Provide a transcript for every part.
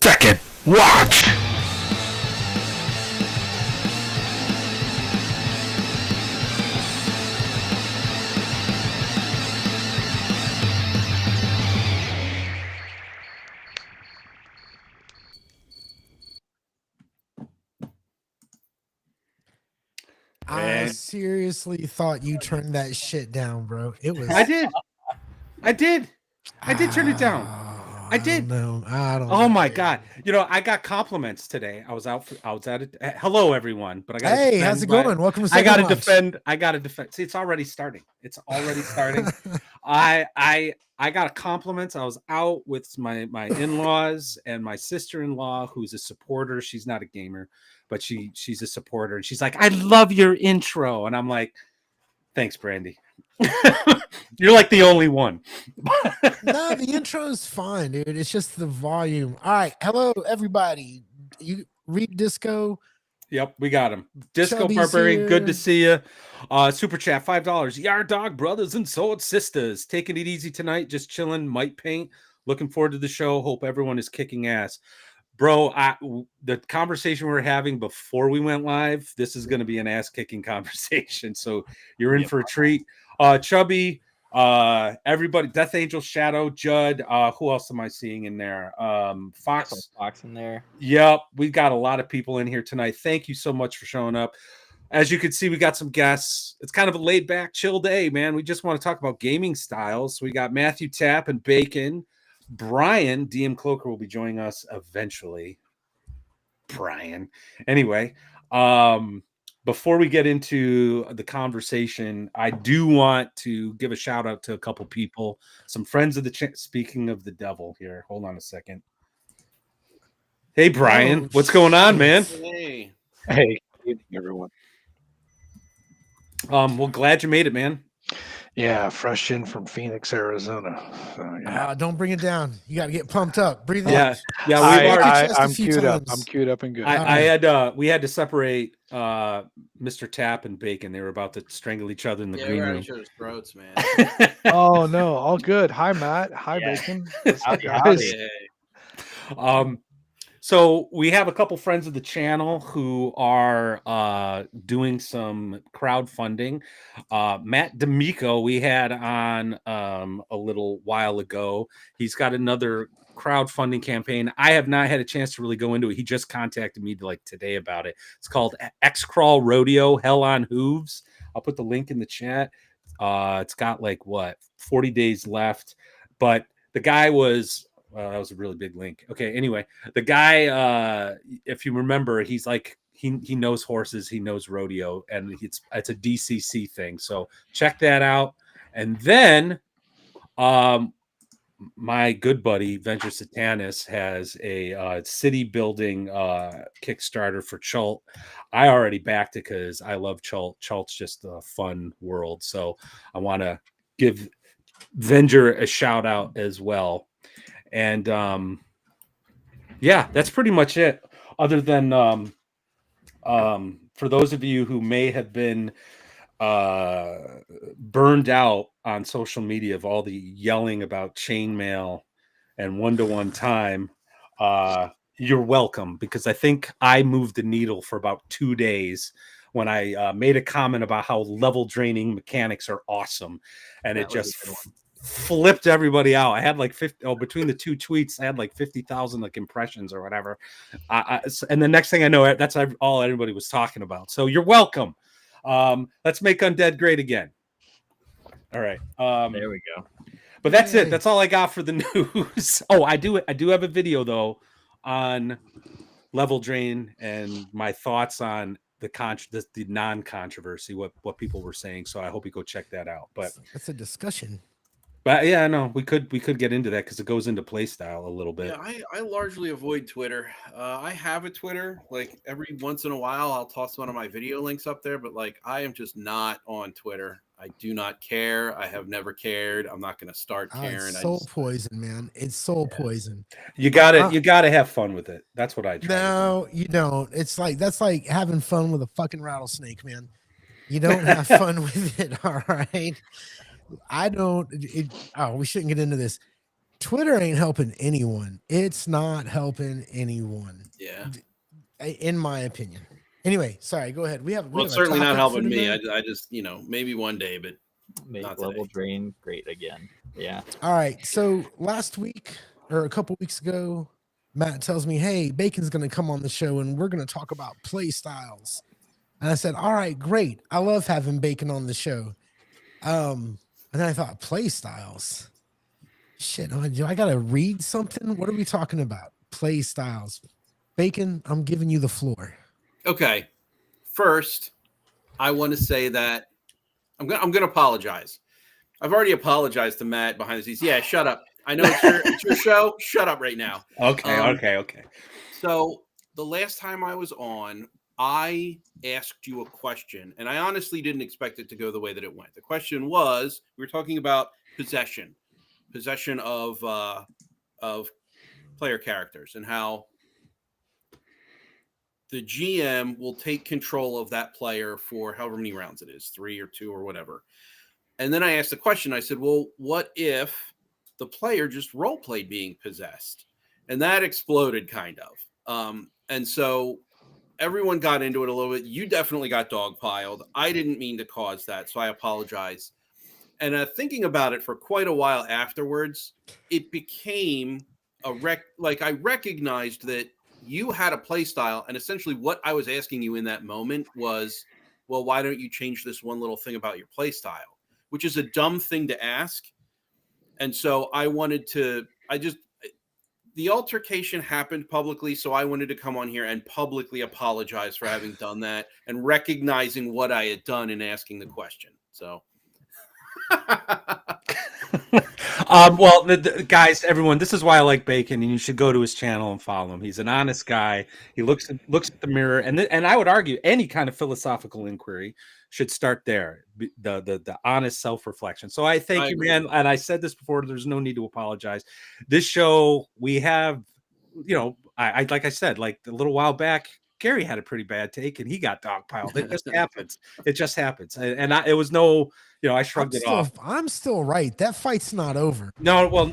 Second watch. I seriously thought you turned that shit down, bro. It was. I did. I did turn it down. I did. I don't. Oh know, my dude. god! You know, I got compliments today. I was at it. Hello, everyone. But I got. Hey, how's it going? Welcome to I got to Second Watch. defend. I got to defend. See, it's already starting. It's already starting. I got compliments. I was out with my in-laws and my sister-in-law, who's a supporter. She's not a gamer, but she's a supporter, and she's like, "I love your intro," and I'm like, "Thanks, Brandy." You're like the only one. No, the intro is fine, dude. It's just the volume. All right, hello everybody. You read Disco. Yep, we got him. Disco Chubby's Barbarian, here. good to see you. Super chat, $5. Yard dog brothers and sword sisters. Taking it easy tonight, just chilling, might paint. Looking forward to the show. Hope everyone is kicking ass. Bro, the conversation we were having before we went live, this is going to be an ass-kicking conversation. So you're in for a treat. Chubby, everybody, Death Angel, Shadow, Judd, who else am I seeing in there? Fox in there. Yep, we got a lot of people in here tonight. Thank you so much for showing up. As you can see, we got some guests. It's kind of a laid back, chill day, man. We just want to talk about gaming styles. We got Matthew Tapp and Bacon. Brian, DM Cloaker, will be joining us eventually. Brian. Anyway, before we get into the conversation, I do want to give a shout out to a couple people, some friends of the speaking of the devil here. Hold on a second. Hey, Brian, what's going on, man? Hey, good evening, everyone. Well, glad you made it, man. Yeah, fresh in from Phoenix, Arizona. So, yeah. Don't bring it down. You got to get pumped up. Breathe in. Yeah. I'm queued up. I'm queued up and good. We had to separate Mr. Tapp and Bacon. They were about to strangle each other in the green room. Each other's throats, man. Oh no, all good. Hi, Matt. Hi, Bacon. So we have a couple friends of the channel who are doing some crowdfunding. Matt D'Amico, we had on a little while ago. He's got another crowdfunding campaign. I have not had a chance to really go into it. He just contacted me like today about it. It's called X-Crawl Rodeo, Hell on Hooves. I'll put the link in the chat. It's got 40 days left, but the guy was... Well, that was a really big link. Okay, anyway, the guy, if you remember, he's like he knows horses, he knows rodeo, and it's a DCC thing. So check that out. And then my good buddy Venture Satanis has a city building Kickstarter for Chult. I already backed it because I love Chult. Chult's just a fun world. So I want to give Venger a shout out as well. And yeah, that's pretty much it. Other than for those of you who may have been burned out on social media of all the yelling about chainmail and one-to-one time, you're welcome, because I think I moved the needle for about 2 days when I made a comment about how level draining mechanics are awesome, and it just flipped everybody out. I had like 50 between the two tweets, I had like 50,000 impressions or whatever. And the next thing I know, that's all everybody was talking about. So you're welcome. Let's make undead great again. All right. There we go. But that's it. That's all I got for the news. Oh, I do have a video though on level drain and my thoughts on the non-controversy, what people were saying. So I hope you go check that out. But that's a discussion. But yeah, no, we could get into that because it goes into playstyle a little bit. Yeah, I largely avoid Twitter. I have a Twitter. Like every once in a while, I'll toss one of my video links up there. But I am just not on Twitter. I do not care. I have never cared. I'm not going to start caring. It's soul poison, man. It's soul poison. You gotta have fun with it. That's what I try. No, you don't. It's that's like having fun with a fucking rattlesnake, man. You don't have fun with it. All right. I don't. We shouldn't get into this. Twitter ain't helping anyone. It's not helping anyone, Yeah. in my opinion. Anyway, sorry. Go ahead. We have Well, a it's certainly not topic for helping me. tonight. I just, maybe one day, but Make not level today. drain great again. Yeah. All right. So last week or a couple weeks ago, Matt tells me, "Hey, Bacon's going to come on the show and we're going to talk about play styles." And I said, "All right, great. I love having Bacon on the show." And then I thought, play styles. Shit, do I gotta read something? What are we talking about? Play styles. Bacon, I'm giving you the floor. Okay. First, I want to say that I'm gonna apologize. I've already apologized to Matt behind the scenes. Yeah, shut up. I know it's your show. Shut up right now. Okay, Um, okay. So the last time I was on, I asked you a question, and I honestly didn't expect it to go the way that it went. The question was, we were talking about possession of player characters, and how the GM will take control of that player for however many rounds it is, 3 or 2 or whatever. And then I asked the question, I said, well, what if the player just role played being possessed? And that exploded kind of. And so everyone got into it a little bit. You definitely got dogpiled. I didn't mean to cause that, so I apologize. And thinking about it for quite a while afterwards, it became like I recognized that you had a play style, and essentially what I was asking you in that moment was, well, why don't you change this one little thing about your play style? Which is a dumb thing to ask. And so the altercation happened publicly, so I wanted to come on here and publicly apologize for having done that and recognizing what I had done in asking the question. So Well, guys, everyone, this is why I like Bacon, and you should go to his channel and follow him. He's an honest guy. He looks at the mirror, and I would argue any kind of philosophical inquiry should start there. The honest self reflection. So I thank you, man. And I said this before. There's no need to apologize. This show we have, I like I said, like a little while back, Gary had a pretty bad take, and he got dogpiled. It just happens. It just happens, and it was no. I shrugged it off. I'm still right. That fight's not over. No, well,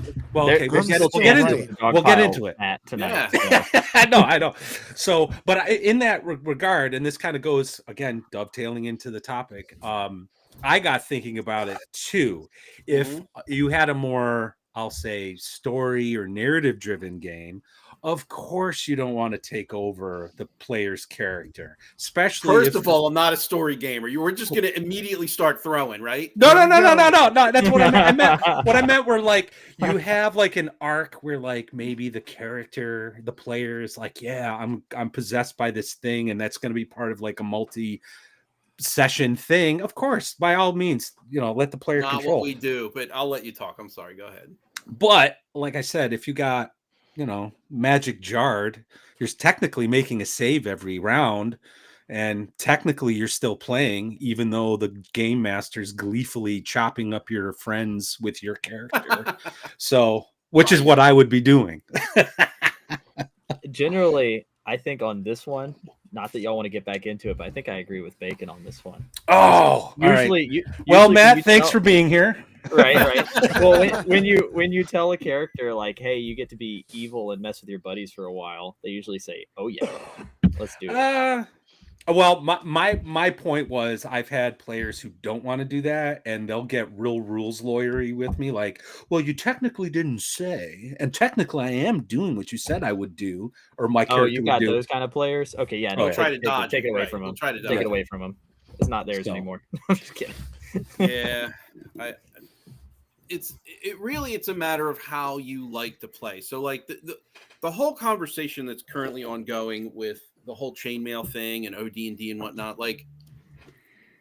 okay. We'll get into it. We'll get into it tonight. Yeah. So. I know. So, but in that regard, and this kind of goes again, dovetailing into the topic. I got thinking about it too. If you had a more, I'll say, story or narrative driven game, of course you don't want to take over the player's character, especially. First of all, I'm not a story gamer. You were just going to immediately start throwing, right? No. That's what I meant. What I meant were like you have like an arc where like maybe the character, the player is like, yeah, I'm possessed by this thing, and that's going to be part of like a multi-session thing. Of course, by all means, let the player Not control. what we do, but I'll let you talk. I'm sorry. Go ahead. But like I said, if you got magic jarred, you're technically making a save every round, and technically you're still playing, even though the game master's gleefully chopping up your friends with your character. So, which is what I would be doing. Generally, I think on this one, not that y'all want to get back into it, but I think I agree with Bacon on this one. Oh, usually, well, Matt, thanks for being here. Right. Well, when you tell a character like, "Hey, you get to be evil and mess with your buddies for a while," they usually say, "Oh yeah, let's do it." Well, my point was I've had players who don't want to do that, and they'll get real rules lawyery with me, like, "Well, you technically didn't say, and technically I am doing what you said I would do, or my character you would got do." those kind of players? Okay, yeah, no, try to dodge. Take it away from them. Take it away from them. It's not theirs anymore. I'm just kidding. Yeah, it's a matter of how you like to play. So like the whole conversation that's currently ongoing with the whole chainmail thing and OD&D and whatnot, like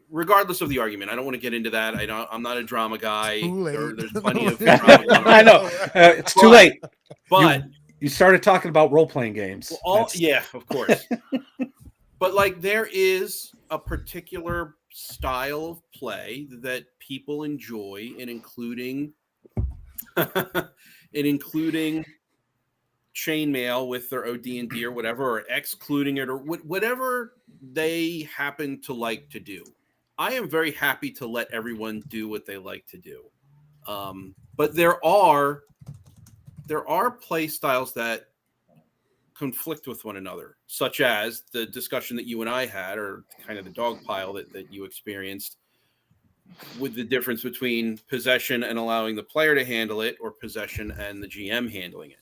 regardless of the argument, I don't want to get into that. I'm not a drama guy. There's plenty of drama. I know it's too late. But you started talking about role-playing games. Yeah, of course. But like there is a particular style of play that people enjoy, and including chainmail with their OD&D or whatever, or excluding it, or whatever they happen to like to do. I am very happy to let everyone do what they like to do. But there are there are play styles that conflict with one another, such as the discussion that you and I had, or kind of the dog pile that you experienced, with the difference between possession and allowing the player to handle it, or possession and the GM handling it.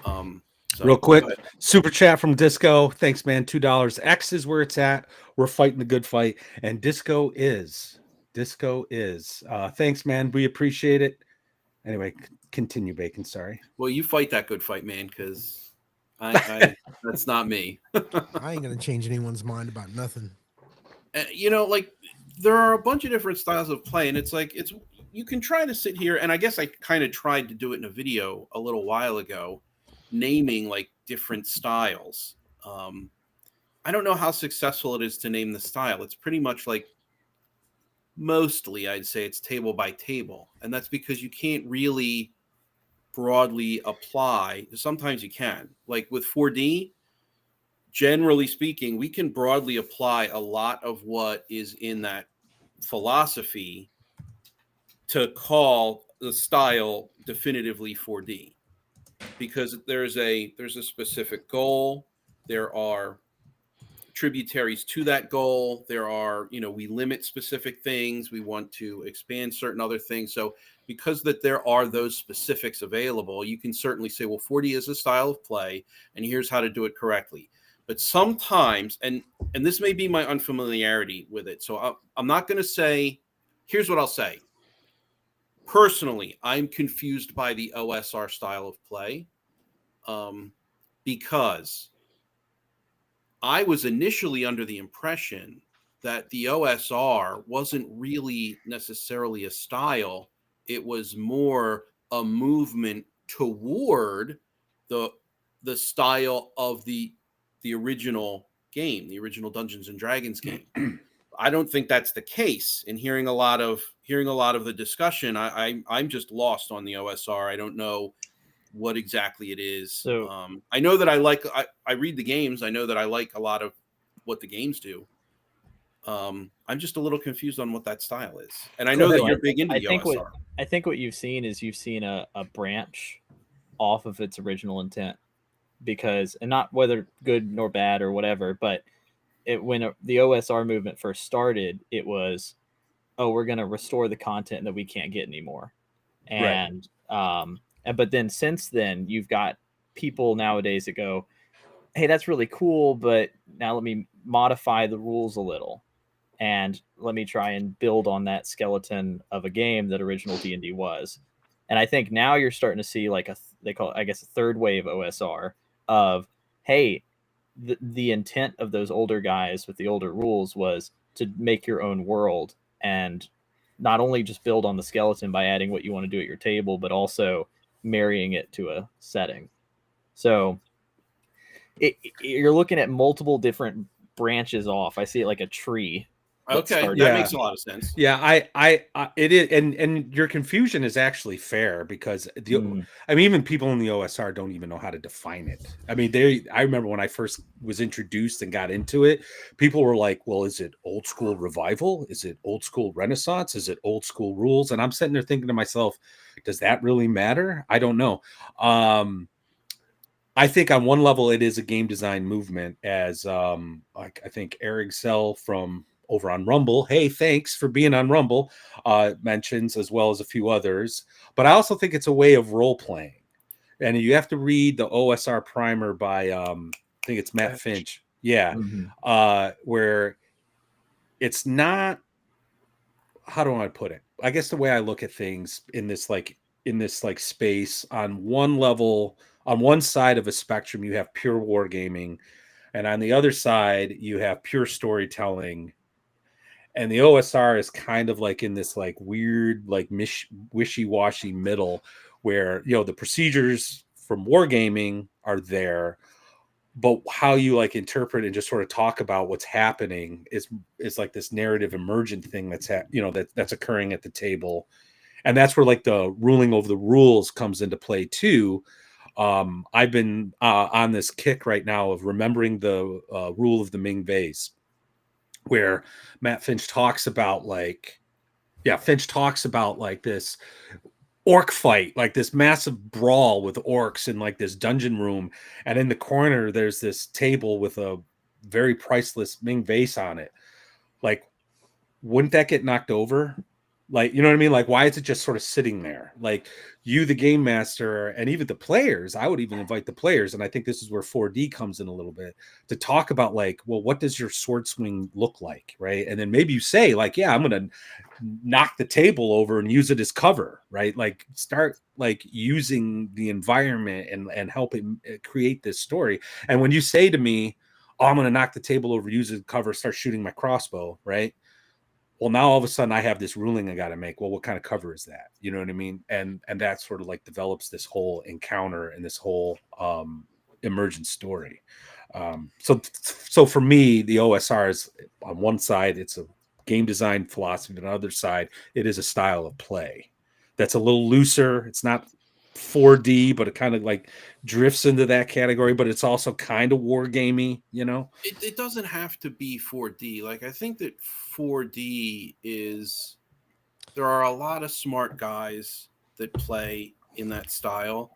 So real quick, super chat from Disco. Thanks, man. $2. X is where it's at. We're fighting the good fight, and Disco is. Thanks, man. We appreciate it. Anyway, continue, Bacon. Sorry. Well, you fight that good fight, man, because I that's not me. I ain't gonna change anyone's mind about nothing. Like there are a bunch of different styles of play, and it's like you can try to sit here, and I guess I kind of tried to do it in a video a little while ago, naming like different styles. I don't know how successful it is to name the style. It's pretty much like, mostly I'd say it's table by table, and that's because you can't really broadly apply. Sometimes you can, like with 4D, generally speaking, we can broadly apply a lot of what is in that philosophy to call the style definitively 4D, because there's a specific goal. There are tributaries to that goal. There are, we limit specific things. We want to expand certain other things. So because that there are those specifics available, you can certainly say, well, 4D is a style of play, and here's how to do it correctly. But sometimes, and this may be my unfamiliarity with it, so I'm not going to say, here's what I'll say. Personally, I'm confused by the OSR style of play, because I was initially under the impression that the OSR wasn't really necessarily a style. It was more a movement toward the style of the original game, the original Dungeons and Dragons game. I don't think that's the case. And hearing a lot of the discussion, I'm just lost on the OSR. I don't know what exactly it is. So I know that I read the games. I know that I like a lot of what the games do. I'm just a little confused on what that style is. And I know that you're big into the OSR. I think what you've seen is a branch off of its original intent, because, and not whether good nor bad or whatever, but when the OSR movement first started, it was, oh, we're going to restore the content that we can't get anymore. And, but then since then, you've got people nowadays that go, hey, that's really cool, but now let me modify the rules a little, and let me try and build on that skeleton of a game that original D&D was. And I think now you're starting to see like they call it, I guess, a third wave OSR of, hey, the intent of those older guys with the older rules was to make your own world, and not only just build on the skeleton by adding what you want to do at your table, but also marrying it to a setting. So you're looking at multiple different branches off. I see it like a tree. Okay, that makes a lot of sense. Yeah, I it is, and your confusion is actually fair, because I mean, even people in the OSR don't even know how to define it. I mean, I remember when I first was introduced and got into it, people were like, "Well, is it old school revival? Is it old school Renaissance? Is it old school rules?" And I'm sitting there thinking to myself, "Does that really matter? I don't know." I think on one level it is a game design movement, as like I think Eric Zell from over on Rumble, hey, thanks for being on Rumble, mentions, as well as a few others. But I also think it's a way of role playing, and you have to read the OSR primer by I think it's Matt Finch, where it's not, how do I put it? I guess the way I look at things in this space, on one level, on one side of a spectrum, you have pure wargaming, and on the other side, you have pure storytelling. And the OSR is kind of like in this like weird, like wishy-washy middle, where, the procedures from wargaming are there, but how you like interpret and just sort of talk about what's happening is like this narrative emergent thing that's occurring at the table. And that's where like the ruling over the rules comes into play too. I've been on this kick right now of remembering the rule of the Ming vase, where Matt Finch talks about this. orc fight, like this massive brawl with orcs in like this dungeon room, and in the corner there's this table with a very priceless Ming vase on it. Like, wouldn't that get knocked over? Like, you know what I mean? Like, why is it just sort of sitting there? Like, you, the game master, and even the players, I would even invite the players, and I think this is where 4D comes in a little bit, to talk about, like, well, what does your sword swing look like, right? And then maybe you say, like, yeah, I'm going to knock the table over and use it as cover, right? Like, start like using the environment and helping create this story. And when you say to me, oh, I'm going to knock the table over, use it as cover, start shooting my crossbow, right? Well, now all of a sudden I have this ruling I got to make. Well, what kind of cover is that? You know what I mean? And that sort of like develops this whole encounter and this whole emergent story. So for me, the OSR is, on one side, it's a game design philosophy, but on the other side, it is a style of play that's a little looser. It's not 4D, but it kind of like drifts into that category, but it's also kind of war gamey, you know? It doesn't have to be 4D. Like, I think that 4D is, there are a lot of smart guys that play in that style,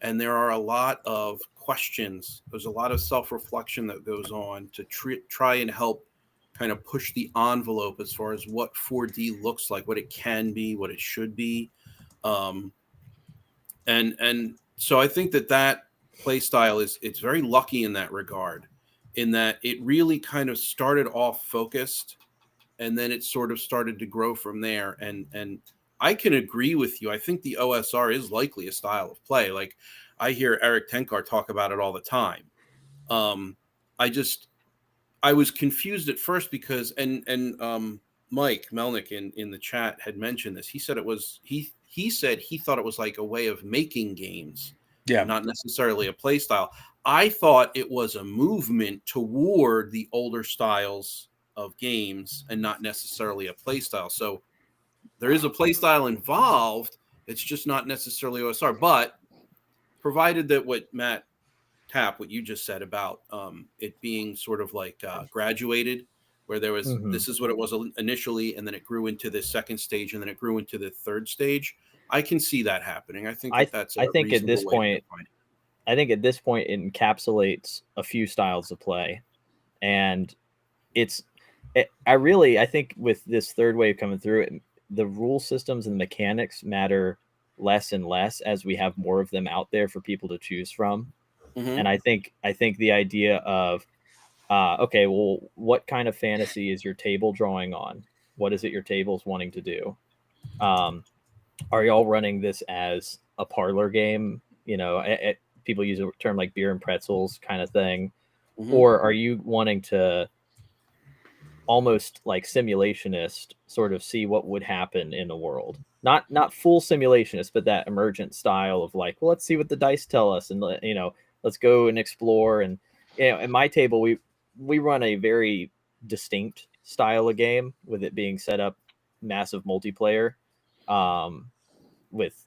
and there are a lot of questions. There's a lot of self-reflection that goes on to try and help kind of push the envelope as far as what 4D looks like, what it can be, what it should be. And so I think that play style it's very lucky in that regard, in that it really kind of started off focused, and then it sort of started to grow from there. And I can agree with you. I think the OSR is likely a style of play. Like, I hear Eric Tenkar talk about it all the time. I was confused at first because Mike Melnick in the chat had mentioned this. He said he said he thought it was like a way of making games, Yeah. not necessarily a play style. I thought it was a movement toward the older styles of games and not necessarily a play style. So there is a play style involved. It's just not necessarily OSR, but provided that what you just said about it being sort of like graduated, where there was this is what it was initially, and then it grew into the second stage, and then it grew into the third stage. I can see that happening. I think that's a think at this reasonable way point, to define it. I think at this point it encapsulates a few styles of play, and I think with this third wave coming through, the rule systems and the mechanics matter less and less as we have more of them out there for people to choose from. And I think the idea of okay, well, what kind of fantasy is your table drawing on? What is it your table's wanting to do? Are y'all running this as a parlor game? You know, people use a term like beer and pretzels kind of thing. Or are you wanting to almost like simulationist sort of see what would happen in the world? Not full simulationist, but that emergent style of like, well, let's see what the dice tell us, and let's go and explore. And at my table, we run a very distinct style of game, with it being set up massive multiplayer. With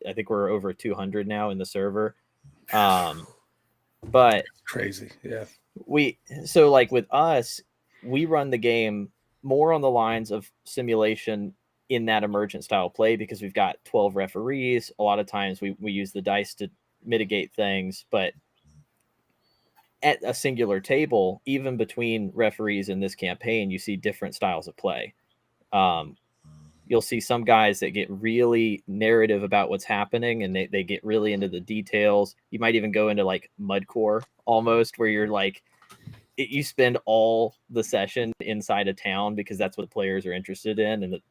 I think we're over 200 now in the server. But Crazy, yeah. So like with us, we run the game more on the lines of simulation in that emergent style play, because we've got 12 referees. A lot of times we use the dice to mitigate things, but at a singular table, even between referees in this campaign, you see different styles of play. You'll see some guys that get really narrative about what's happening, and they get really into the details. You might even go into like mudcore almost, where you're like, you spend all the session inside a town because that's what the players are interested in, and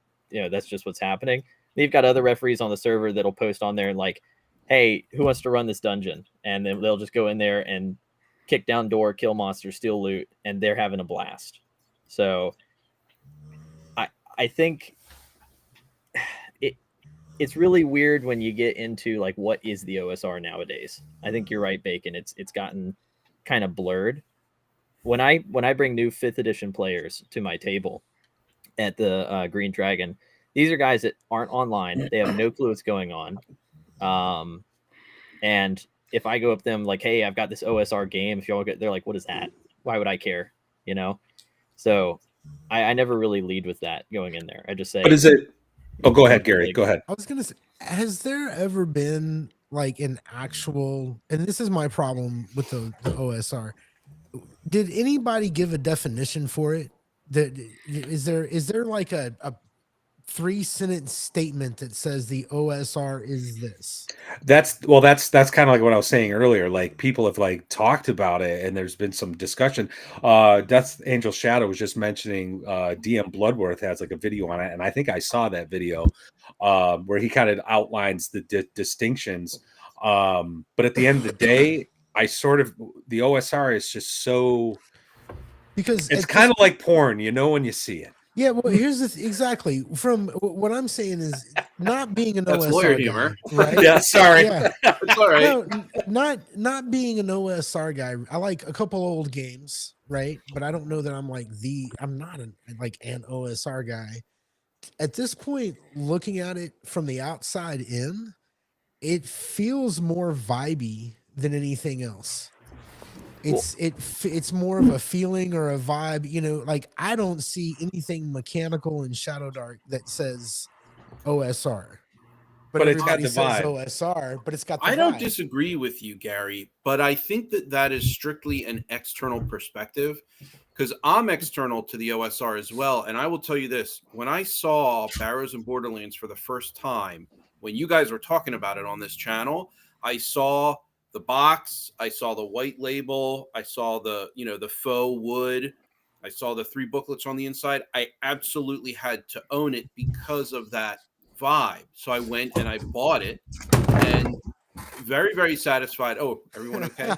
that's just what's happening. You've got other referees on the server that'll post on there and like, hey, who wants to run this dungeon? And then they'll just go in there and kick down door, kill monsters, steal loot, and they're having a blast. So I think it's really weird when you get into like, what is the OSR nowadays? I think you're right, Bacon. It's gotten kind of blurred. When I bring new 5th edition players to my table at the Green Dragon, these are guys that aren't online. They have no clue what's going on. And if I go up to them like, hey, I've got this OSR game, if y'all get, they're like, what is that? Why would I care? So I never really lead with that going in there. I just say, But is it Oh, go ahead, Gary. Go ahead. I was gonna say, has there ever been like an actual? And this is my problem with the OSR. Did anybody give a definition for it? Is there like a 3-sentence statement that says the OSR is this? That's kind of like what I was saying earlier. Like people have like talked about it, and there's been some discussion. Death Angel Shadow was just mentioning DM Bloodworth has like a video on it, and I think I saw that video where he kind of outlines the distinctions. But at the end of the day, the OSR is just so, Because it's kind of like porn, when you see it. yeah, well, here's exactly from what I'm saying is not being an That's lawyer OSR humor. guy, right? Yeah, sorry. Yeah. It's all right. No, not being an OSR guy. I like a couple old games, right? But I don't know that I'm I'm not like an OSR guy. At this point, looking at it from the outside in, it feels more vibey than anything else. It's more of a feeling or a vibe, like I don't see anything mechanical in Shadow Dark that says OSR. But It's got everybody the says vibe. OSR, but it's got the I don't vibe. disagree with you, Gary, but I think that is strictly an external perspective because I'm external to the OSR as well. And I will tell you this, when I saw Barrows and Borderlands for the first time, when you guys were talking about it on this channel, I saw the box, I saw the white label, I saw the faux wood, I saw the 3 booklets on the inside. I absolutely had to own it because of that vibe. So I went and I bought it, and very, very satisfied. Oh, everyone okay?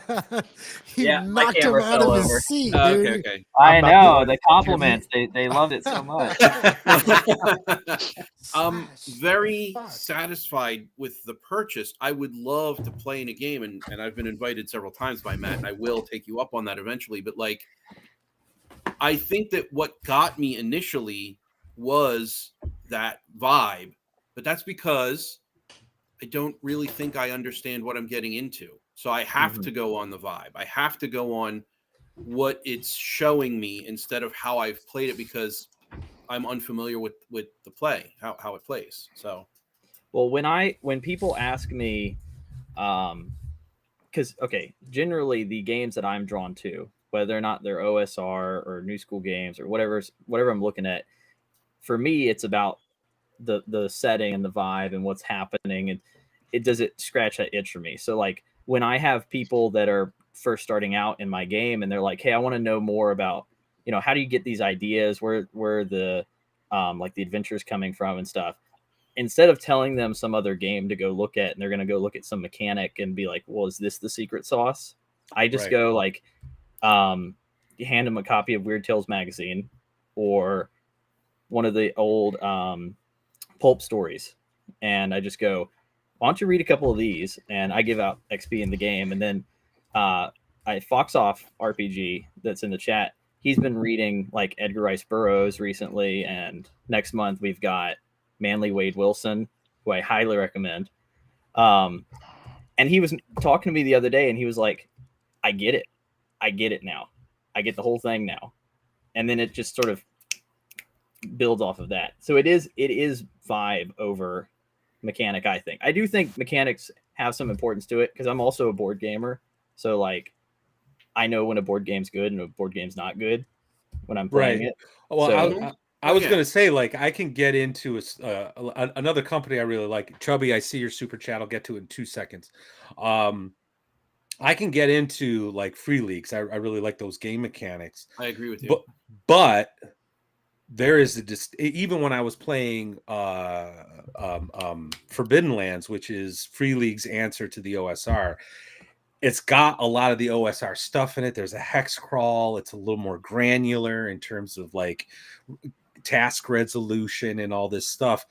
You Yeah, my knocked him camera out fell of his over. seat, Okay, dude. okay. I I'm not know doing the it. compliments. They loved it so much. I'm Smash. very Fuck. satisfied with the purchase. I would love to play in a game, and I've been invited several times by Matt, and I will take you up on that eventually. But like, I think that what got me initially was that vibe, but that's because I don't really think I understand what I'm getting into. So I have to go on the vibe. I have to go on what it's showing me instead of how I've played it because I'm unfamiliar with the play, how it plays. So, Well, when people ask me, because generally the games that I'm drawn to, whether or not they're OSR or new school games or whatever I'm looking at, for me it's about the setting and the vibe and what's happening, and does it scratch that itch for me. So like when I have people that are first starting out in my game and they're like, hey, I want to know more about, how do you get these ideas, where the like the adventures coming from and stuff, instead of telling them some other game to go look at and they're going to go look at some mechanic and be like, well, is this the secret sauce? I just Right. go like, you hand them a copy of Weird Tales magazine or one of the old pulp stories, and I just go, why don't you read a couple of these? And I give out XP in the game, and then Fox Off RPG that's in the chat, he's been reading like Edgar Rice Burroughs recently, and next month we've got Manly Wade Wilson, who I highly recommend. And he was talking to me the other day, and he was like, I get it now. I get the whole thing now. And then it just sort of builds off of that. So it is vibe over mechanic, I think. I do think mechanics have some importance to it because I'm also a board gamer. So like I know when a board game's good and a board game's not good when I'm playing it. Well, So, I was going to say, like, I can get into another company I really like. Chubby, I see your super chat. I'll get to it in 2 seconds. I can get into like free leagues. I really like those game mechanics. I agree with you. But there is even when I was playing Forbidden Lands, which is Free League's answer to the OSR, it's got a lot of the OSR stuff in it. There's a hex crawl. It's a little more granular in terms of like task resolution and all this stuff,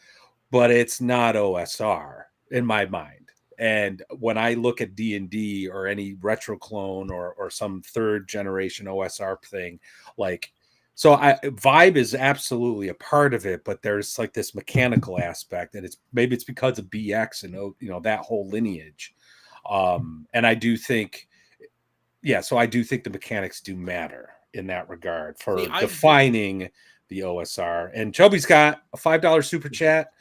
but it's not OSR in my mind. And when I look at D&D or any retro clone or some third generation OSR thing, like, so vibe is absolutely a part of it, but there's like this mechanical aspect, and maybe it's because of BX and that whole lineage. And I do think, so I do think the mechanics do matter in that regard for defining the OSR. And Chubby's got a $5 super chat.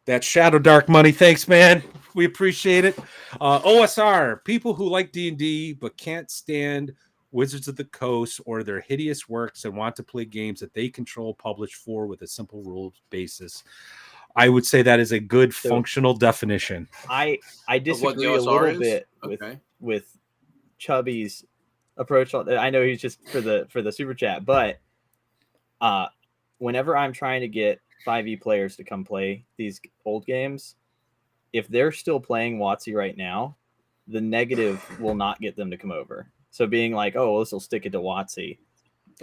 That's Shadow Dark money. Thanks, man. We appreciate it. OSR, people who like D&D but can't stand Wizards of the Coast or their hideous works and want to play games that they control, publish for with a simple rules basis. I would say that is a good functional definition. I Of what the disagree a OSR little is? bit Okay. with Chubby's approach. I know he's just for the super chat, but whenever I'm trying to get 5e players to come play these old games, if they're still playing WotC right now, the negative will not get them to come over. So being like, oh, well, this will stick it to WotC.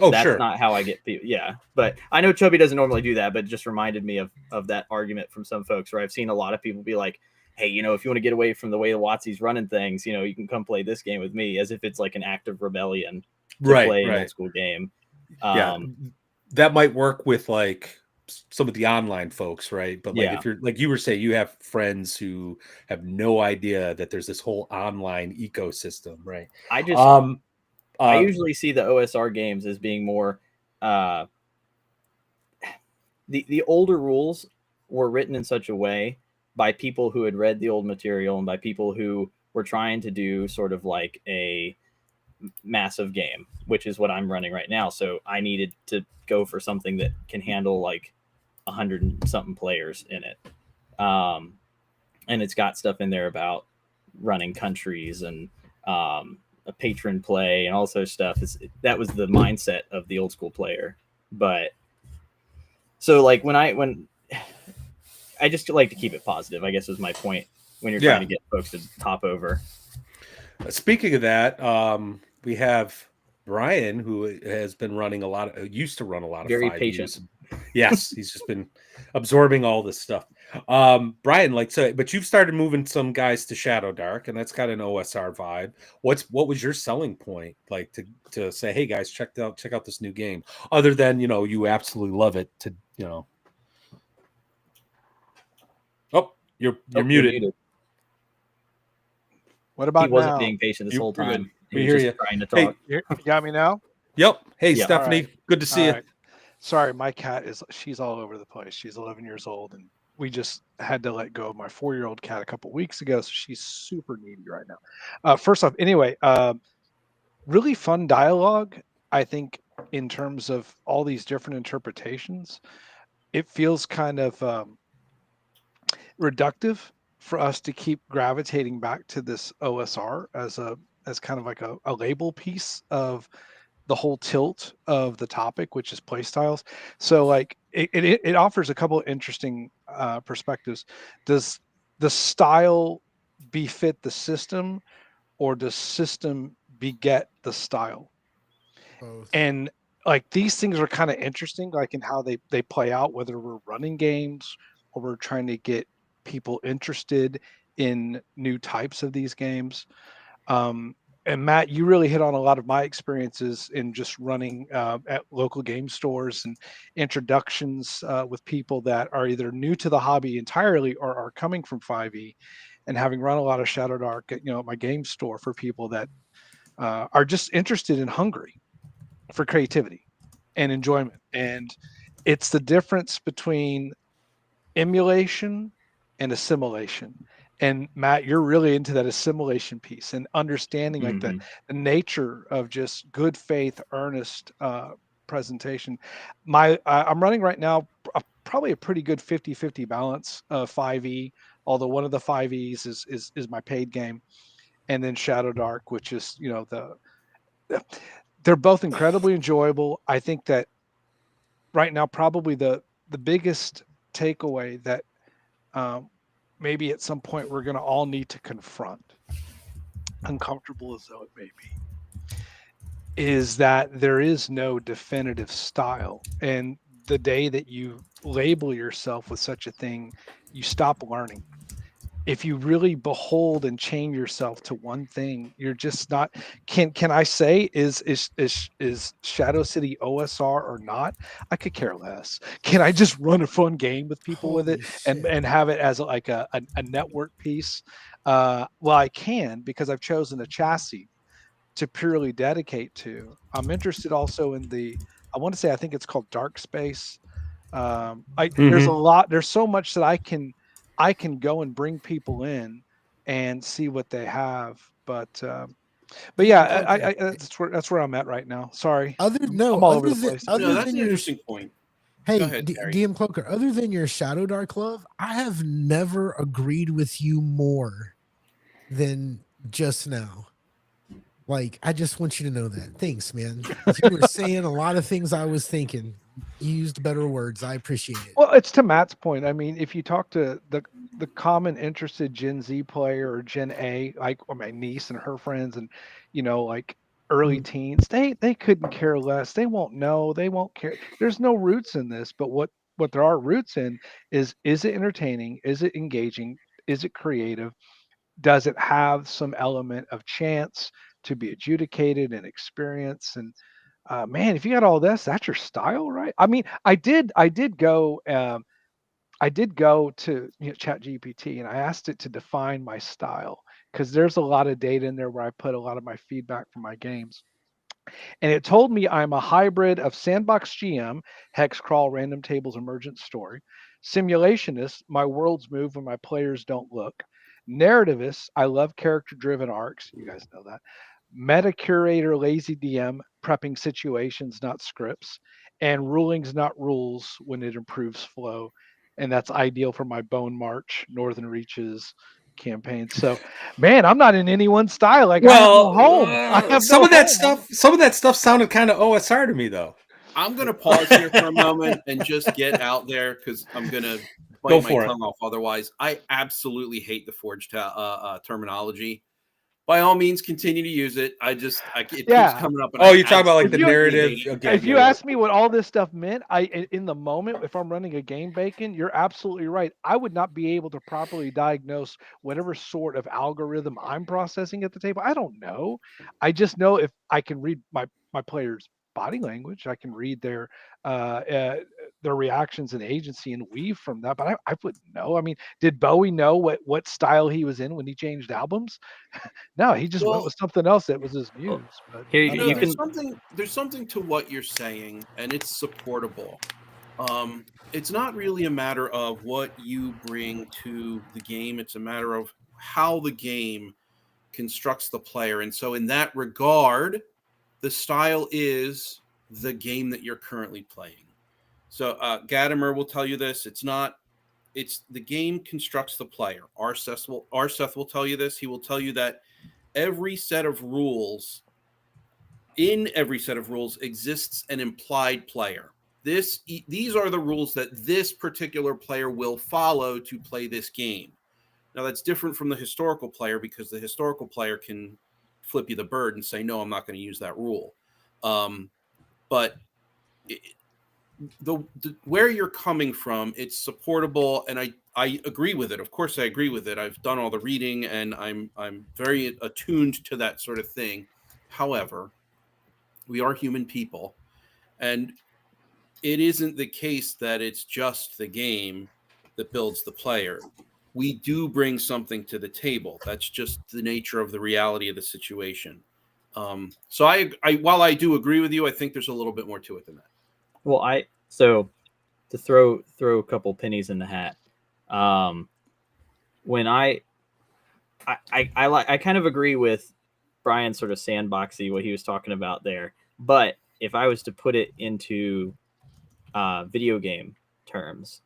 Oh, That's sure. not how I get people. Yeah. But I know Chubby doesn't normally do that, but it just reminded me of that argument from some folks where I've seen a lot of people be like, hey, you know, if you want to get away from the way the WotC's running things, you know, you can come play this game with me, as if it's like an act of rebellion to play an old school game. Yeah. That might work with like some of the online folks, right? But like if you're like you were saying, you have friends who have no idea that there's this whole online ecosystem, right? I usually see the OSR games as being more the older rules were written in such a way by people who had read the old material and by people who were trying to do sort of like a massive game, which is what I'm running right now. So I needed to go for something that can handle like 100 and something players in it. And it's got stuff in there about running countries and a patron play and all this other stuff. That was the mindset of the old school player. But so like when I just like to keep it positive, I guess was my point when you're trying to get folks to hop over. Speaking of that, we have Brian, who has been running used to run a lot of very 5Es. patient. Yes, he's just been absorbing all this stuff. Brian, but you've started moving some guys to Shadow Dark, and that's got an OSR vibe. What was your selling point, like to say, hey guys, check out this new game, other than you absolutely love it Oh, you're muted. What about he wasn't now? being patient this whole time. We He hear was you. just trying to Hey, talk. You got me now? Yep. Hey, Yep. Stephanie, All right. good to see All you. right. Sorry, my cat she's all over the place. She's 11 years old, and we just had to let go of my 4-year-old cat a couple weeks ago, so she's super needy right now. First off, anyway, really fun dialogue. I think in terms of all these different interpretations, it feels kind of reductive for us to keep gravitating back to this OSR as kind of like a label piece of the whole tilt of the topic, which is play styles. So like it offers a couple of interesting perspectives. Does the style befit the system, or does system beget the style? Both. And like these things are kind of interesting, like in how they play out, whether we're running games or we're trying to get people interested in new types of these games. And Matt, you really hit on a lot of my experiences in just running at local game stores and introductions with people that are either new to the hobby entirely or are coming from 5e, and having run a lot of Shadow Dark at my game store for people that are just interested and hungry for creativity and enjoyment. And it's the difference between emulation and assimilation. And Matt, you're really into that assimilation piece and understanding like the nature of just good faith, earnest presentation. I'm running right now probably a pretty good 50-50 balance of 5e, although one of the 5es is my paid game, and then Shadow Dark, which is they're both incredibly enjoyable. I think that right now probably the biggest takeaway that maybe at some point we're going to all need to confront, uncomfortable as though it may be, is that there is no definitive style. And the day that you label yourself with such a thing, you stop learning. If you really behold and chain yourself to one thing, you're just not. Can I say is Shadow City OSR or not? I could care less. Can I just run a fun game with people with it and have it as like a network piece? Well, I can, because I've chosen a chassis to purely dedicate to. I'm interested also in the I want to say I think it's called Dark Space. There's a lot. There's so much that I can go and bring people in and see what they have. But yeah, that's where I'm at right now. Sorry, I'm all over the place. No, Other that's than an your interesting point. hey, Go ahead, Terry. DM Cloaker, other than your Shadow Dark love, I have never agreed with you more than just now. Like, I just want you to know that. Thanks, man. You were saying a lot of things I was thinking. You used better words. I appreciate it. Well, it's to Matt's point. I mean, if you talk to the common interested Gen Z player or Gen A, like or my niece and her friends, and like early teens, they couldn't care less. They won't know. They won't care. There's no roots in this, but what there are roots in is it entertaining? Is it engaging? Is it creative? Does it have some element of chance to be adjudicated and experience? And man, if you got all this, that's your style, right? I mean, I did go to Chat GPT and I asked it to define my style because there's a lot of data in there where I put a lot of my feedback from my games. And it told me I'm a hybrid of sandbox GM, hex crawl, random tables, emergent story, simulationist, my worlds move when my players don't look, narrativist, I love character driven arcs, you guys know that, meta curator, lazy DM, prepping situations, not scripts, and rulings, not rules when it improves flow. And that's ideal for my Bone March, Northern Reaches campaign. So, man, I'm not in any one style. Like, I have no home. I have some no of that home. stuff sounded kind of OSR to me, though. I'm going to pause here for a moment and just get out there because I'm going to bite my tongue off otherwise. I absolutely hate the Forge terminology. By all means, continue to use it. It keeps coming up. And you're talking about like the narrative. If you ask me what all this stuff meant, in the moment, if I'm running a game, Bacon, you're absolutely right. I would not be able to properly diagnose whatever sort of algorithm I'm processing at the table. I don't know. I just know if I can read my players' body language, I can read their reactions and agency and weave from that. But I wouldn't know. I mean, did Bowie know what style he was in when he changed albums? No, he just went with something else that was his muse. But there's something to what you're saying, and it's supportable. It's not really a matter of what you bring to the game. It's a matter of how the game constructs the player. And so in that regard, the style is the game that you're currently playing. So Gadamer will tell you this. It's the game constructs the player. Arseth will tell you this. He will tell you that every set of rules exists an implied player. These are the rules that this particular player will follow to play this game. Now that's different from the historical player because the historical player can flip you the bird and say, no, I'm not going to use that rule. But where you're coming from, it's supportable, and I agree with it. Of course, I agree with it. I've done all the reading, and I'm very attuned to that sort of thing. However, we are human people, and it isn't the case that it's just the game that builds the player. We do bring something to the table. That's just the nature of the reality of the situation. So I while I do agree with you, I think there's a little bit more to it than that. Well, so to throw a couple pennies in the hat, when I kind of agree with Brian's sort of sandboxy what he was talking about there, but if I was to put it into video game terms,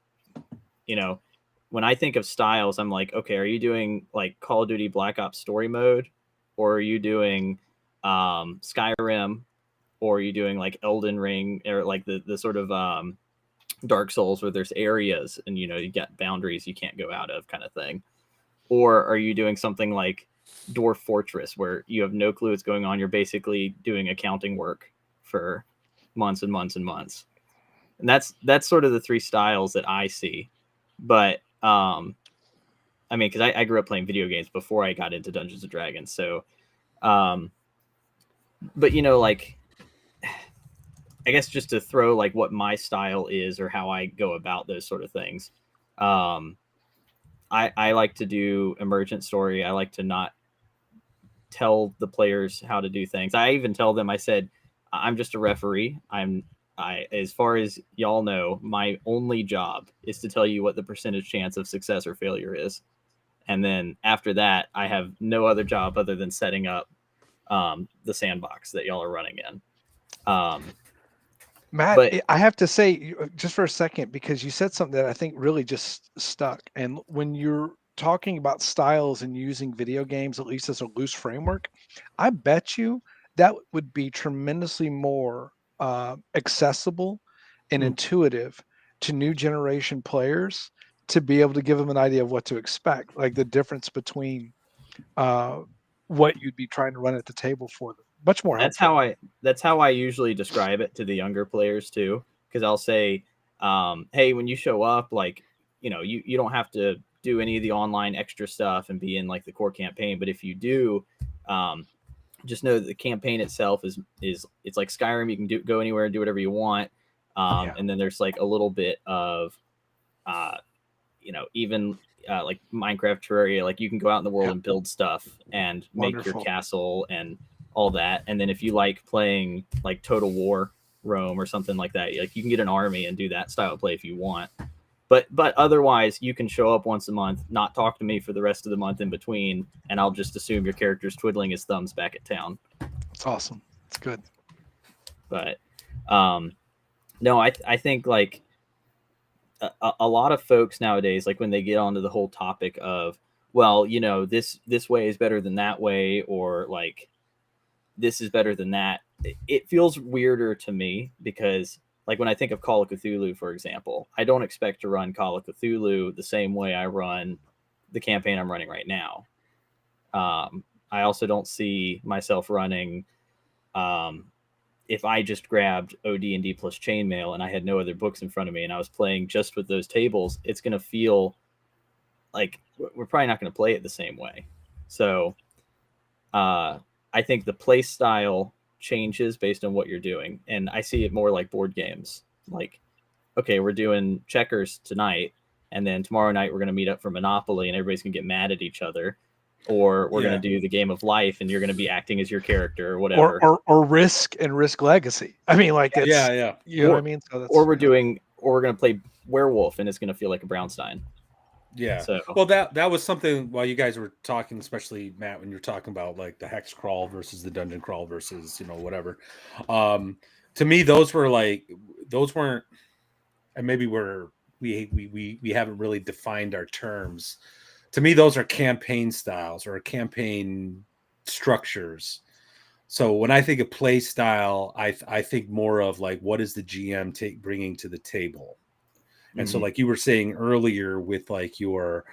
when I think of styles, I'm like, okay, are you doing like Call of Duty Black Ops story mode, or are you doing Skyrim, or are you doing like Elden Ring, or like the sort of Dark Souls where there's areas and you got boundaries you can't go out of kind of thing? Or are you doing something like Dwarf Fortress where you have no clue what's going on? You're basically doing accounting work for months and months and months. And that's sort of the three styles that I see. But I mean, because I grew up playing video games before I got into Dungeons and Dragons, so but like, I guess just to throw like what my style is or how I go about those sort of things. I like to do emergent story. I like to not tell the players how to do things. I even tell them, I said, I'm just a referee. I'm as far as y'all know, my only job is to tell you what the percentage chance of success or failure is. And then after that, I have no other job other than setting up the sandbox that y'all are running in. Matt, But I have to say, just for a second, because you said something that I think really just stuck. And when you're talking about styles and using video games, at least as a loose framework, I bet you that would be tremendously more accessible and intuitive to new generation players to be able to give them an idea of what to expect, like the difference between what you'd be trying to run at the table for them. Much more helpful. that's how I usually describe it to the younger players too, because I'll say, hey, when you show up, like, you don't have to do any of the online extra stuff and be in like the core campaign, but if you do, just know that the campaign itself is it's like Skyrim. You can go anywhere and do whatever you want, and then there's like a little bit of even like Minecraft Terraria, like you can go out in the world and build stuff and make your Wonderful. castle and all that. And then if you like playing like Total War Rome or something like that, like you can get an army and do that style of play if you want. But otherwise, you can show up once a month, not talk to me for the rest of the month in between, and I'll just assume your character's twiddling his thumbs back at town. It's awesome. It's good. But no, I think like a lot of folks nowadays, like when they get onto the whole topic of, well, this way is better than that way, or like this is better than that, it feels weirder to me because like when I think of Call of Cthulhu, for example, I don't expect to run Call of Cthulhu the same way I run the campaign I'm running right now. I also don't see myself running if I just grabbed OD&D plus Chainmail and I had no other books in front of me and I was playing just with those tables, it's going to feel like we're probably not going to play it the same way. So I think the play style changes based on what you're doing. And I see it more like board games. Like, okay, we're doing checkers tonight, and then tomorrow night we're going to meet up for Monopoly and everybody's going to get mad at each other. Or we're going to do the game of life and you're going to be acting as your character or whatever. Or Risk and Risk Legacy. I mean, like it's you know what I mean? So that's, or we're going to play Werewolf and it's going to feel like a Brownstein. Yeah. So well, that was something while you guys were talking, especially Matt, when you're talking about like the hex crawl versus the dungeon crawl versus whatever. To me, those weren't, and maybe we haven't really defined our terms. To me, those are campaign styles or campaign structures. So when I think of play style, I think more of like, what is the GM bringing to the table? And so like you were saying earlier with like your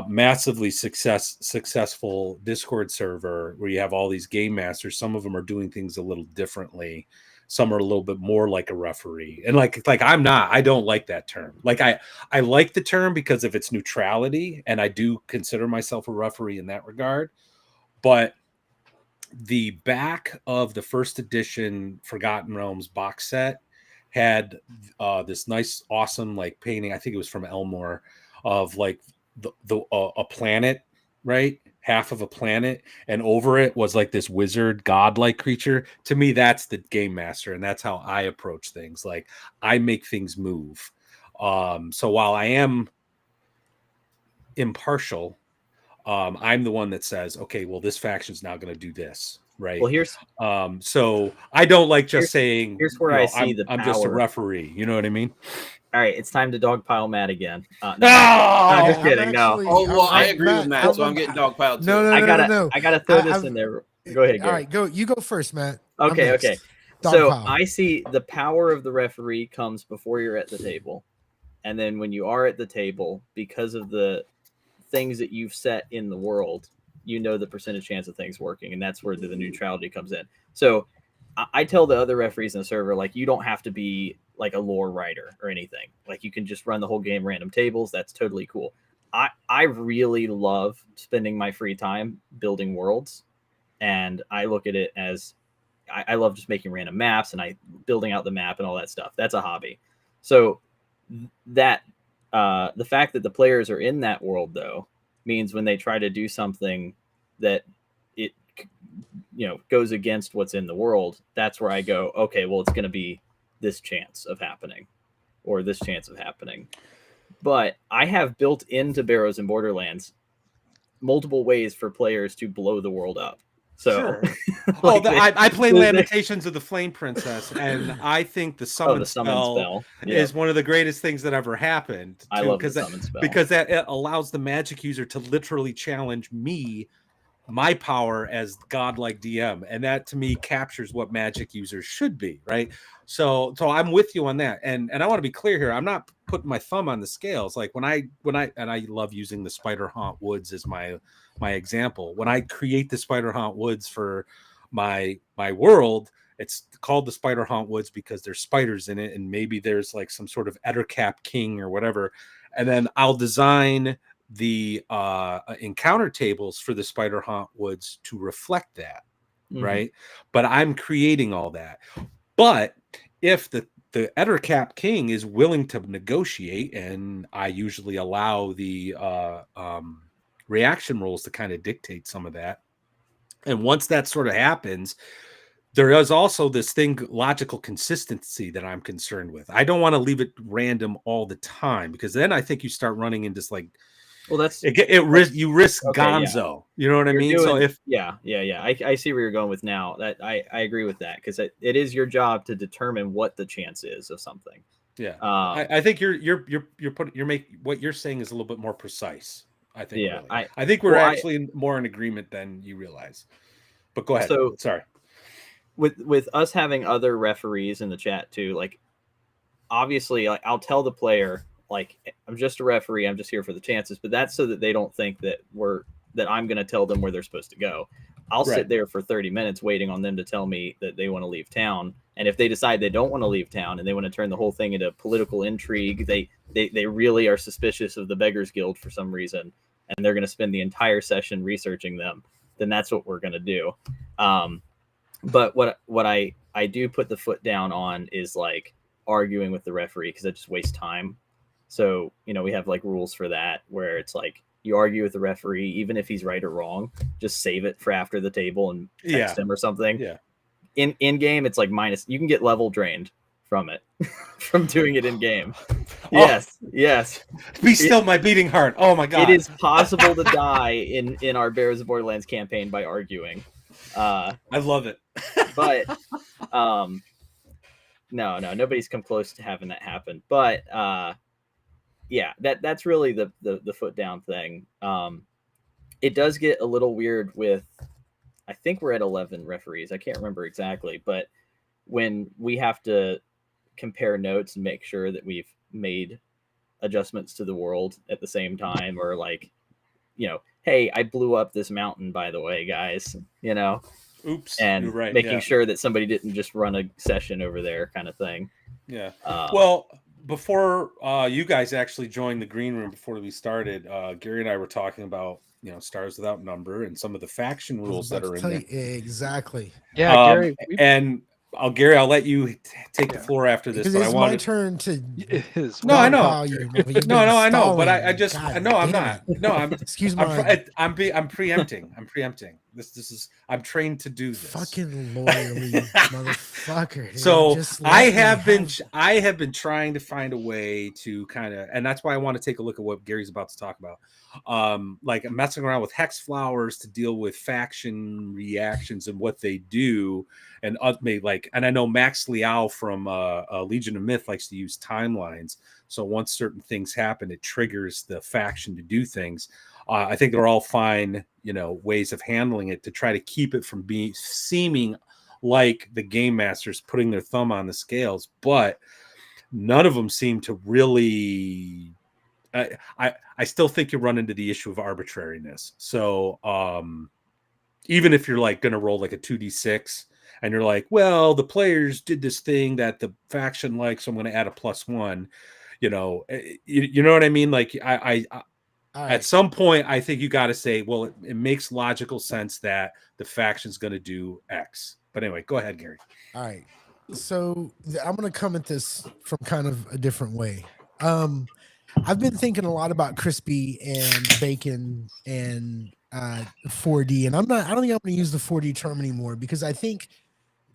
massively successful Discord server where you have all these game masters, some of them are doing things a little differently. Some are a little bit more like a referee. And like I don't like that term. Like I like the term because of its neutrality, and I do consider myself a referee in that regard. But the back of the first edition Forgotten Realms box set had this nice, awesome like painting. I think it was from Elmore of like a planet, right? Half of a planet, and over it was like this wizard godlike creature. To me, that's the game master, and that's how I approach things. Like I make things move. So while I am impartial, I'm the one that says, okay, well, this faction is now going to do this, right? Well, here's so I don't like just saying, here's where I see I'm just a referee. You know what I mean? All right, it's time to dogpile Matt again. No, I'm just kidding. No. I agree with Matt, so I'm getting dogpiled too. No. I gotta throw this in there. Go ahead, Gary. All right, go. You go first, Matt. Okay. So I see the power of the referee comes before you're at the table, and then when you are at the table, because of the things that you've set in the world, the percentage chance of things working, and that's where the neutrality comes in. So I tell the other referees in the server, like, you don't have to be like a lore writer or anything. Like, you can just run the whole game random tables. That's totally cool. I really love spending my free time building worlds, and I look at it as I love just making random maps and building out the map and all that stuff. That's a hobby. So that the fact that the players are in that world, though, means when they try to do something that it goes against what's in the world, that's where I go, okay, well, it's going to be this chance of happening or this chance of happening. But I have built into Barrows and Borderlands multiple ways for players to blow the world up. So, Sure. like I play they- Lamentations of the Flame Princess, and I think the summon, spell Yeah. is one of the greatest things that ever happened. I love the summon spell because that it allows the magic user to literally challenge me, my power as godlike DM, and that to me captures what magic users should be, right? So I'm with you on that, and I want to be clear here. I'm not putting my thumb on the scales. Like when I and I love using the Spider Haunt Woods as my example. When I create the Spider Haunt Woods for my world, it's called the Spider Haunt Woods because there's spiders in it, and maybe there's like some sort of Ettercap king or whatever, and then I'll design the encounter tables for the Spider Haunt Woods to reflect that, right? But I'm creating all that. But if the Ettercap king is willing to negotiate, and I usually allow the reaction rules to kind of dictate some of that, and once that sort of happens, there is also this thing, logical consistency, that I'm concerned with. I don't want to leave it random all the time, because then I think you start running into this, like, well, that's you risk okay, Gonzo. Yeah. You know what I mean? Doing, so if I see where you're going with now. That I agree with that, because it is your job to determine what the chance is of something. Yeah, I think you're making what you're saying is a little bit more precise. I think. Yeah, really. I think we're actually more in agreement than you realize. But go ahead. So sorry. With us having other referees in the chat too, like obviously, like I'll tell the player, like, I'm just a referee, I'm just here for the chances, but that's so that they don't think that I'm going to tell them where they're supposed to go. I'll sit there for 30 minutes waiting on them to tell me that they want to leave town. And if they decide they don't want to leave town and they want to turn the whole thing into political intrigue, they really are suspicious of the Beggars Guild for some reason, and they're going to spend the entire session researching them, then that's what we're going to do. But what I do put the foot down on is like arguing with the referee, because it just wastes time. So, we have like rules for that, where it's like you argue with the referee, even if he's right or wrong, just save it for after the table and text him or something. Yeah. In game, it's like you can get level drained from it, from doing it in game. Yes. Be still my beating heart. Oh my God. It is possible to die in our Bears of Borderlands campaign by arguing. I love it. But no, nobody's come close to having that happen. But yeah, that's really the foot down thing. It does get a little weird with, I think we're at 11 referees. I can't remember exactly, but when we have to compare notes and make sure that we've made adjustments to the world at the same time, or like, hey, I blew up this mountain, by the way, guys, Oops. and you're right. making sure that somebody didn't just run a session over there, kind of thing. Yeah. Well, before you guys actually joined the green room, before we started, Gary and I were talking about Stars Without Number and some of the faction rules that are in there. Exactly. Yeah, Gary. And Gary, I'll let you take the floor after this. Because But it's I wanted my turn to. It is. No, I know. I know. But I just God, no, I'm not. No, I'm. Excuse me. I'm preempting. I'm preempting. This is. I'm trained to do this. Fucking lawyerly motherfucker. Dude. So Just I have been trying to find a way to kind of, and that's why I want to take a look at what Gary's about to talk about. Like messing around with hex flowers to deal with faction reactions and what they do, and and I know Max Liao from Legion of Myth likes to use timelines. So once certain things happen, it triggers the faction to do things. I think they're all fine, ways of handling it to try to keep it from seeming like the game masters putting their thumb on the scales, but none of them seem to really. I still think you run into the issue of arbitrariness. So even if you're like going to roll like a 2d6 and you're like, well, the players did this thing that the faction likes, so I'm going to add a +1. You know what I mean? Like at some point, I think you got to say, well, it makes logical sense that the faction's going to do X. But anyway, go ahead, Gary. All right. So I'm going to come at this from kind of a different way. I've been thinking a lot about crispy and bacon and 4D, and I don't think I'm going to use the 4D term anymore, because I think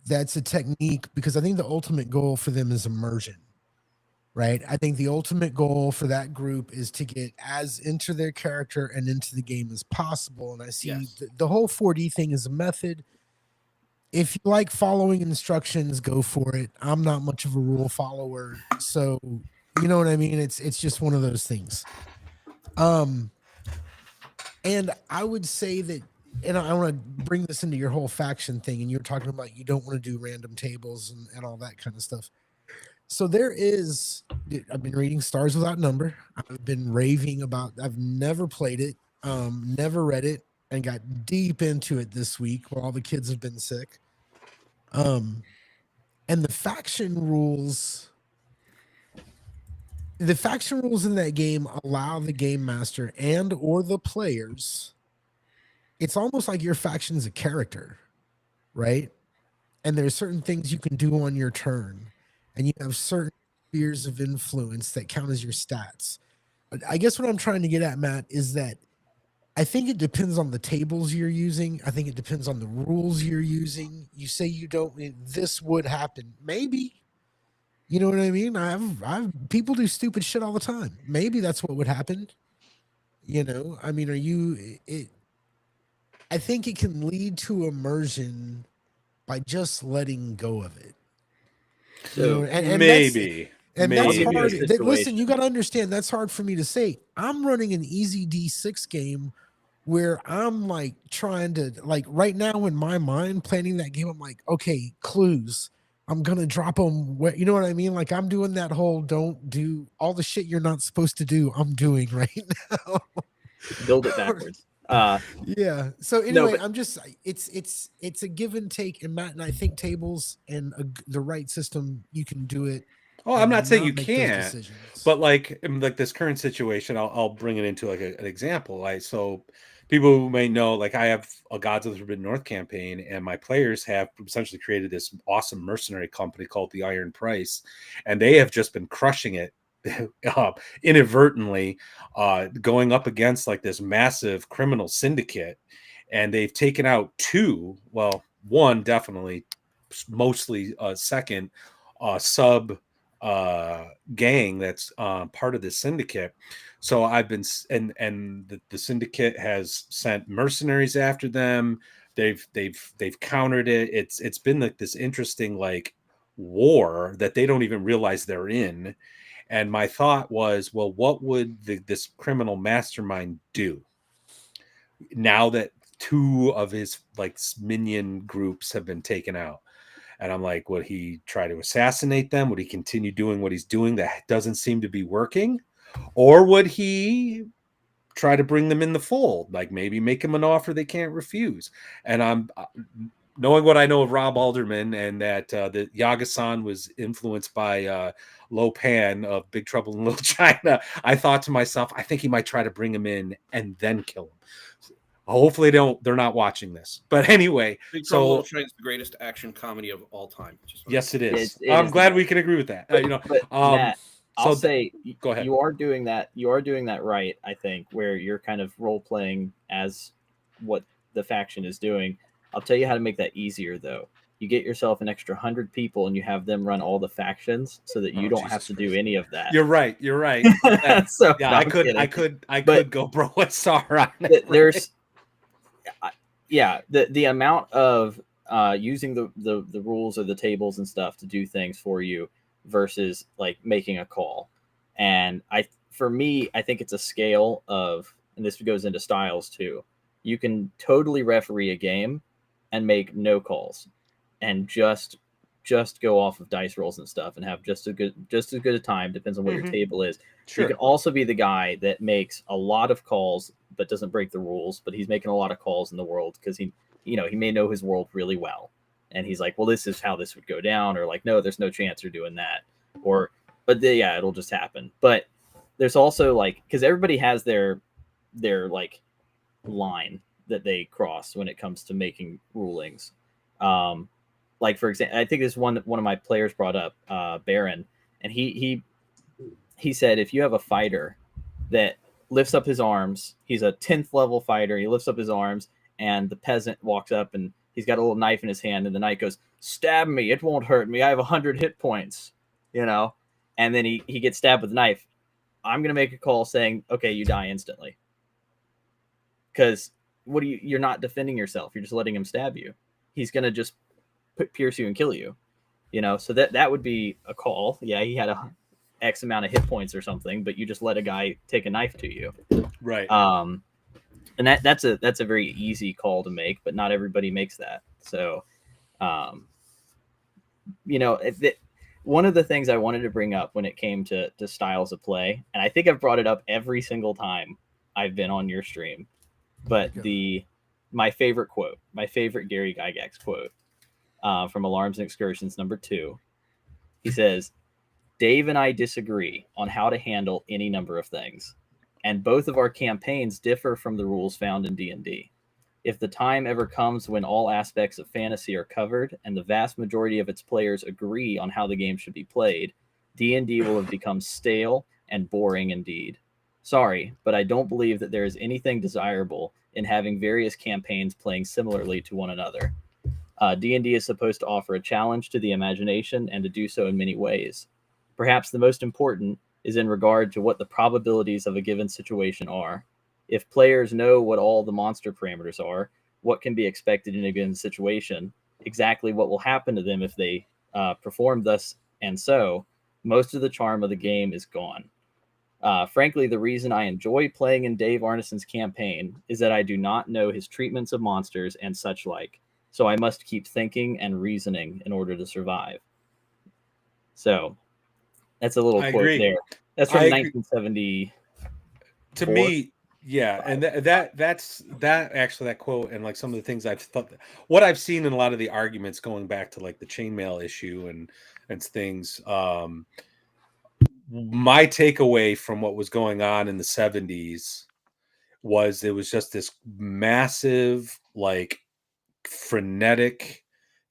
that's a technique because I think the ultimate goal for them is immersion, right? I think the ultimate goal for that group is to get as into their character and into the game as possible. And I see Yes. the whole 4D thing is a method. If you like following instructions, go for it. I'm not much of a rule follower, so you know what I mean. It's just one of those things. And I would say that, and I want to bring this into your whole faction thing, and you're talking about you don't want to do random tables and all that kind of stuff. So there is, I've been reading Stars Without Number. I've been raving about, I've never played it, never read it, and got deep into it this week while all the kids have been sick. And the faction rules in that game allow the game master and or the players, it's almost like your faction's a character, right? And there's certain things you can do on your turn, and you have certain spheres of influence that count as your stats. I guess what I'm trying to get at, Matt, is that I think it depends on the tables you're using. I think it depends on the rules you're using. You say you don't, this would happen. Maybe. You know what I mean? I've people do stupid shit all the time. Maybe that's what would happen. You know, I mean, I think it can lead to immersion by just letting go of it. You know, So and maybe. that's I'll give you a hard. Listen, situation. you got to understand that's hard for me to say. I'm running an easy D6 game where I'm like trying to, like, right now in my mind planning that game, I'm like, okay, clues. I'm gonna drop them. You know what I mean? Like I'm doing that whole don't do all the shit you're not supposed to do. I'm doing right now. Build it backwards. Yeah. So anyway, but- I'm just it's a give and take, and Matt and I think tables and the right system, you can do it. Oh, I'm and not saying you make those can't, decisions. but like in like this current situation, I'll bring it into like an example. Like, so people who may know, like I have a Gods of the Forbidden North campaign, and my players have essentially created this awesome mercenary company called the Iron Price, and they have just been crushing it inadvertently, going up against like this massive criminal syndicate, and they've taken out one definitely, mostly second sub gang that's part of this syndicate. So I've been, and the syndicate has sent mercenaries after them. They've countered it. It's been like this interesting like war that they don't even realize they're in. And my thought was, well, what would this criminal mastermind do now that two of his like minion groups have been taken out? And I'm like, would he try to assassinate them? Would he continue doing what he's doing that doesn't seem to be working? Or would he try to bring them in the fold? Like maybe make them an offer they can't refuse. And I'm knowing what I know of Rob Alderman, and that the Yaga-san was influenced by Lo Pan of Big Trouble in Little China, I thought to myself, I think he might try to bring him in and then kill him. Hopefully they're not watching this. But anyway, Big Trouble in Little China is the greatest action comedy of all time. Yes, it is. It I'm is glad the we can agree with that. But Matt, I'll so say go ahead. You are doing that. You are doing that right. I think where you're kind of role playing as what the faction is doing. I'll tell you how to make that easier, though. You get yourself an extra 100 people, and you have them run all the factions, so that you don't have to do any of that. You're right. You're right. So yeah, no, I could go Bro Star on it. There's the amount of using the rules or the tables and stuff to do things for you versus like making a call. And for me, I think it's a scale of, and this goes into styles too. You can totally referee a game and make no calls and just go off of dice rolls and stuff and have just as good a time, depends on what your table is. Sure. You can also be the guy that makes a lot of calls but doesn't break the rules, but he's making a lot of calls in the world because he may know his world really well. And he's like, well, this is how this would go down, or like, no, there's no chance you're doing that. It'll just happen. But there's also like, because everybody has their like line that they cross when it comes to making rulings. Like for example, I think this one of my players brought up, Baron, and he said if you have a fighter that lifts up his arms, he's a 10th level fighter, he lifts up his arms, and the peasant walks up and he's got a little knife in his hand, and the knight goes, stab me, it won't hurt me, I have 100 hit points, you know, and then he gets stabbed with a knife, I'm gonna make a call saying, okay, you die instantly, because you're not defending yourself, you're just letting him stab you. He's gonna just pierce you and kill you, you know. So that would be a call. Yeah, he had a X amount of hit points or something, but you just let a guy take a knife to you, Right. And that's a very easy call to make, but not everybody makes that. So you know, one of the things I wanted to bring up when it came to styles of play, and I think I've brought it up every single time I've been on your stream, but my favorite Gary Gygax quote from Alarms and Excursions #2, he says, Dave and I disagree on how to handle any number of things, and both of our campaigns differ from the rules found in D&D. If the time ever comes when all aspects of fantasy are covered and the vast majority of its players agree on how the game should be played, D&D will have become stale and boring indeed. Sorry, but I don't believe that there is anything desirable in having various campaigns playing similarly to one another. D&D is supposed to offer a challenge to the imagination and to do so in many ways. Perhaps the most important is in regard to what the probabilities of a given situation are. If players know what all the monster parameters are, what can be expected in a given situation, exactly what will happen to them if they perform thus and so, most of the charm of the game is gone. Frankly, the reason I enjoy playing in Dave Arneson's campaign is that I do not know his treatments of monsters and such like, so I must keep thinking and reasoning in order to survive. So that's a little quote agree. there. That's from 1970. To me, yeah, and that's actually that quote, and like some of the things I've thought, what I've seen in a lot of the arguments going back to like the chainmail issue and things. My takeaway from what was going on in the 70s was it was just this massive, like frenetic,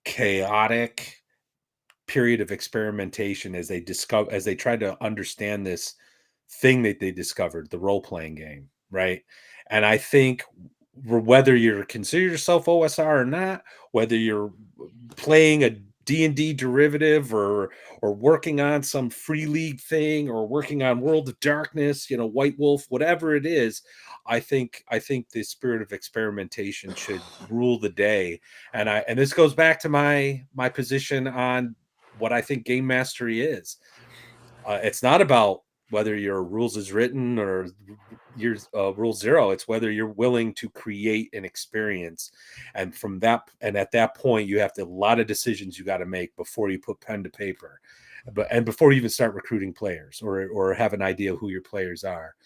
chaotic period of experimentation as they tried to understand this thing that they discovered, the role-playing game, right? And I think whether you're consider yourself OSR or not, whether you're playing a D&D derivative or working on some free league thing or working on World of Darkness, you know, White Wolf, whatever it is, I think the spirit of experimentation should rule the day. And this goes back to my position on what I think game mastery is. It's not about whether your rules is written or your rule zero. It's whether you're willing to create an experience. And at that point, you have a lot of decisions you got to make before you put pen to paper, and before you even start recruiting players or have an idea of who your players are.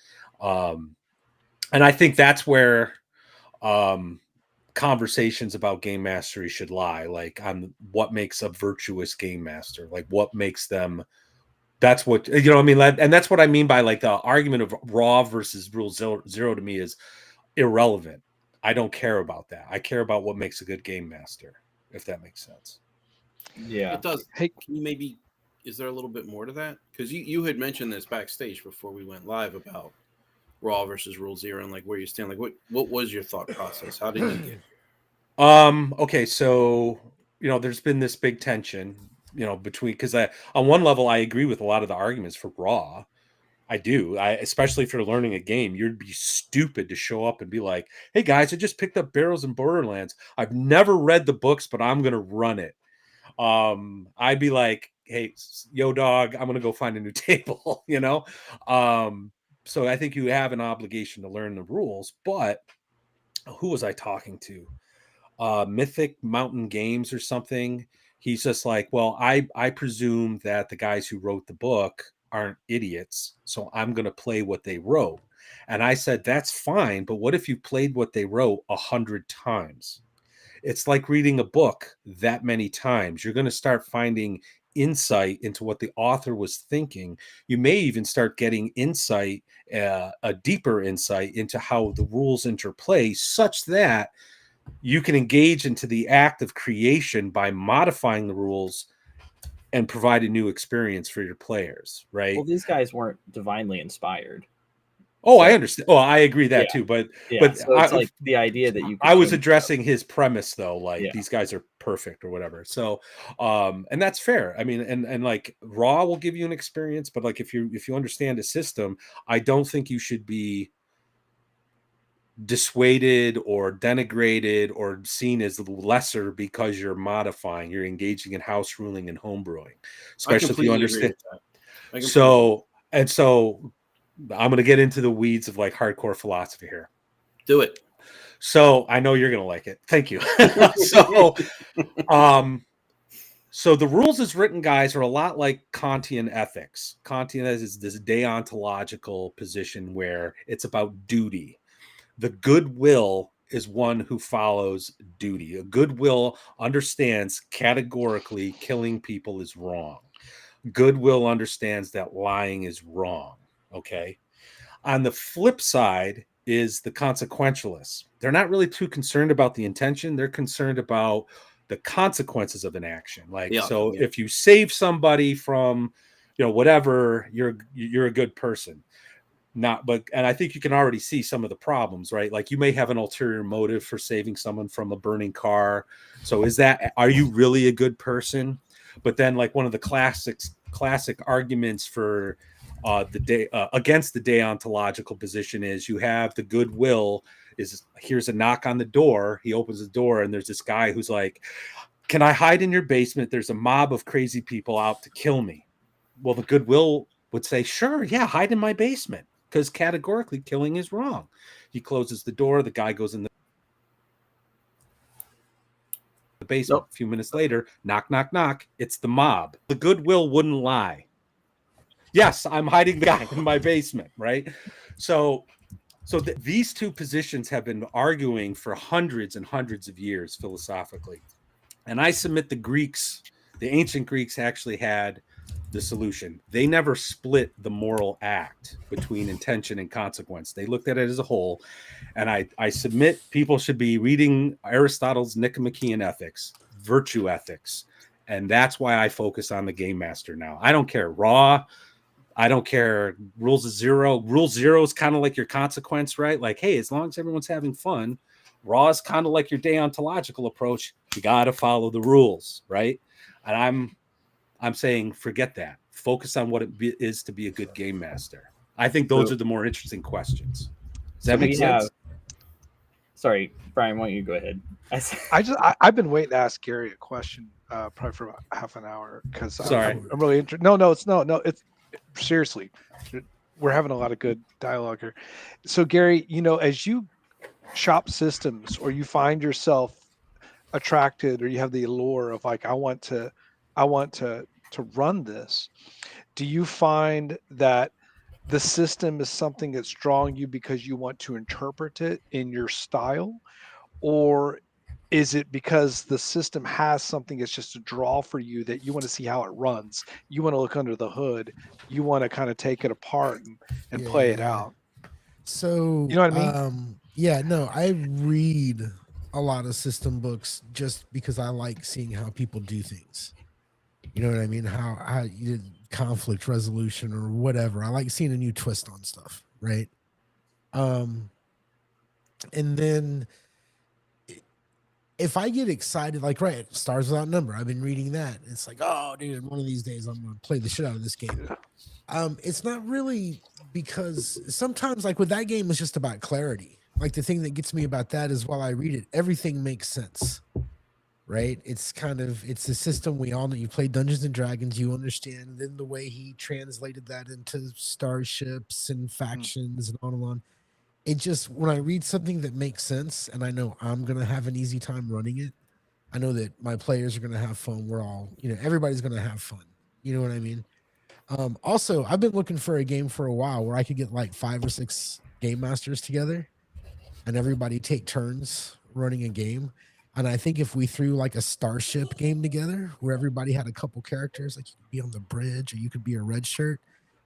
And I think that's where conversations about game mastery should lie, like on what makes a virtuous game master, like what makes them. That's what, you know what I mean? And that's what I mean by like the argument of raw versus rule zero to me is irrelevant. I don't care about that. I care about what makes a good game master, if that makes sense. Yeah, it does. Hey, Can you maybe, is there a little bit more to that? Because you had mentioned this backstage before we went live about raw versus rule zero and like where you stand. Like what was your thought process? How did you get here? Okay, so you know, there's been this big tension, you know, between, because on one level I agree with a lot of the arguments for raw. I do. Especially if you're learning a game, you'd be stupid to show up and be like, "Hey guys, I just picked up Barrels and Borderlands. I've never read the books, but I'm gonna run it." I'd be like, "Hey, yo, dog, I'm gonna go find a new table," you know. So I think you have an obligation to learn the rules. But who was I talking to? Mythic Mountain Games or something. He's just like, well, I presume that the guys who wrote the book aren't idiots, so I'm going to play what they wrote. And I said, that's fine, but what if you played what they wrote 100 times? It's like reading a book that many times. You're going to start finding insight into what the author was thinking. You may even start getting insight, a deeper insight into how the rules interplay, such that you can engage into the act of creation by modifying the rules and provide a new experience for your players, right? well, these guys weren't divinely inspired. Oh, So, I understand. Oh, I agree that Yeah. too. But yeah, so it's like the idea that you could I was change addressing his premise though, like Yeah. these guys are perfect or whatever. So, and that's fair. I mean, and like Raw will give you an experience, but like if you understand a system, I don't think you should be dissuaded or denigrated or seen as lesser because you're modifying, you're engaging in house ruling and home brewing, I especially if you completely agree understand. with that. I completely So I'm going to get into the weeds of like hardcore philosophy here. do it. So I know you're going to like it. Thank you. So the rules as written, guys, are a lot like Kantian ethics. Kantian is this deontological position where it's about duty. The goodwill is one who follows duty. A goodwill understands categorically killing people is wrong. Goodwill understands that lying is wrong. Okay. On the flip side is the consequentialists. They're not really too concerned about the intention. They're concerned about the consequences of an action. Like, The outcome, yeah. if you save somebody from, whatever, you're a good person. And I think you can already see some of the problems, right? Like you may have an ulterior motive for saving someone from a burning car. So are you really a good person? But then like one of the classic arguments for against the deontological position is you have the goodwill here's a knock on the door. He opens the door and there's this guy who's like, can I hide in your basement? There's a mob of crazy people out to kill me. Well, the goodwill would say, sure, yeah, hide in my basement. Because categorically killing is wrong. He closes the door. The guy goes in the basement. Nope. A few minutes later, knock, knock, knock. It's the mob. The goodwill wouldn't lie. Yes, I'm hiding the guy in my basement, right? So these two positions have been arguing for hundreds and hundreds of years philosophically. And I submit the ancient Greeks actually had the solution. They never split the moral act between intention and consequence. They looked at it as a whole. And I submit people should be reading Aristotle's Nicomachean Ethics, virtue ethics. And that's why I focus on the Game Master now. I don't care Raw. I don't care rules of zero. Rule zero is kind of like your consequence, right? Like, hey, as long as everyone's having fun, Raw is kind of like your deontological approach. You got to follow the rules, right? And I'm saying forget that. Focus on what it is to be a good game master. I think those are the more interesting questions. Does that make sense? Sorry, Brian, why don't you go ahead? I've been waiting to ask Gary a question probably for about half an hour because Sorry. I'm really interested. No, it's seriously, we're having a lot of good dialogue here. So Gary, as you shop systems or you find yourself attracted or you have the allure of like I want to run this, do you find that the system is something that's drawing you because you want to interpret it in your style, or is it because the system has something that's just a draw for you that you want to see how it runs, you want to look under the hood, you want to kind of take it apart and play it out? So you know what I mean? Yeah, no, I read a lot of system books just because I like seeing how people do things. You know what I mean? How you did conflict resolution or whatever. I like seeing a new twist on stuff, right? And then if I get excited, like Stars Without Number, I've been reading that. It's like, oh, dude, one of these days I'm gonna play the shit out of this game. It's not really because sometimes, like with that game, it's just about clarity. Like the thing that gets me about that is while I read it, everything makes sense. Right? It's a system we all know. You play Dungeons and Dragons, you understand. And then the way he translated that into starships and factions and on and on. It just, when I read something that makes sense and I know I'm going to have an easy time running it, I know that my players are going to have fun. We're all, everybody's going to have fun. You know what I mean? Also, I've been looking for a game for a while where I could get like 5 or 6 game masters together and everybody take turns running a game. And I think if we threw like a starship game together where everybody had a couple characters, like you could be on the bridge or you could be a red shirt,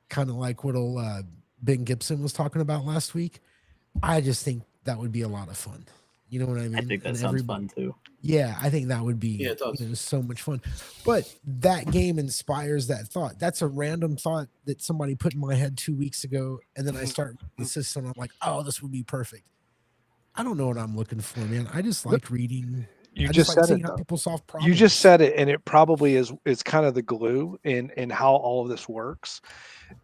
kind of like what Ben Gibson was talking about last week. I just think that would be a lot of fun. You know what I mean? I think that And sounds fun too. Yeah, I think that would be Yeah, it does. so much fun. But that game inspires that thought. That's a random thought that somebody put in my head 2 weeks ago, and then I start the system. I'm like, oh, this would be perfect. I don't know what I'm looking for, man. I just like reading. You I just just like said seeing it how though. people solve problems. You just said it, and it probably is kind of the glue in how all of this works.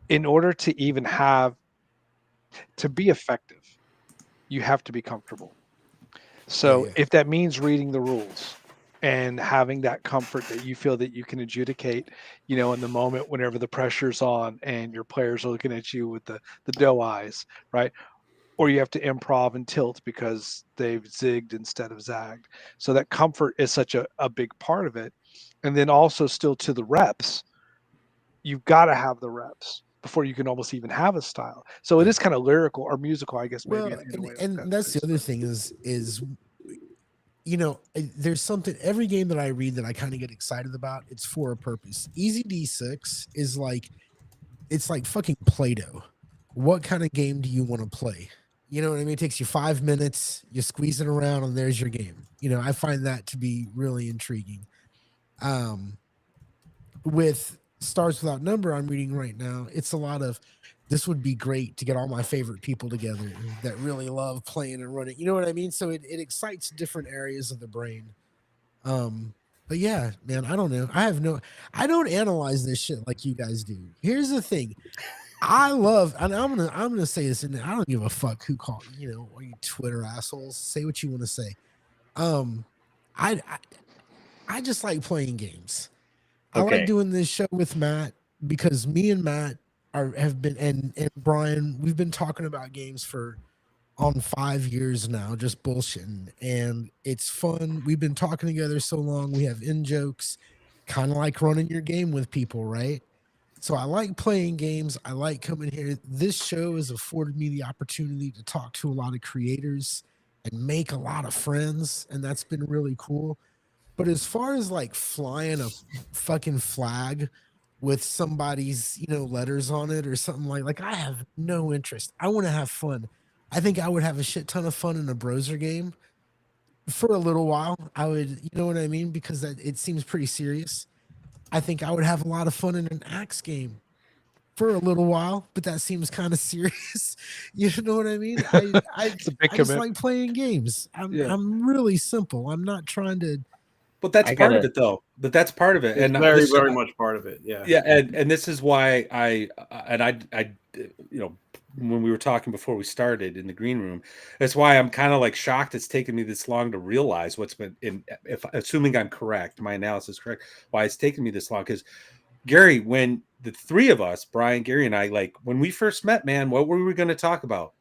In order to even to be effective, you have to be comfortable. So yeah. if that means reading the rules and having that comfort that you feel that you can adjudicate, in the moment whenever the pressure's on and your players are looking at you with the doe eyes, right? Or you have to improv and tilt because they've zigged instead of zagged. So that comfort is such a big part of it. And then also still to the reps, you've got to have the reps before you can almost even have a style. So it is kind of lyrical or musical, I guess, maybe Well, in a way like and that. that's the other thing is there's something every game that I read that I kind of get excited about. It's for a purpose. Easy D6 is like it's like fucking Play-Doh. What kind of game do you want to play? You know what I mean? It takes you 5 minutes, you squeeze it around, and there's your game. I find that to be really intriguing. With Stars Without Number, I'm reading right now, it's a lot of this would be great to get all my favorite people together that really love playing and running. You know what I mean? So it excites different areas of the brain. But yeah, man, I don't know. I don't analyze this shit like you guys do. Here's the thing. I love, and I'm gonna say this, and I don't give a fuck who call or you Twitter assholes. Say what you want to say. I, I I just like playing games. I like Okay. doing this show with Matt because me and Matt have been and Brian, we've been talking about games for on 5 years now, just bullshitting, and it's fun. We've been talking together so long. We have in jokes, kind of like running your game with people, right? So I like playing games. I like coming here. This show has afforded me the opportunity to talk to a lot of creators and make a lot of friends, and that's been really cool. But as far as like flying a fucking flag with somebody's, letters on it or something like I have no interest. I want to have fun. I think I would have a shit ton of fun in a browser game for a little while. I would, you know what I mean? Because it seems pretty serious. I think I would have a lot of fun in an axe game for a little while, but that seems kind of serious. You know what I mean? It's a big I just commitment. like playing games. Yeah. I'm really simple. I'm not trying to. But that's I part of gotta- it, though. But that's part of it, It's and very, this, very much part of it. Yeah. yeah, and this is why I, when we were talking before we started in the green room, that's why I'm kind of like shocked it's taken me this long to realize what's been in. If assuming I'm correct, my analysis is correct, why it's taken me this long because Gary, when the three of us, Brian, Gary, and I, like when we first met, man, what were we going to talk about?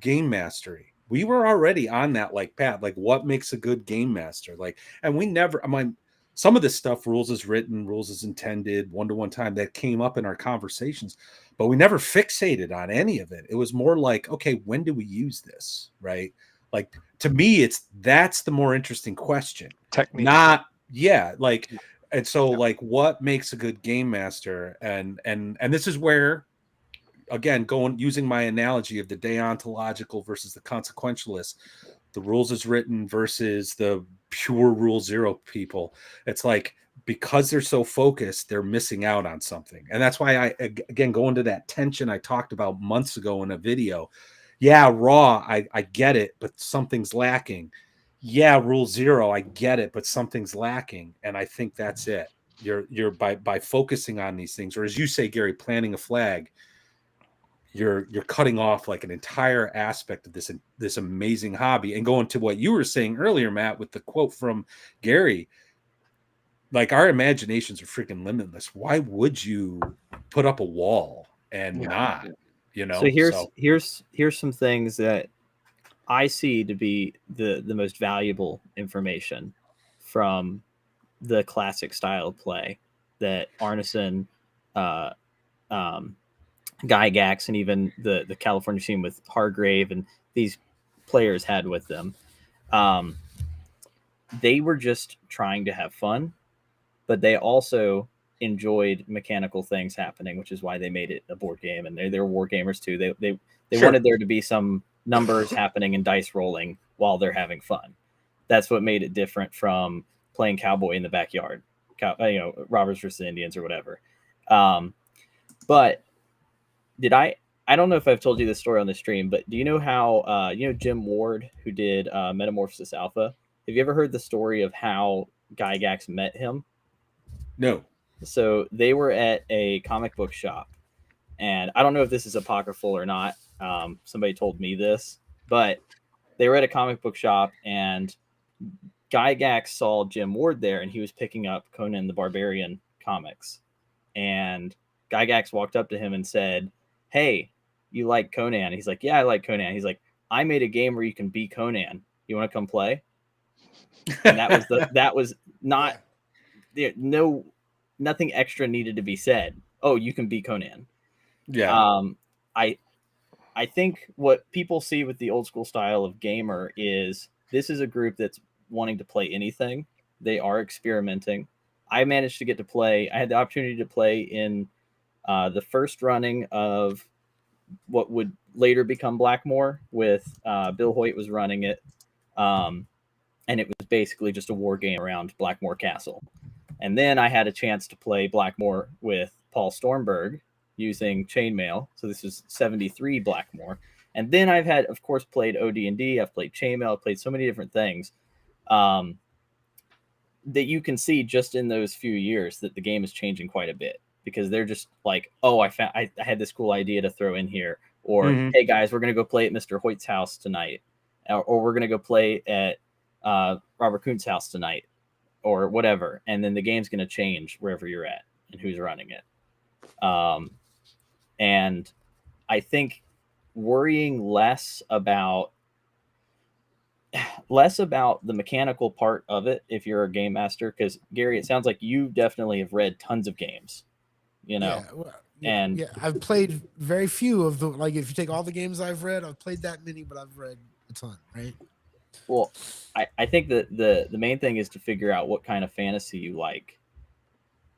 Game mastery. We were already on that like path, like what makes a good game master, like, and we never. I mean, some of this stuff, rules as written, rules as intended, one-to-one time, that came up in our conversations, but we never fixated on any of it. It was more like, okay, when do we use this, right? Like to me, that's the more interesting question. Technique. Not like. And so, like, what makes a good game master? And this is where, again, using my analogy of the deontological versus the consequentialist, the rules as written versus the pure rule zero people. It's like because they're so focused, they're missing out on something. And that's why I again go into that tension I talked about months ago in a video. Yeah, raw, I get it, but something's lacking. Yeah, rule zero, I get it, but something's lacking. And I think that's it. You're by focusing on these things, or as you say, Gary, planting a flag, you're cutting off like an entire aspect of this amazing hobby. And going to what you were saying earlier, Matt, with the quote from Gary, like our imaginations are freaking limitless. Why would you put up a wall and not, So here's some things that I see to be the most valuable information from the classic style of play that Arneson, Gygax, and even the California team with Hargrave and these players had with them. They were just trying to have fun, but they also enjoyed mechanical things happening, which is why they made it a board game. And they're war gamers too. They Sure. wanted there to be some numbers happening and dice rolling while they're having fun. That's what made it different from playing cowboy in the backyard, robbers versus Indians or whatever. But I don't know if I've told you this story on the stream, but do you know how Jim Ward, who did Metamorphosis Alpha? Have you ever heard the story of how Gygax met him? No. So they were at a comic book shop, and I don't know if this is apocryphal or not. Somebody told me this, but they were at a comic book shop, and Gygax saw Jim Ward there, and he was picking up Conan the Barbarian comics. And Gygax walked up to him and said, "Hey, you like Conan?" He's like, "Yeah, I like Conan." He's like, "I made a game where you can be Conan. You want to come play?" And that was not nothing extra needed to be said. Oh, you can be Conan. Yeah. I think what people see with the old school style of gamer is this is a group that's wanting to play anything. They are experimenting. I managed to get to play. I had the opportunity to play in the first running of what would later become Blackmore with Bill Hoyt was running it. And it was basically just a war game around Blackmore Castle. And then I had a chance to play Blackmore with Paul Stormberg using Chainmail. So this was 73 Blackmore. And then I've had, of course, played OD&D. I've played Chainmail. I've played so many different things that you can see just in those few years that the game is changing quite a bit, because they're just like, oh, I had this cool idea to throw in here. Or, hey, guys, we're going to go play at Mr. Hoyt's house tonight. Or we're going to go play at Robert Kuhn's house tonight, or whatever. And then the game's going to change wherever you're at and who's running it. And I think worrying less about the mechanical part of it if you're a game master, because Gary, it sounds like you definitely have read tons of games, and I've played very few of the, like, if you take all the games I've read, I've played that many, but I've read a ton, right? Well, I think that the main thing is to figure out what kind of fantasy you like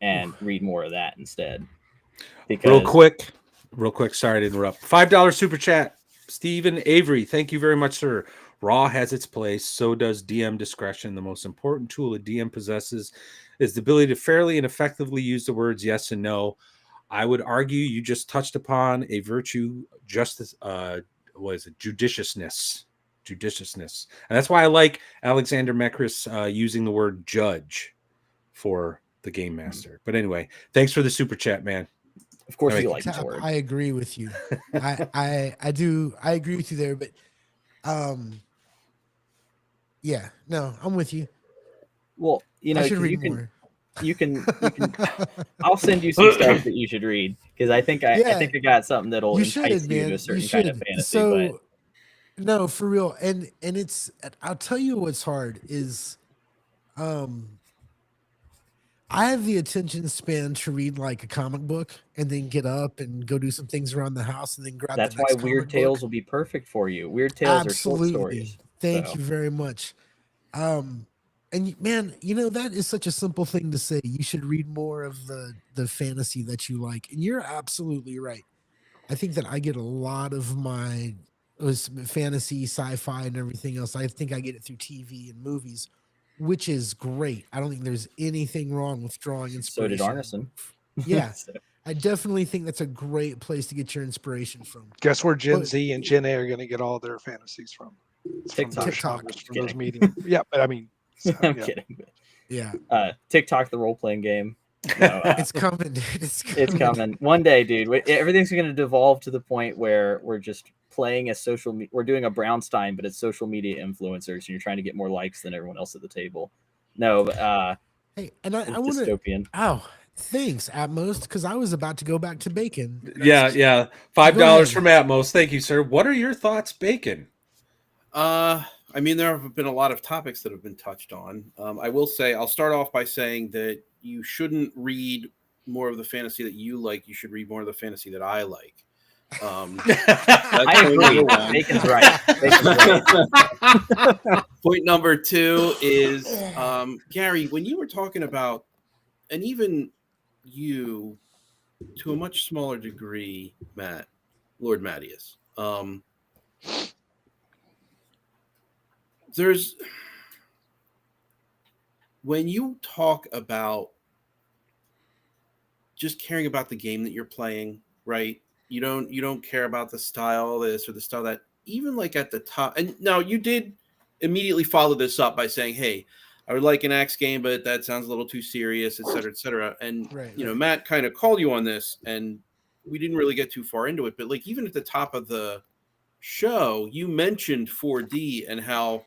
and read more of that instead. Because Real quick, sorry to interrupt. $5 super chat. Stephen Avery, thank you very much, sir. Raw has its place, so does DM discretion. The most important tool a DM possesses is the ability to fairly and effectively use the words yes and no. I would argue you just touched upon a virtue, justice, judiciousness. And that's why I like Alexander Mekris using the word judge for the game master. But anyway, thanks for the super chat, man. Of course, you like that word. I agree with you. I do. I agree with you there, but yeah, no, I'm with you. Well, I should read more. You can I'll send you some stuff that you should read, because I think I think I got something that'll entice you to a certain kind of fantasy. So, no, for real, and it's, I'll tell you what's hard is, I have the attention span to read like a comic book and then get up and go do some things around the house and then grab. That's the next why Weird Tales will be perfect for you. Weird Tales are short stories. Thank you very much. And man, that is such a simple thing to say. You should read more of the fantasy that you like. And you're absolutely right. I think that I get a lot of my fantasy, sci-fi, and everything else. I think I get it through TV and movies, which is great. I don't think there's anything wrong with drawing inspiration. So did Arneson. Yeah. I definitely think that's a great place to get your inspiration from. Guess where Gen Z and Gen A are going to get all their fantasies from? TikTok. From those meetings. Yeah, but I mean, I'm kidding. Yeah. TikTok, the role-playing game. No, it's coming, dude. It's coming. One day, dude. Everything's going to devolve to the point where we're just playing as we're doing a Brownstein, but it's social media influencers, and you're trying to get more likes than everyone else at the table. No, but hey, and I want to. Dystopian. Oh, thanks, Atmos, because I was about to go back to Bacon. Yeah. $5 from Atmos. Thank you, sir. What are your thoughts, Bacon? I mean, there have been a lot of topics that have been touched on. I will say, I'll start off by saying that you shouldn't read more of the fantasy that you like. You should read more of the fantasy that I like. I agree. Bacon's right. Point number 2 is, Gary, when you were talking about, and even you, to a much smaller degree, Lord Mattias, there's when you talk about just caring about the game that you're playing, right? You don't care about the style of this or the style that, even like at the top. And now you did immediately follow this up by saying, "Hey, I would like an axe game, but that sounds a little too serious, et cetera, et cetera." And Right, you know, right. Matt kind of called you on this, and we didn't really get too far into it. But like even at the top of the show, you mentioned 4D and how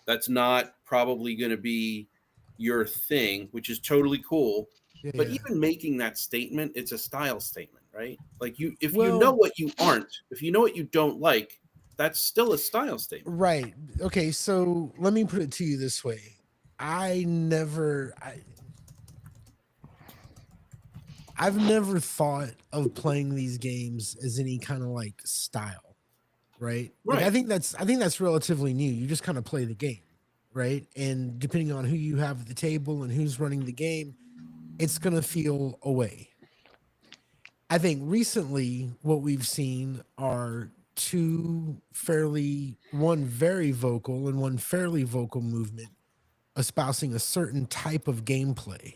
that's not probably going to be your thing, which is totally cool. Yeah, But yeah. even making that statement, it's a style statement, right? Like if you know Well, what you aren't, if you know what you don't like, that's still a style statement. right. Okay, so let me put it to you this way. I've never thought of playing these games as any kind of like style, right? Like Right. I think that's relatively new. You just kind of play the game, right? And depending on who you have at the table and who's running the game, it's going to feel a way. I think recently what we've seen are one very vocal and one fairly vocal movement espousing a certain type of gameplay.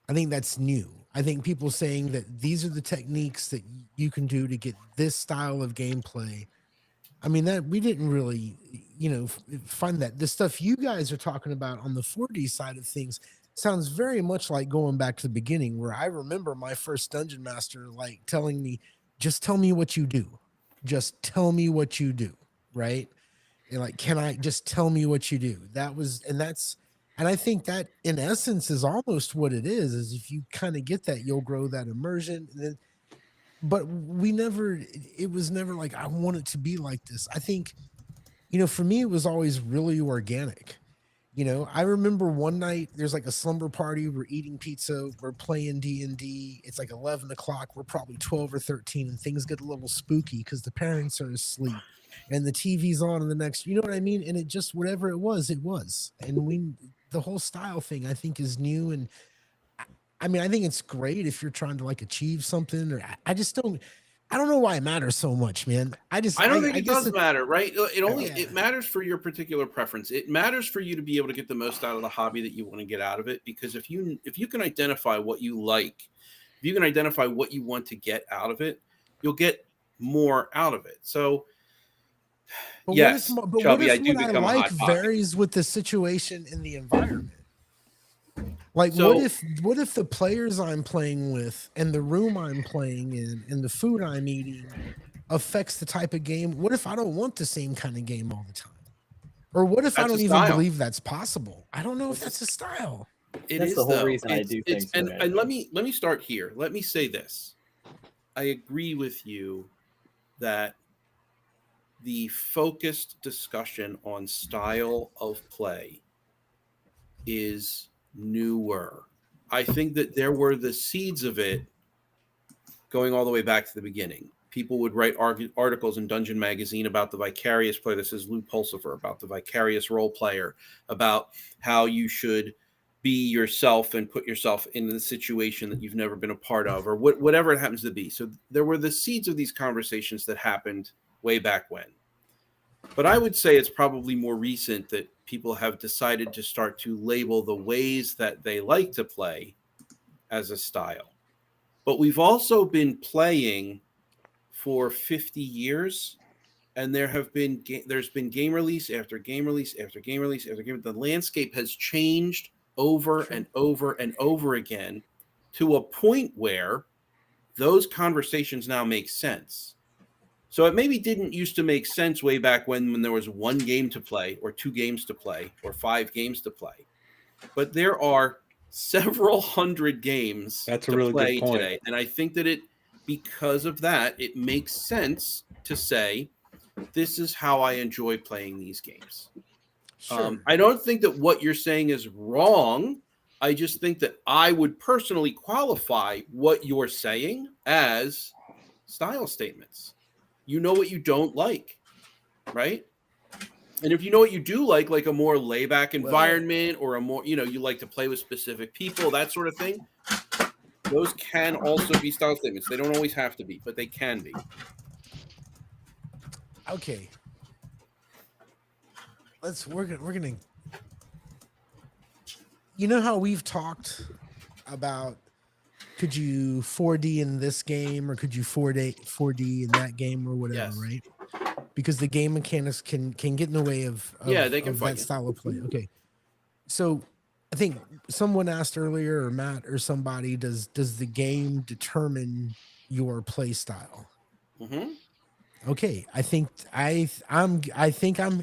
I think that's new. I think people saying that these are the techniques that you can do to get this style of gameplay. I mean, that we didn't really, find that. The stuff you guys are talking about on the 4D side of things sounds very much like going back to the beginning, where I remember my first dungeon master like telling me, just tell me what you do. Just tell me what you do. Right. And like, can I just tell me what you do? And I think that in essence is almost what it is if you kind of get that, you'll grow that immersion. But it was never like, I want it to be like this. I think, for me, it was always really organic. I remember one night there's like a slumber party. We're eating pizza. We're playing D&D. It's like 11 o'clock. We're probably 12 or 13 and things get a little spooky because the parents are asleep and the TV's on in the next, you know what I mean? And it just, whatever it was, it was. And the whole style thing I think is new. And I mean, I think it's great if you're trying to like achieve something, or I don't know why it matters so much, man. I don't think I it guess does matter, right? Yeah. It matters for your particular preference. It matters for you to be able to get the most out of the hobby that you want to get out of it. Because if you can identify what you like, if you can identify what you want to get out of it, you'll get more out of it. So But yes, what Shelby, I if do what I become a like hot topic. varies with the situation and the environment? Like, So what if the players I'm playing with and the room I'm playing in and the food I'm eating affects the type of game? What if I don't want the same kind of game all the time? Or what if I that's a don't even style. believe that's possible? I don't know if that's a style. It That's is the whole though. reason I do It's things the way I and do. let me start here. Let me say this. I agree with you that the focused discussion on style of play is newer. I think that there were the seeds of it going all the way back to the beginning. People would write articles in Dungeon Magazine about the vicarious player. This is Lou Pulsifer, about the vicarious role player, about how you should be yourself and put yourself in the situation that you've never been a part of, or whatever it happens to be. So there were the seeds of these conversations that happened way back when. But I would say it's probably more recent that people have decided to start to label the ways that they like to play as a style. But we've also been playing for 50 years, and there's been game release after game release after game release after game. The landscape has changed over and over and over again to a point where those conversations now make sense. So it maybe didn't used to make sense way back when there was one game to play or two games to play or 5 games to play. But there are several hundred games That's a to really play good point. today. And I think that because of that, it makes sense to say, this is how I enjoy playing these games. Sure. I don't think that what you're saying is wrong. I just think that I would personally qualify what you're saying as style statements. You know what you don't like, right? And if you know what you do like a more layback environment or a more, you like to play with specific people, that sort of thing, those can also be style statements. They don't always have to be, but they can be. Okay. we're gonna you know how we've talked about could you 4D in this game or could you 4D in that game or whatever, Yes. right? Because the game mechanics can get in the way of Yeah, they can of fight that you. style of play. Okay. So I think someone asked earlier, or Matt or somebody, does the game determine your play style? Mm-hmm. Okay, I think I'm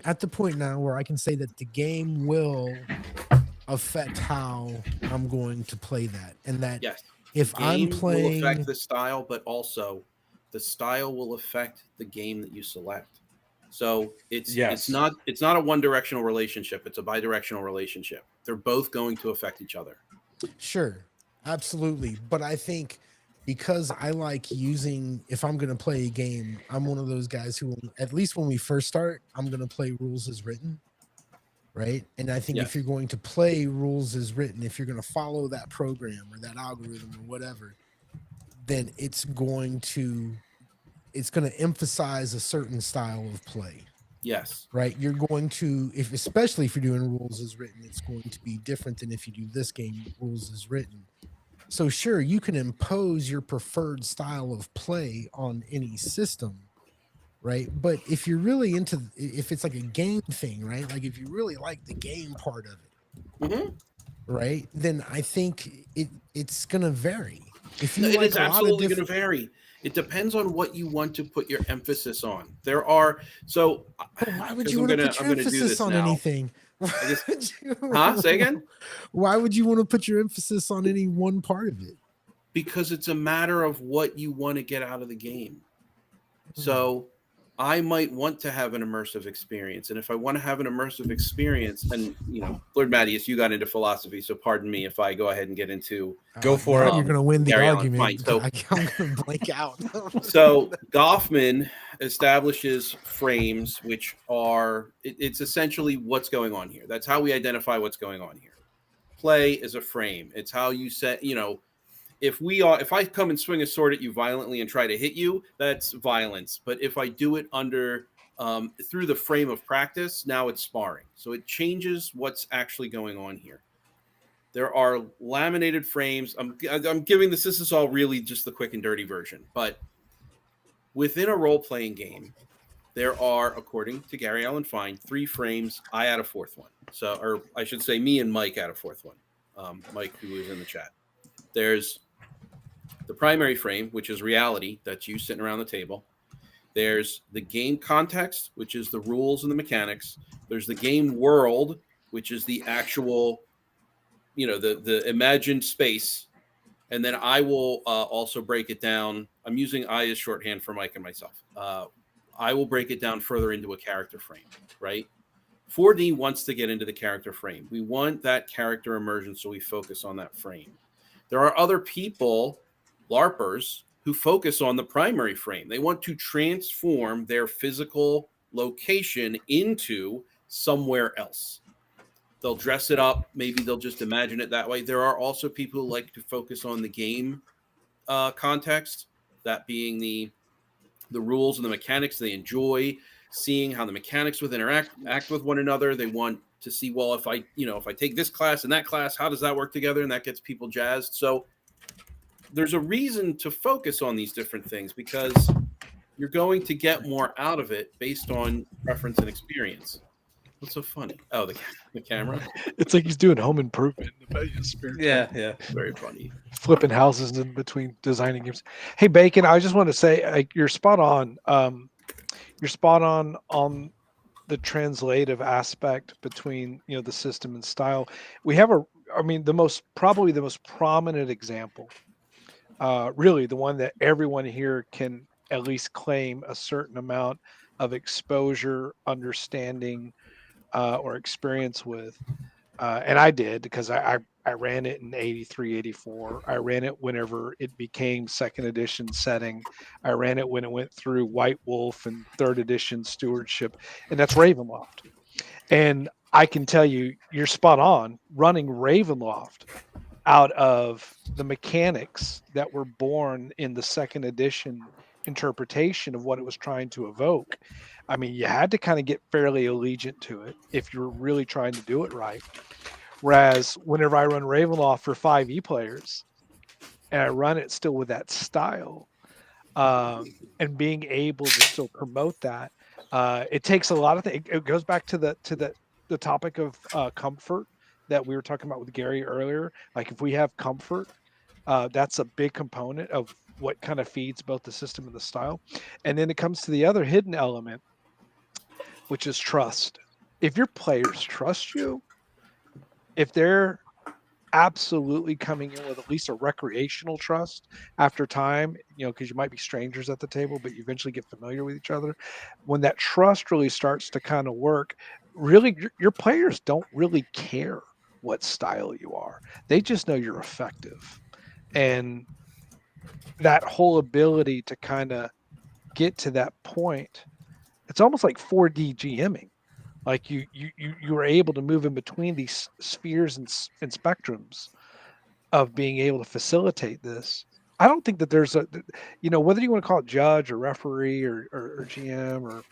at the point now where I can say that the game will affect how I'm going to play that, and that Yes. if The I'm game will affect playing, the style, but also the style will affect the game that you select. So it's Yes. not a one directional relationship. It's a bidirectional relationship. They're both going to affect each other. sure, absolutely, but I think because I like using, if I'm going to play a game, I'm one of those guys who, at least when we first start, I'm going to play rules as written, right? And I think if Yes. you're going to play rules as written, if you're going to follow that program or that algorithm or whatever, then it's going to emphasize a certain style of play, Yes. right? You're going to, if especially if you're doing rules as written, it's going to be different than if you do this game rules as written. So sure, you can impose your preferred style of play on any system, right? But if you're really into, if it's like a game thing, right? Like if you really like the game part of it, Mm-hmm. right? Then I think it's gonna vary. If you It like is a lot of absolutely going different, to vary. It depends on what you want to put your emphasis on. There are so but why would because you want to put I'm your gonna do emphasis this on now. anything? Why I guess. would you, Huh? Say again. why would you want to put your emphasis on any one part of it? Because it's a matter of what you want to get out of the game. Hmm. So I might want to have an immersive experience. And if I want to have an immersive experience, and Lord Mattias, you got into philosophy, so pardon me if I go ahead and get into Go for Now it. you're going to win the Gary Allen. Fine. argument. So I'm going to blank out. so Goffman establishes frames, which are it's essentially what's going on here. That's how we identify what's going on here. Play is a frame. It's how you set, if I come and swing a sword at you violently and try to hit you, that's violence. But if I do it under through the frame of practice, now it's sparring. So it changes what's actually going on here. There are laminated frames. I'm giving this. This is all really just the quick and dirty version. But within a role-playing game, there are, according to Gary Allen Fine, 3 frames. I add a 4th one. So, or I should say, me and Mike add a 4th one. Mike, who is in the chat. There's the primary frame, which is reality. That's you sitting around the table. There's the game context, which is the rules and the mechanics. There's the game world, which is the actual, the imagined space. And then I will also break it down. I'm using I as shorthand for Mike and myself. I will break it down further into a character frame, right? 4D wants to get into the character frame. We want that character immersion, so we focus on that frame. There are other people, LARPers, who focus on the primary frame. They want to transform their physical location into somewhere else. They'll dress it up. Maybe they'll just imagine it that way. There are also people who like to focus on the game context, that being the rules and the mechanics. They enjoy seeing how the mechanics with act with one another. They want to see, well, if I take this class and that class, how does that work together? And that gets people jazzed. So there's a reason to focus on these different things, because you're going to get more out of it based on preference and experience. What's so funny? Oh, the camera. It's like he's doing home improvement. Yeah. Very funny. Flipping houses in between designing games. Hey, Bacon, I just want to say you're spot on. You're spot on the translative aspect between the system and style. We have probably the most prominent example, really the one that everyone here can at least claim a certain amount of exposure, understanding, or experience with. And I did, because I ran it in 83, 84. I ran it whenever it became 2nd edition setting. I ran it when it went through White Wolf and 3rd edition stewardship, and that's Ravenloft. And I can tell you, you're spot on. Running Ravenloft out of the mechanics that were born in the 2nd edition interpretation of what it was trying to evoke, I mean, you had to kind of get fairly allegiant to it if you're really trying to do it right. Whereas whenever I run Ravenloft for 5e players and I run it still with that style, and being able to still promote that, it takes a lot of things. It goes back to the topic of comfort that we were talking about with Gary earlier. Like if we have comfort, that's a big component of what kind of feeds both the system and the style. And then it comes to the other hidden element, which is trust. If your players trust you, if they're absolutely coming in with at least a recreational trust after time, because you might be strangers at the table, but you eventually get familiar with each other. When that trust really starts to kind of work, really, your players don't really care what style you are. They just know you're effective. And that whole ability to kind of get to that point, it's almost like 4D GMing. Like you were able to move in between these spheres and spectrums of being able to facilitate this. I don't think that there's whether you want to call it judge or referee or GM or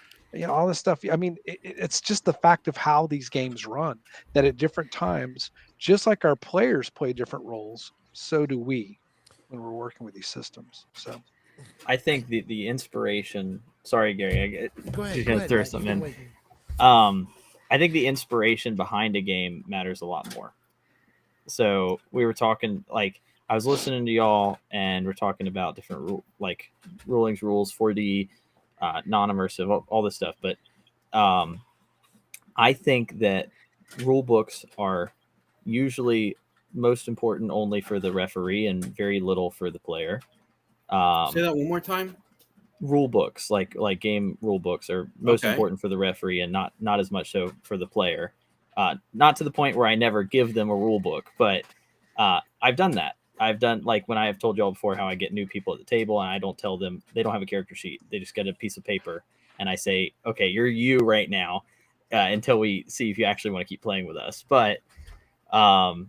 all this stuff. I mean, it's just the fact of how these games run, that at different times, just like our players play different roles, so do we when we're working with these systems. So I think the inspiration. Sorry, Gary. Go ahead. Just Go gonna ahead, throw Matt. You've something been in. waiting. I think the inspiration behind a game matters a lot more. So we were talking, like, I was listening to y'all, and we're talking about different rulings, rules, 4D, non-immersive, all this stuff. But I think that rule books are usually most important only for the referee and very little for the player. Say that one more time. Rule books, like game rule books, are most Okay. important for the referee and not as much so for the player. Not to the point where I never give them a rule book, but I've done that. I've done, like, when I have told y'all before how I get new people at the table and I don't tell them, they don't have a character sheet. They just get a piece of paper and I say, okay, you're you right now, until we see if you actually want to keep playing with us. But I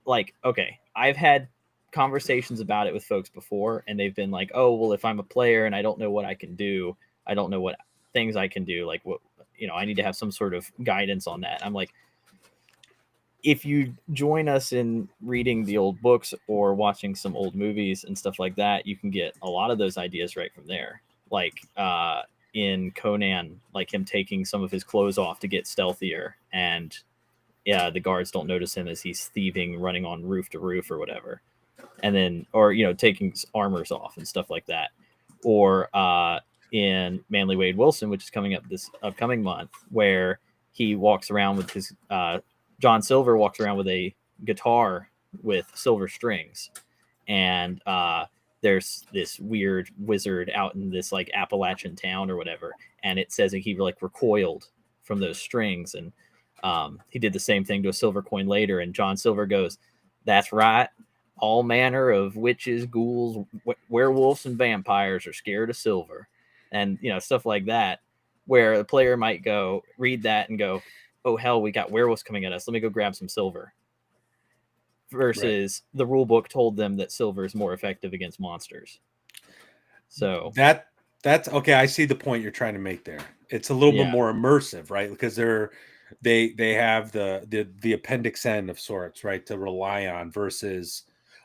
like, okay, I've had conversations about it with folks before, and they've been like, oh, well, if I'm a player and I don't know what I can do, I don't know what things I can do, like, what, I need to have some sort of guidance on that. I'm like, if you join us in reading the old books or watching some old movies and stuff like that, you can get a lot of those ideas right from there. Like in Conan, like him taking some of his clothes off to get stealthier, and yeah, the guards don't notice him as he's thieving, running on roof to roof or whatever. And then, or, taking armors off and stuff like that. Or in Manly Wade Wilson, which is coming up this upcoming month, where he walks around with his, John Silver walks around with a guitar with silver strings. And there's this weird wizard out in this, like, Appalachian town or whatever. And it says that he, like, recoiled from those strings. And he did the same thing to a silver coin later. And John Silver goes, "That's right. All manner of witches, ghouls, werewolves, and vampires are scared of silver," and stuff like that, where the player might go read that and go, "Oh hell, we got werewolves coming at us. Let me go grab some silver." Versus the rule book told them that silver is more effective against monsters. So that's okay. I see the point you're trying to make there. It's a little bit more immersive, right? Because they have the appendix N of sorts, right, to rely on, versus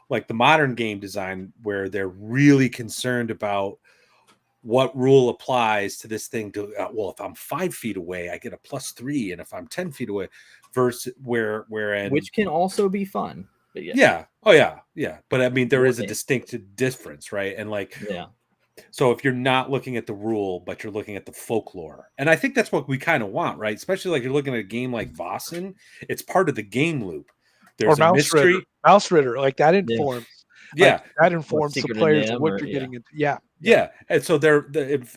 like the modern game design where they're really concerned about what rule applies to this thing. To well, if I'm 5 feet away, I get a +3, and if I'm 10 feet away, versus which can also be fun. But yeah, oh yeah. But I mean, there is a distinct difference, right? And like, so if you're not looking at the rule, but you're looking at the folklore, and I think that's what we kind of want, right? Especially like you're looking at a game like Vossen, it's part of the game loop. There's a mystery. Mouse Ritter, like that informs. Yeah, that informs the players of what you're getting into. Yeah. And so they're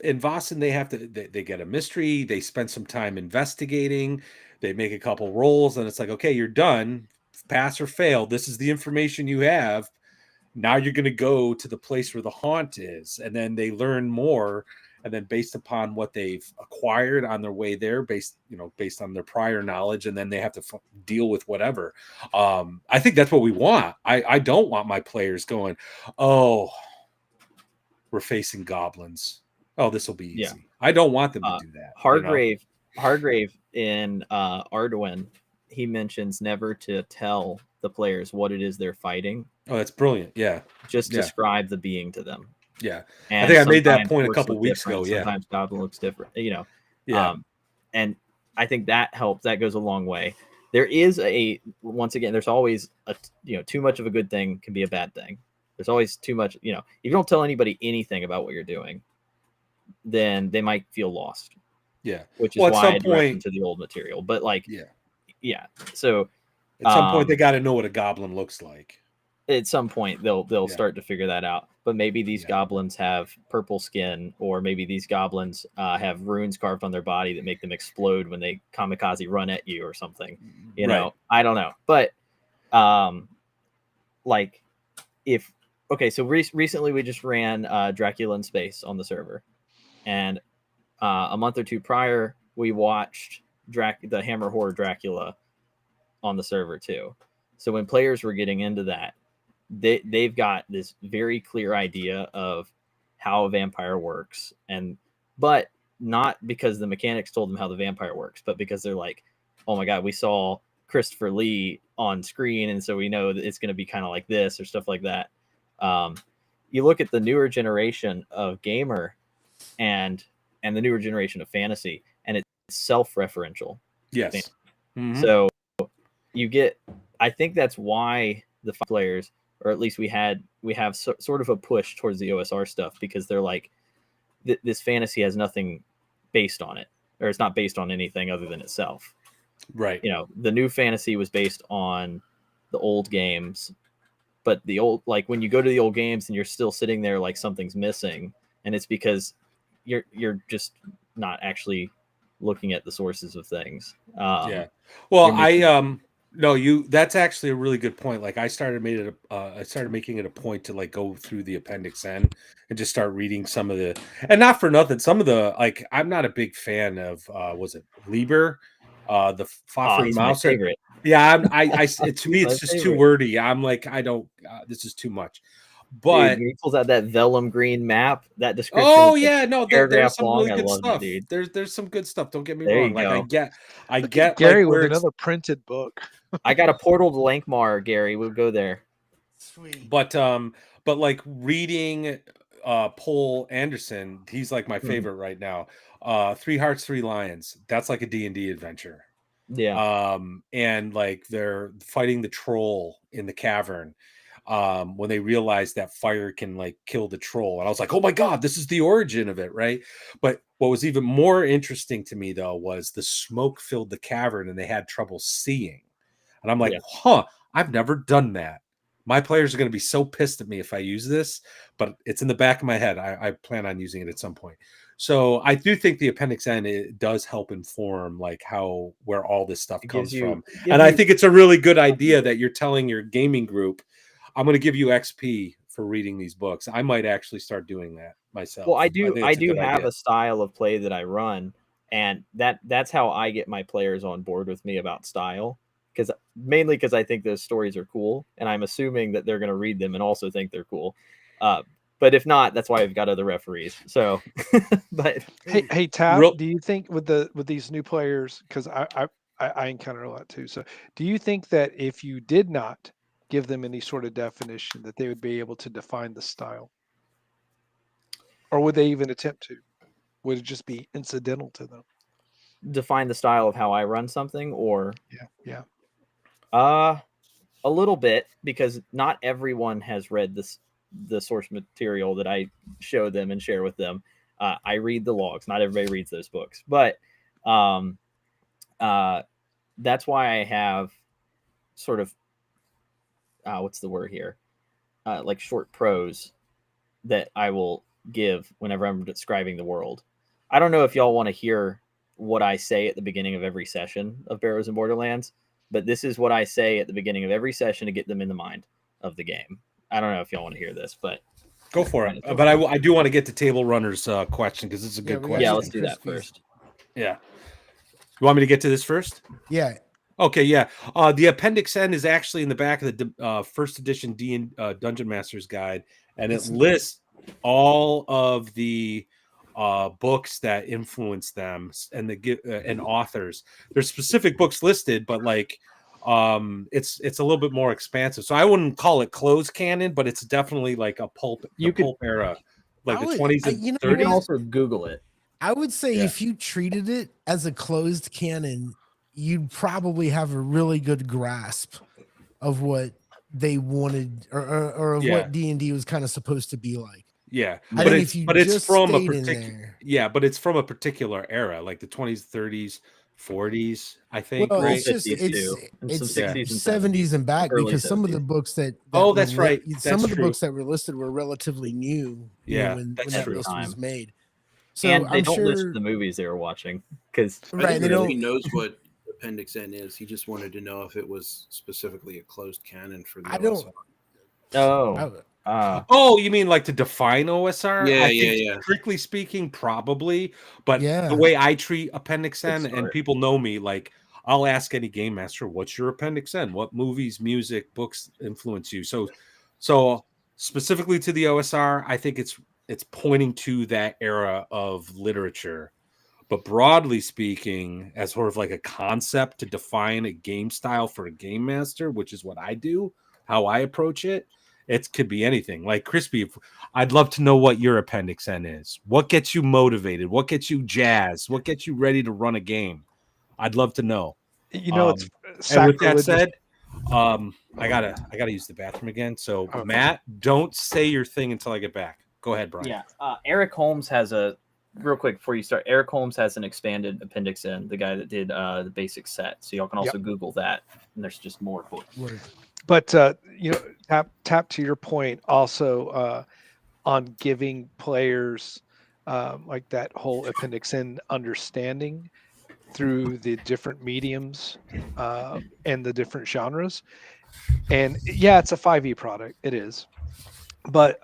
in Vossen, they have to they get a mystery. They spend some time investigating. They make a couple rolls, and it's like, okay, you're done. Pass or fail. This is the information you have. Now you're going to go to the place where the haunt is, and then they learn more. And then based upon what they've acquired on their way there, based on their prior knowledge, and then they have to deal with whatever. I think that's what we want. I don't want my players going, "Oh, we're facing goblins. Oh, this will be easy. Yeah. I don't want them to do that. Hargrave in Arduin, he mentions never to tell the players what it is they're fighting. Oh, that's brilliant. Yeah. Just describe the being to them. Yeah. And I think I made that sometimes point a orcs couple look weeks different, ago. Yeah. Sometimes goblin looks different, Yeah. And I think that helps. That goes a long way. There is once again, there's always too much of a good thing can be a bad thing. There's always too much, if you don't tell anybody anything about what you're doing, then they might feel lost. Yeah. Which is why I direct them to the old material. But yeah. So at some point they got to know what a goblin looks like. At some point they'll start to figure that out. But maybe these goblins have purple skin, or maybe these goblins have runes carved on their body that make them explode when they kamikaze run at you or something. You know, I don't know. But so recently we just ran Dracula in Space on the server, and a month or two prior we watched the Hammer Horror Dracula on the server too. So when players were getting into that, they've got this very clear idea of how a vampire works, but not because the mechanics told them how the vampire works, but because they're like, oh my god, we saw Christopher Lee on screen, and so we know that it's going to be kind of like this or stuff like that. You look at the newer generation of gamer and the newer generation of fantasy, and it's self-referential. Yes. Mm-hmm. So I think that's why the players, or at least we have sort of a push towards the OSR stuff, because they're like, this fantasy has nothing based on it, or it's not based on anything other than itself. Right. The new fantasy was based on the old games, but the old, like when you go to the old games and you're still sitting there like something's missing, and it's because you're just not actually looking at the sources of things. Well, that's actually a really good point. Like I started making it a point to like go through the Appendix N and just start reading some of the, and not for nothing, some of the, like, I'm not a big fan of was it Lieber, the Fafhrd he's Mouse. My favorite. Yeah, to me it's just too wordy. I'm like, I don't, this is too much. But dude, he pulls out that vellum green map, that description. Oh yeah, no, there's some long. really good stuff. It, there's some good stuff. Don't get me there wrong. Like I get Gary like, with another printed book. I got a portal to Lankmar, Gary. We'll go there. Sweet. But like reading Poul Anderson, he's like my favorite right now. 3 Hearts, 3 Lions. That's like a D&D adventure. Yeah. And like they're fighting the troll in the cavern. When they realized that fire can like kill the troll, and I was like, oh my god, this is the origin of it, right? But what was even more interesting to me though was the smoke filled the cavern and they had trouble seeing, and I'm like, I've never done that. My players are going to be so pissed at me if I use this, but it's in the back of my head. I plan on using it at some point. So I do think the Appendix N, it does help inform like where all this stuff comes from, and I think it's a really good idea that you're telling your gaming group, I'm going to give you XP for reading these books. I might actually start doing that myself. Well, I do have a style of play that I run, and that's how I get my players on board with me about style, mainly because I think those stories are cool, and I'm assuming that they're going to read them and also think they're cool. But if not, that's why I've got other referees. So, but hey Tab, do you think with these new players, because I encounter a lot too. So, do you think that if you did not give them any sort of definition, that they would be able to define the style, or would they even attempt to? Would it just be incidental to them? Define the style of how I run something, or yeah, a little bit, because not everyone has read the source material that I show them and share with them. I read the logs. Not everybody reads those books, but that's why I have sort of what's the word here? Like short prose that I will give whenever I'm describing the world. I don't know if y'all want to hear what I say at the beginning of every session of Barrows and Borderlands, but this is what I say at the beginning of every session to get them in the mind of the game. I don't know if y'all want to hear this, but go for it. But I do want to get to Table Runner's question, because it's a good question. Yeah, let's do that first. Yeah. You want me to get to this first? Yeah. Okay, yeah. The Appendix N is actually in the back of the first edition Dungeon Master's Guide, and it lists all of the books that influence them and and authors. There's specific books listed, but like it's a little bit more expansive. So I wouldn't call it closed canon, but it's definitely like a pulp era, like the 20s and you know 30s. You can what? also Google it. I would say Yeah. if you treated it as a closed canon, you'd probably have a really good grasp of what they wanted or of Yeah. what D&D was kind of supposed to be like. Yeah, I but think it's if you but it's just from a stayed in particular there. yeah, but it's from a particular era, like the 20s, 30s, 40s, I think, Well, right? it's just 50s too, and some it's 60s and 70s and back early because some of the 70s. books that Oh, were that's right. some That's of the true. books that were listed were relatively new, Yeah, when that's that true. list was Time. made. So And they I'm don't list sure the movies they were watching because I right, think they he don't knows what Appendix N is. He just wanted to know if it was specifically a closed canon for the I don't oh Oh, you mean like to define OSR? Yeah, I yeah, think yeah. strictly speaking, probably. But Yeah. the way I treat Appendix Good N, and start. people know me, like I'll ask any game master, "What's your Appendix N? What movies, music, books influence you?" So specifically to the OSR, I think it's pointing to that era of literature. But broadly speaking, as sort of like a concept to define a game style for a game master, which is what I do, how I approach it, it could be anything. Like Crispy, I'd love to know what your Appendix N is. What gets you motivated? What gets you jazzed? What gets you ready to run a game? I'd love to know. You know, it's And with that sacrilegious. said, I gotta use the bathroom again. So Okay. Matt, don't say your thing until I get back. Go ahead, Brian. yeah. Eric Holmes has a real quick before you start. Eric Holmes has an expanded Appendix N, the guy that did the basic set. So y'all can also Google that, and there's just more books. But you know, tap to your point also on giving players like that whole Appendix N understanding through the different mediums and the different genres. And yeah, it's a 5e product. It is. But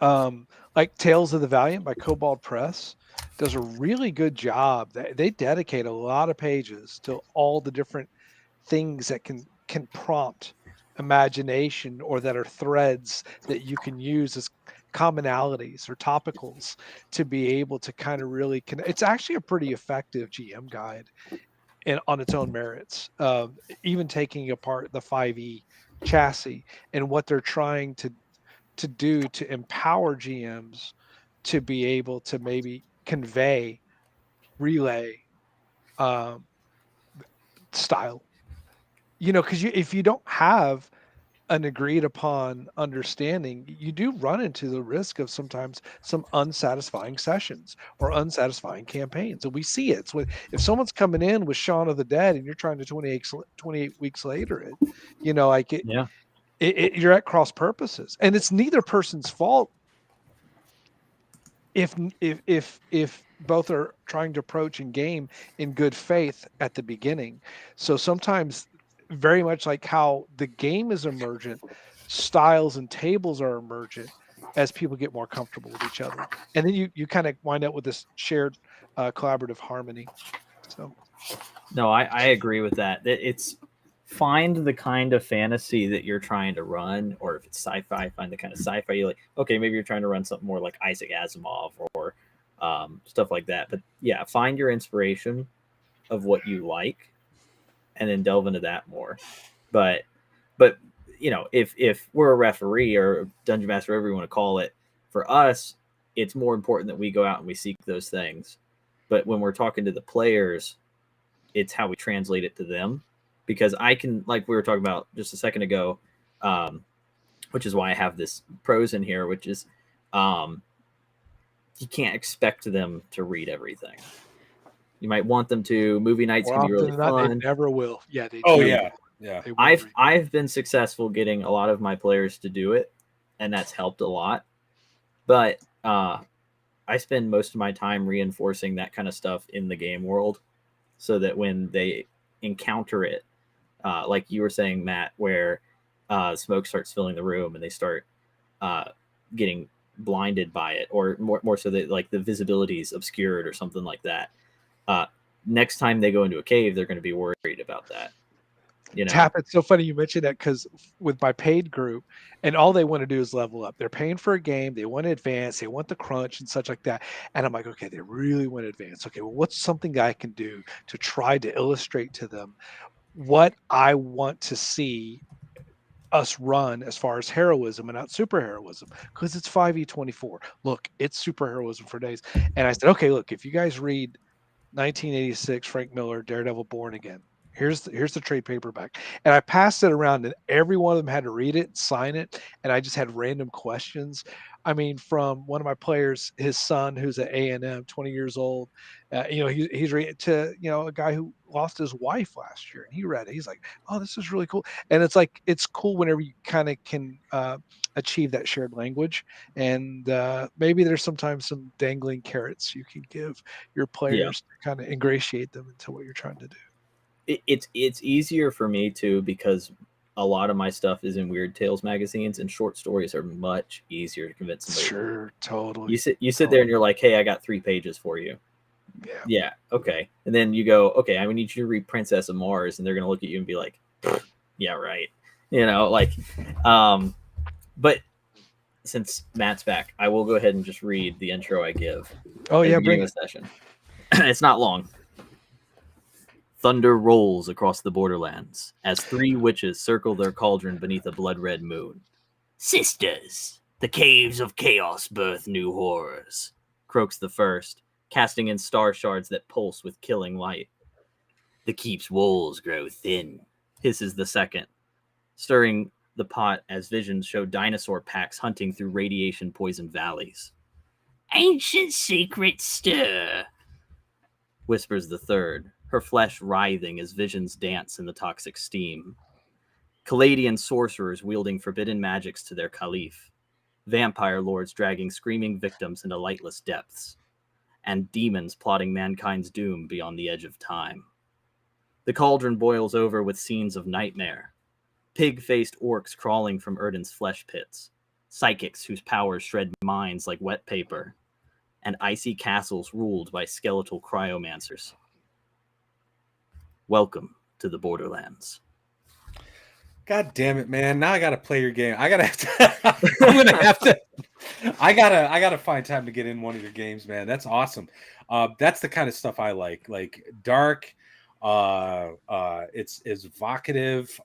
like Tales of the Valiant by Cobalt Press does a really good job. They dedicate a lot of pages to all the different things that can prompt imagination, or that are threads that you can use as commonalities or topicals to be able to kind of really it's actually a pretty effective GM guide on its own merits, even taking apart the 5e chassis and what they're trying to do to empower GMs to be able to maybe convey, relay style. You know, because if you don't have an agreed upon understanding, you do run into the risk of sometimes some unsatisfying sessions or unsatisfying campaigns. And we see it. So if someone's coming in with Shaun of the Dead and you're trying to 28 weeks later, you know, like you're at cross purposes, and it's neither person's fault if both are trying to approach and game in good faith at the beginning. So sometimes, very much like how the game is emergent, styles and tables are emergent as people get more comfortable with each other, and then you kind of wind up with this shared collaborative harmony. So No, I agree with that. It's find the kind of fantasy that you're trying to run, or if it's sci-fi, find the kind of sci-fi you like. Okay, maybe you're trying to run something more like Isaac Asimov or stuff like that. But yeah, find your inspiration of what you like, and then delve into that more. But you know, if we're a referee or dungeon master, whatever you want to call it, for us, it's more important that we go out and we seek those things. But when we're talking to the players, it's how we translate it to them. Because I can, like we were talking about just a second ago, which is why I have this pros in here, which is you can't expect them to read everything. You might want them to. Movie nights more can be often really than not, they fun. never will. Yeah, they Oh do. yeah. They will read. I've been successful getting a lot of my players to do it, and that's helped a lot. But I spend most of my time reinforcing that kind of stuff in the game world, so that when they encounter it, like you were saying, Matt, where smoke starts filling the room and they start getting blinded by it, or more so that like the visibility is obscured or something like that. Next time they go into a cave, they're going to be worried about that. You know, Tap, it's so funny you mentioned that because with my paid group, and all they want to do is level up. They're paying for a game, they want to advance, they want the crunch and such like that. And I'm like, okay, they really want to advance. Okay, well, what's something I can do to try to illustrate to them what I want to see us run as far as heroism and not superheroism? Because it's 5e24. Look, it's superheroism for days. And I said, okay, look, if you guys read 1986 Frank Miller Daredevil Born Again. Here's the trade paperback, and I passed it around, and every one of them had to read it, sign it, and I just had random questions. I mean, from one of my players, his son, who's at A&M, 20 years old, he's reading to a guy who lost his wife last year, and he read it. He's like, "Oh, this is really cool," and it's like it's cool whenever you kind of can achieve that shared language, and maybe there's sometimes some dangling carrots you can give your yeah. players to kind of ingratiate them into what you're trying to do. It's easier for me too because a lot of my stuff is in Weird Tales magazines, and short stories are much easier to convince somebody. Sure, totally. You sit there and you're like, hey, I got 3 pages for you. Yeah. Yeah, okay. And then you go, okay, I need you to read Princess of Mars, and they're gonna look at you and be like, yeah, right. But since Matt's back, I will go ahead and just read the intro I give. Oh yeah, bring bring a session. It's not long. Thunder rolls across the borderlands as 3 witches circle their cauldron beneath a blood-red moon. Sisters, the caves of chaos birth new horrors, croaks the first, casting in star shards that pulse with killing light. The keep's walls grow thin, hisses the second, stirring the pot as visions show dinosaur packs hunting through radiation-poisoned valleys. Ancient secrets stir, whispers the third, her flesh writhing as visions dance in the toxic steam. Caladian sorcerers wielding forbidden magics to their caliph, vampire lords dragging screaming victims into lightless depths, and demons plotting mankind's doom beyond the edge of time. The cauldron boils over with scenes of nightmare, pig-faced orcs crawling from Erden's flesh pits, psychics whose powers shred minds like wet paper, and icy castles ruled by skeletal cryomancers. Welcome to the Borderlands. God damn it, man! Now I gotta play your game. I'm gonna have to. I gotta find time to get in one of your games, man. That's awesome. That's the kind of stuff I like dark. It's evocative.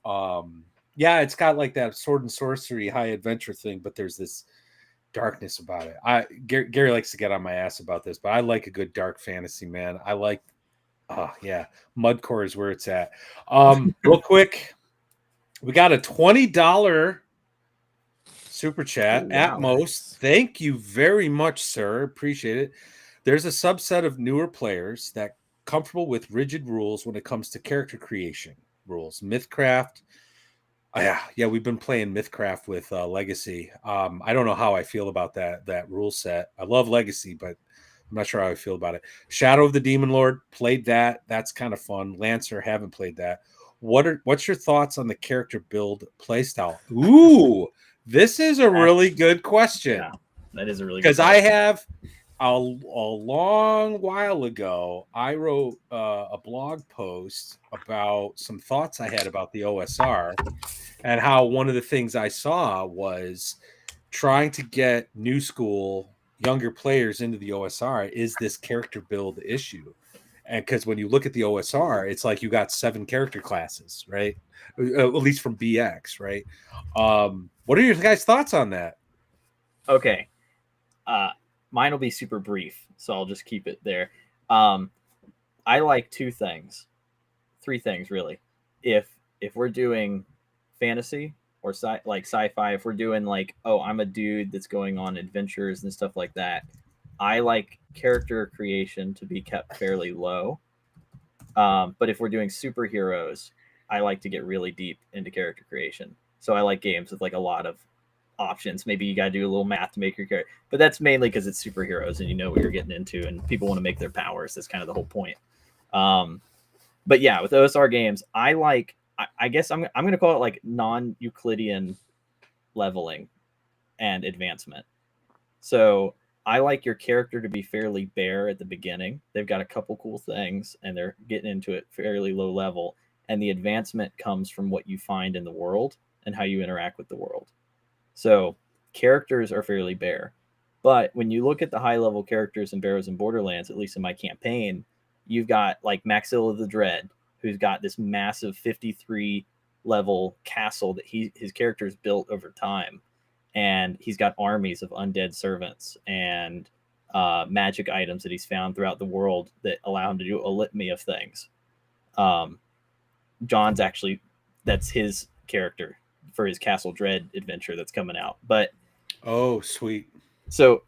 Yeah, it's got like that sword and sorcery high adventure thing, but there's this darkness about it. Gary likes to get on my ass about this, but I like a good dark fantasy, man. I like, yeah, Mudcore is where it's at. Real quick, we got a $20 super chat at most. Thank you very much, sir. Appreciate it. There's a subset of newer players that comfortable with rigid rules when it comes to character creation rules. Mythcraft. Yeah, we've been playing Mythcraft with Legacy. I don't know how I feel about that rule set. I love Legacy, but I'm not sure how I feel about it. Shadow of the Demon Lord, played that. That's kind of fun. Lancer, haven't played that. What's your thoughts on the character build playstyle? Ooh, this is a really good question. Yeah, that is a really good because question. I have a long while ago, I wrote a blog post about some thoughts I had about the OSR and how one of the things I saw was trying to get new school, younger players into the OSR is this character build issue. And because when you look at the OSR, it's like you got 7 character classes, right? At least from BX, right? What are your guys' thoughts on that? Okay. Mine will be super brief, so I'll just keep it there. I like 3 things really. If we're doing fantasy or sci-fi, if we're doing like, oh, I'm a dude that's going on adventures and stuff like that, I like character creation to be kept fairly low. But if we're doing superheroes, I like to get really deep into character creation. So I like games with like a lot of options. Maybe you got to do a little math to make your character, but that's mainly because it's superheroes and you know what you're getting into, and people want to make their powers. That's kind of the whole point. But yeah, with OSR games, I guess I'm going to call it like non-Euclidean leveling and advancement. So I like your character to be fairly bare at the beginning. They've got a couple cool things and they're getting into it fairly low level. and the advancement comes from what you find in the world and how you interact with the world. So characters are fairly bare. But when you look at the high level characters in Barrows and Borderlands, at least in my campaign, you've got like Maxilla the Dread, who's got this massive 53 level castle that his character's built over time. And he's got armies of undead servants and magic items that he's found throughout the world that allow him to do a litany of things. John's actually, that's his character for his Castle Dread adventure that's coming out. But oh, sweet. So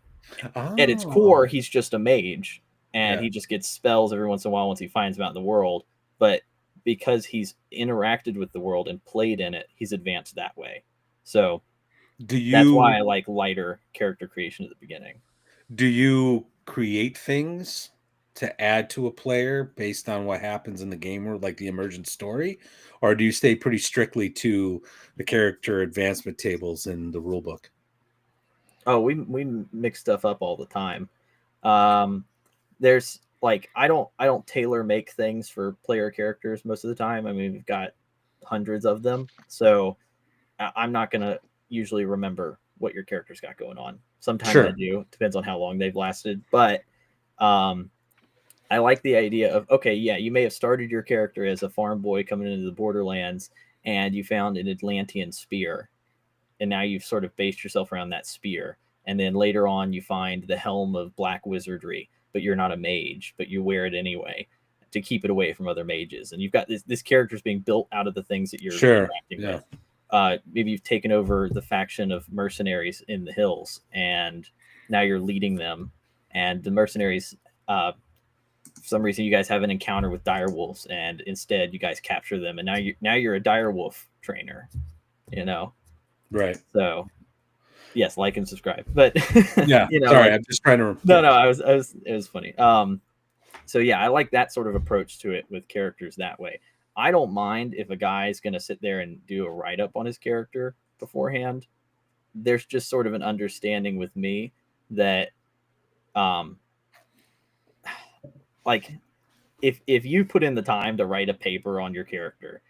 at its core, he's just a mage, and Yeah. he just gets spells every once in a while once he finds them out in the world. But because he's interacted with the world and played in it, he's advanced that way. So that's why I like lighter character creation at the beginning. Do you create things to add to a player based on what happens in the game world, like the emergent story? Or do you stay pretty strictly to the character advancement tables in the rule book? Oh, we mix stuff up all the time. There's like I don't tailor make things for player characters most of the time. I mean, we've got hundreds of them, so I'm not gonna usually remember what your character's got going on. Sometimes I do. It depends on how long they've lasted. But I like the idea of, okay, yeah, you may have started your character as a farm boy coming into the Borderlands, and you found an Atlantean spear, and now you've sort of based yourself around that spear. And then later on, you find the helm of black wizardry, but you're not a mage, but you wear it anyway to keep it away from other mages. And you've got this character's being built out of the things that you're interacting with. Maybe you've taken over the faction of mercenaries in the hills, and now you're leading them. And the mercenaries, for some reason, you guys have an encounter with dire wolves, and instead you guys capture them, and now you're a dire wolf trainer, you know. Right. So, yes, like and subscribe. But yeah, you know, sorry, like, I'm just trying to. No, it was funny. So yeah, I like that sort of approach to it with characters that way. I don't mind if a guy is going to sit there and do a write up on his character beforehand. There's just sort of an understanding with me that, like, if you put in the time to write a paper on your character,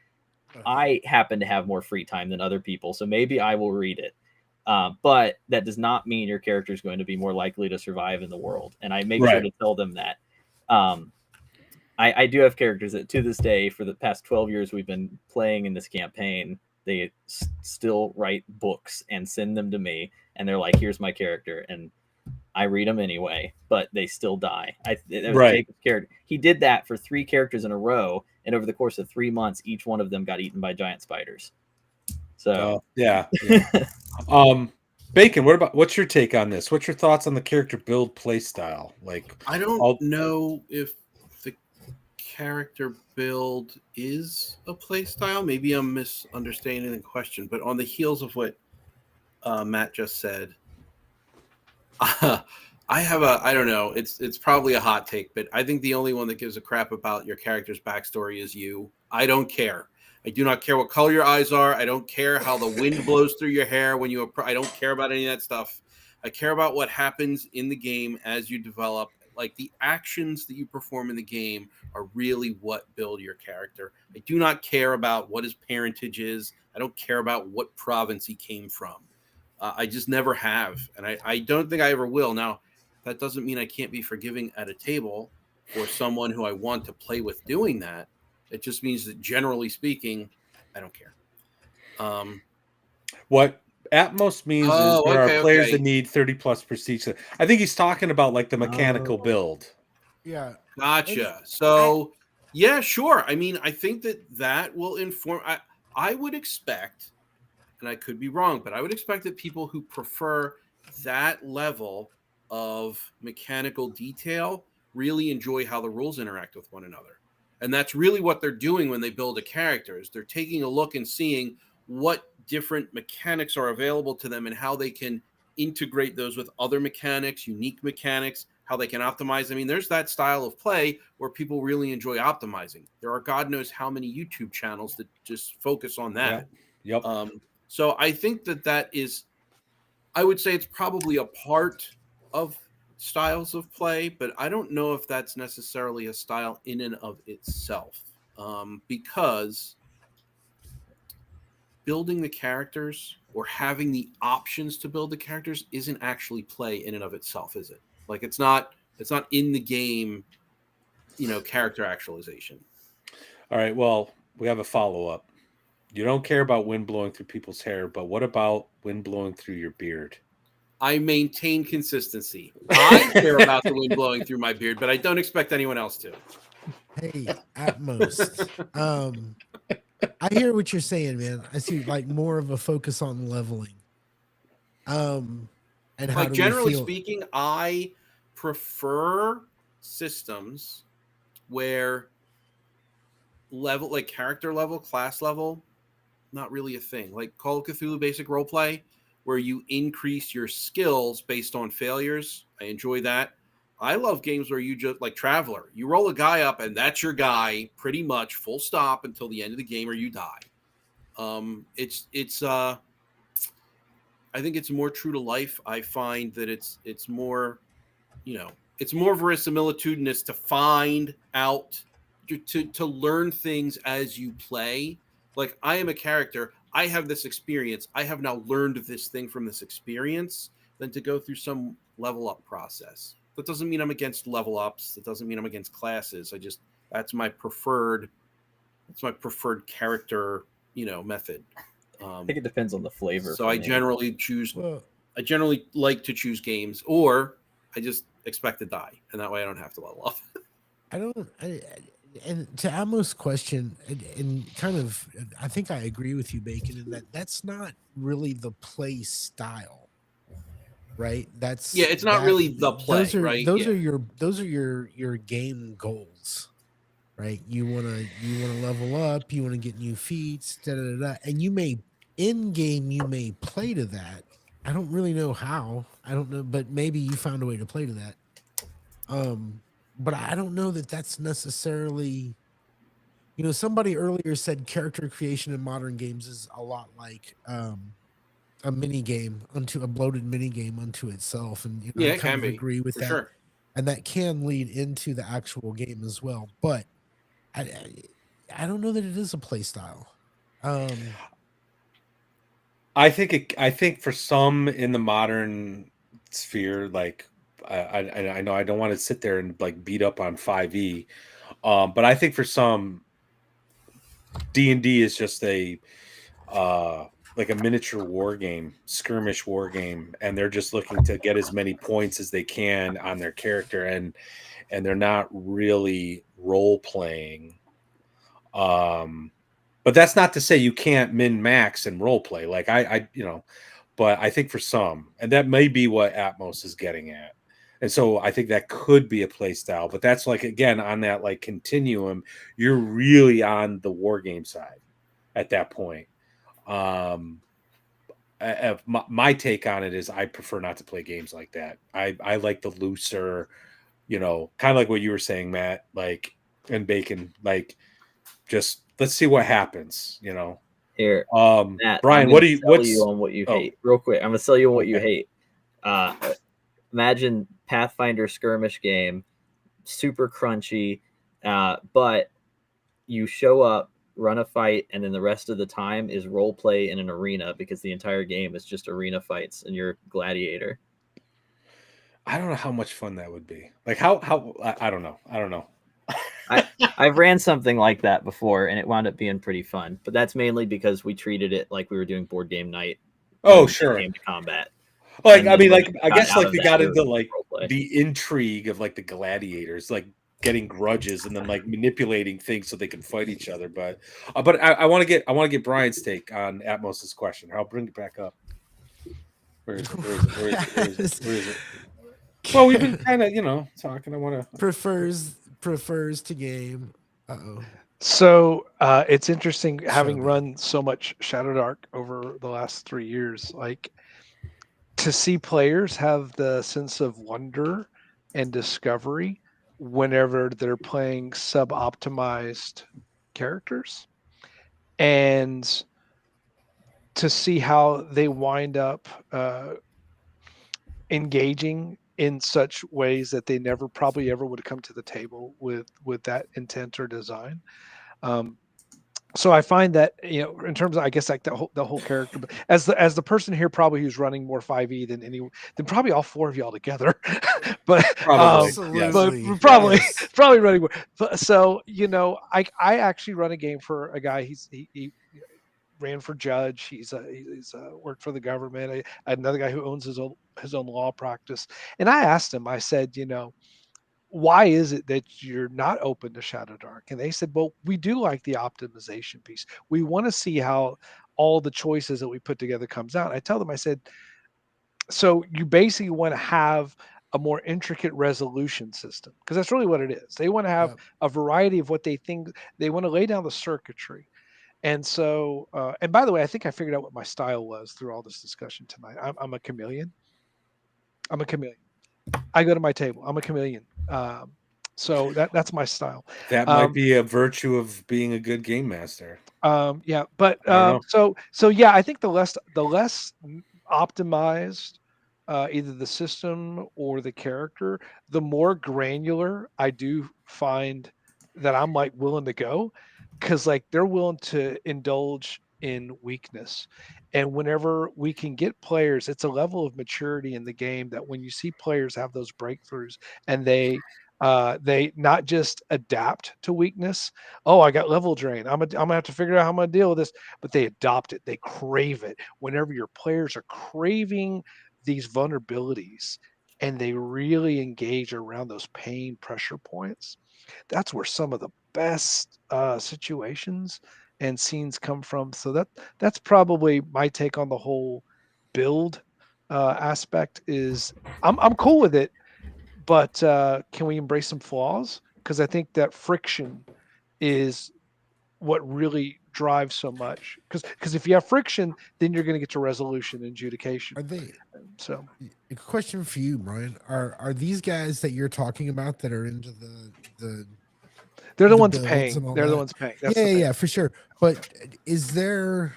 I happen to have more free time than other people, so maybe I will read it. But that does not mean your character is going to be more likely to survive in the world. And I make sure to tell them that. I do have characters that to this day, for the past 12 years we've been playing in this campaign, they still write books and send them to me. And they're like, here's my character. And I read them anyway, but they still die. Jacob's character. He did that for 3 characters in a row. And over the course of 3 months, each one of them got eaten by giant spiders. So yeah. Bacon, what's your take on this? What's your thoughts on the character build play style? Like, I don't know if the character build is a play style. Maybe I'm misunderstanding the question, but on the heels of what Matt just said, I don't know. It's probably a hot take, but I think the only one that gives a crap about your character's backstory is you. I don't care. I do not care what color your eyes are. I don't care how the wind blows through your hair when you. I don't care about any of that stuff. I care about what happens in the game as you develop. Like, the actions that you perform in the game are really what build your character. I do not care about what his parentage is. I don't care about what province he came from. I just never have, and I don't think I ever will. Now, that doesn't mean I can't be forgiving at a table for someone who I want to play with doing that. It just means that, generally speaking, I don't care. What Atmos means is there are players that need 30 plus prestige. I think he's talking about like the mechanical build. Yeah. Gotcha. So, yeah, sure. I mean, I think that will inform. I would expect, and I could be wrong, but I would expect that people who prefer that level of mechanical detail really enjoy how the rules interact with one another. And that's really what they're doing when they build a character, is they're taking a look and seeing what different mechanics are available to them and how they can integrate those with other mechanics, unique mechanics, how they can optimize. I mean, there's that style of play where people really enjoy optimizing. There are God knows how many YouTube channels that just focus on that. Yep. So I think that is, I would say it's probably a part of styles of play, but I don't know if that's necessarily a style in and of itself. because building the characters or having the options to build the characters isn't actually play in and of itself, is it? Like it's not in the game, character actualization. All right. Well, we have a follow up. You don't care about wind blowing through people's hair, but what about wind blowing through your beard? I maintain consistency. I care about the wind blowing through my beard, but I don't expect anyone else to. Hey, at most. I hear what you're saying, man. I see like more of a focus on leveling. And how Like do generally we feel? speaking, I prefer systems where level, like character level, class level, not really a thing. Like Call of Cthulhu basic roleplay, where you increase your skills based on failures. I enjoy that. I love games where you just like Traveler. You roll a guy up and that's your guy, pretty much full stop until the end of the game or you die. It's I think it's more true to life. I find that it's more, it's more verisimilitudinous to find out, to learn things as you play. Like I am a character, I have this experience, I have now learned this thing from this experience, than to go through some level up process. That doesn't mean I'm against level ups. That doesn't mean I'm against classes. That's my preferred character, method. I think it depends on the flavor. So for I me. generally choose. Well, I generally like to choose games, or I just expect to die, and that way I don't have to level up. I don't. And to Amos' question, and kind of, I think I agree with you, Bacon, in that that's not really the play style, right? That's Yeah, it's not really the play, those are right? those Yeah. are your game goals, right? You wanna level up, you wanna get new feats, da da da, and you may in game you may play to that. I don't really know how. I don't know, but maybe you found a way to play to that. But I don't know that that's necessarily, somebody earlier said character creation in modern games is a lot like a mini game unto a bloated mini game unto itself. And Yeah, I it kind can of be, agree with for that. sure. And that can lead into the actual game as well. But I don't know that it is a play style. I think for some in the modern sphere, like I know I don't want to sit there and like beat up on 5e, but I think for some D&D is just a like a miniature war game, skirmish war game, and they're just looking to get as many points as they can on their character, and they're not really role playing. But that's not to say you can't min max and role play. Like but I think for some, and that may be what Atmos is getting at. And so I think that could be a play style, but that's like again on that like continuum, you're really on the war game side at that point. My take on it is I prefer not to play games like that. I like the looser, kind of like what you were saying, Matt, like and Bacon, like just let's see what happens. Here, Matt, Brian, I'm what gonna do you? sell What's you on what you oh. hate, real quick. I'm gonna sell you on what you Okay. hate. Imagine Pathfinder skirmish game, super crunchy, but you show up, run a fight, and then the rest of the time is role play in an arena because the entire game is just arena fights and you're a gladiator. I don't know how much fun that would be. Like how I don't know. I don't know. I've ran something like that before and it wound up being pretty fun, but that's mainly because we treated it like we were doing board game night. Oh, when it sure. came to combat. Like And I then mean, when like we I got guess out like of we that, got we were into doing like role play. the intrigue of like the gladiators, like getting grudges and then like manipulating things so they can fight each other. But I want to get Brian's take on Atmos's question. I'll bring it back up. Where is it? Where is it? Where is it? Where is it? Where is it? Well, we've been kind of talking. I want to prefers to game. Uh-oh. So it's interesting having Shelby. run so much Shadow Dark over the last 3 years, like to see players have the sense of wonder and discovery whenever they're playing sub-optimized characters, and to see how they wind up engaging in such ways that they never probably ever would have come to the table with that intent or design. So I find that, you know, in terms of, I guess, like the whole character, but as the person here probably who's running more 5e than probably all four of y'all together, but Probably. but Absolutely. probably Yes. probably running more. But, so, you know, I actually run a game for a guy. He ran for judge. He's worked for the government. Another guy who owns his own law practice. And I asked him, I said, you know, why is it that you're not open to Shadow Dark? And they said, well, we do like the optimization piece. We want to see how all the choices that we put together comes out. I tell them, I said, so you basically want to have a more intricate resolution system, because that's really what it is. They want to have Yep. a variety of what they think. They want to lay down the circuitry. And so, and by the way, I think I figured out what my style was through all this discussion tonight. I'm a chameleon. I'm a chameleon. I go to my table. I'm a chameleon. So that's my style. That might be a virtue of being a good game master. Yeah, but I don't know. so yeah, I think the less optimized either the system or the character, the more granular I do find that I'm like willing to go, because like they're willing to indulge in weakness. And whenever we can get players, it's a level of maturity in the game that when you see players have those breakthroughs and they not just adapt to weakness. Oh, I got level drain. I'm gonna have to figure out how I'm gonna deal with this. But they adopt it. They crave it. Whenever your players are craving these vulnerabilities and they really engage around those pain pressure points, that's where some of the best situations and scenes come from. So that's probably my take on the whole build aspect. Is I'm cool with it, but can we embrace some flaws? Because I think that friction is what really drives so much. Because if you have friction, then you're going to get to resolution and adjudication. Are they? So A question for you, Brian. Are these guys that you're talking about that are into they're the the ones builds paying. and all They're the that? ones paying. That's Yeah, the thing. yeah, for sure. But is there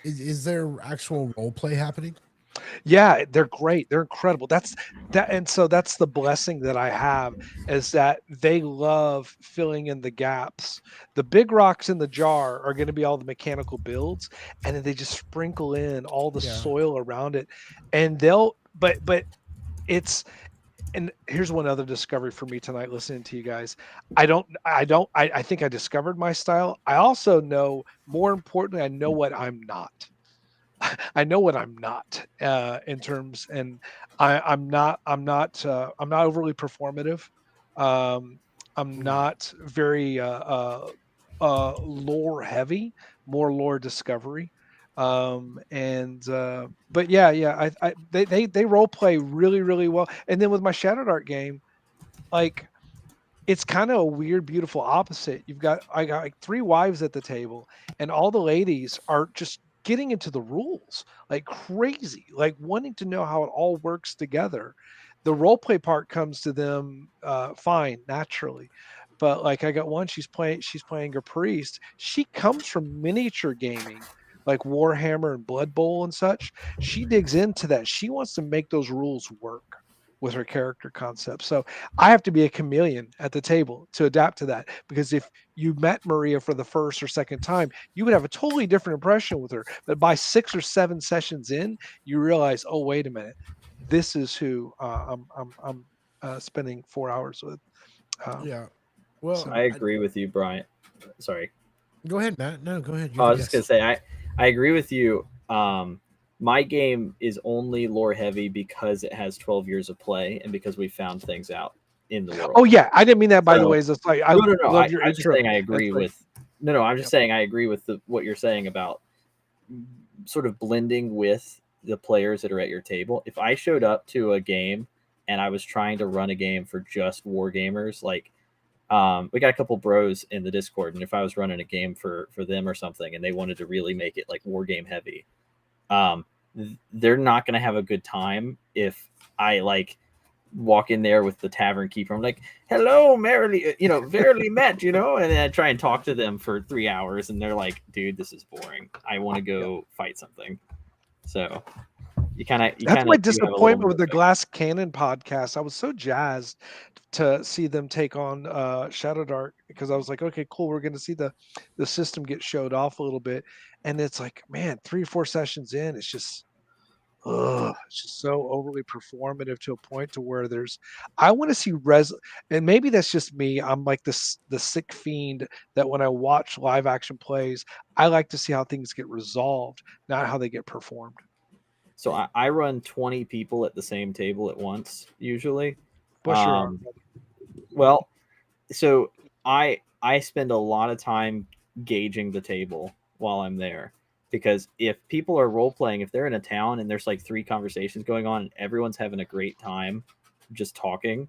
is there actual role play happening? Yeah, they're great. They're incredible. And so that's the blessing that I have, is that they love filling in the gaps. The big rocks in the jar are going to be all the mechanical builds, and then they just sprinkle in all the Yeah. soil around it, and but it's. And here's one other discovery for me tonight listening to you guys. I think I discovered my style. I also know, more importantly, I know what I'm not. I know what I'm not in terms, and I'm not overly performative. Um, I'm Ooh. not very lore heavy, more lore discovery. And but yeah, they role play really, really well. And then with my Shadow Dart game, like, it's kind of a weird, beautiful opposite. I got like three wives at the table, and all the ladies are just getting into the rules like crazy, like wanting to know how it all works together. The role play part comes to them fine, naturally. But like, I got one, she's playing a priest. She comes from miniature gaming, like Warhammer and Blood Bowl and such. She digs into that. She wants to make those rules work with her character concept. So I have to be a chameleon at the table to adapt to that. Because if you met Maria for the first or second time, you would have a totally different impression with her. But by 6 or 7 sessions in, you realize, oh, wait a minute, this is who I'm spending 4 hours with. Yeah. Well, So I agree with you, Brian. Sorry. go ahead, Matt. No, go ahead. I You're the was just gonna guest. say I agree with you. My game is only lore heavy because it has 12 years of play and because we found things out in the world. oh yeah, I didn't mean that, by the So- way. It's like, I No. love your I'm just intro. saying I agree That's like, with. No. I'm just Yep. saying I agree with what you're saying about sort of blending with the players that are at your table. If I showed up to a game and I was trying to run a game for just war gamers, like we got a couple bros in the Discord, and if I was running a game for them or something, and they wanted to really make it like war game heavy, they're not going to have a good time if I like walk in there with the tavern keeper. I'm like, hello, merrily, verily met, and then I try and talk to them for 3 hours, and they're like, dude, this is boring. I want to go fight something. So you kind of That's my disappointment with the Glass Cannon podcast. I was so jazzed to see them take on Shadow Dark because I was like, okay, cool. We're going to see the system get showed off a little bit, and it's like, man, 3 or 4 sessions in, it's just so overly performative to a point to where I want to see and maybe that's just me. I'm like the sick fiend that when I watch live action plays, I like to see how things get resolved, not how they get performed. So I run 20 people at the same table at once usually. Bless your heart. Well, so I spend a lot of time gauging the table while I'm there, because if people are role playing, if they're in a town and there's like 3 conversations going on and everyone's having a great time just talking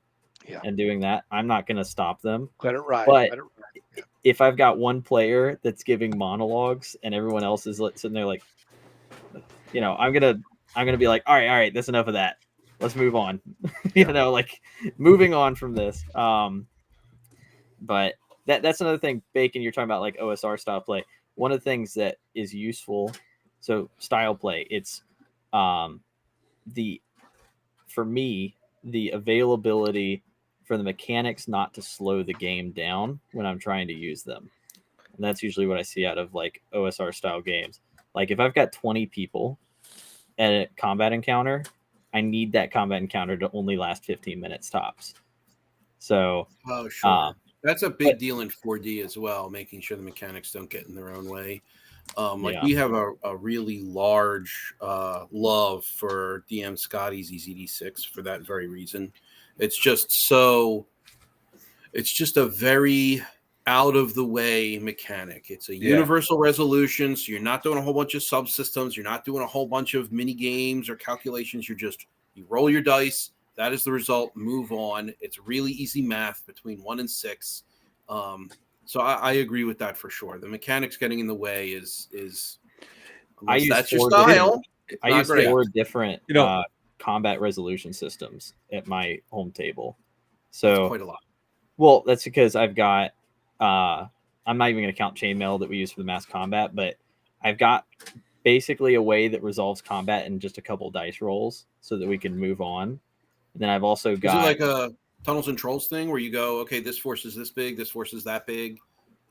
and doing that, I'm not going to stop them. Let it ride. But if I've got one player that's giving monologues and everyone else is sitting there like, I'm gonna be like, all right, that's enough of that. Let's move on. Like moving on from this. But that's another thing, Bacon. You're talking about like OSR style play. One of the things that is useful, so style play, it's for me, the availability for the mechanics not to slow the game down when I'm trying to use them. And that's usually what I see out of like OSR style games. Like if I've got 20 people at a combat encounter, I need that combat encounter to only last 15 minutes tops. So, sure. That's a big deal in 4D as well, making sure the mechanics don't get in their own way. We have a really large love for DM Scotty's EZD6 for that very reason. It's just a very out of the way mechanic. It's a universal resolution, so you're not doing a whole bunch of subsystems. You're not doing a whole bunch of mini games or calculations. You roll your dice. That is the result. Move on. It's really easy math between 1 and 6. So I agree with that for sure. The mechanics getting in the way is that's your style. I use 4 different combat resolution systems at my home table. So that's quite a lot. Well, that's because I've got I'm not even going to count chainmail that we use for the mass combat, but I've got basically a way that resolves combat in just a couple dice rolls so that we can move on. And then I've also got... Is it like a Tunnels and Trolls thing where you go, okay, this force is this big, this force is that big?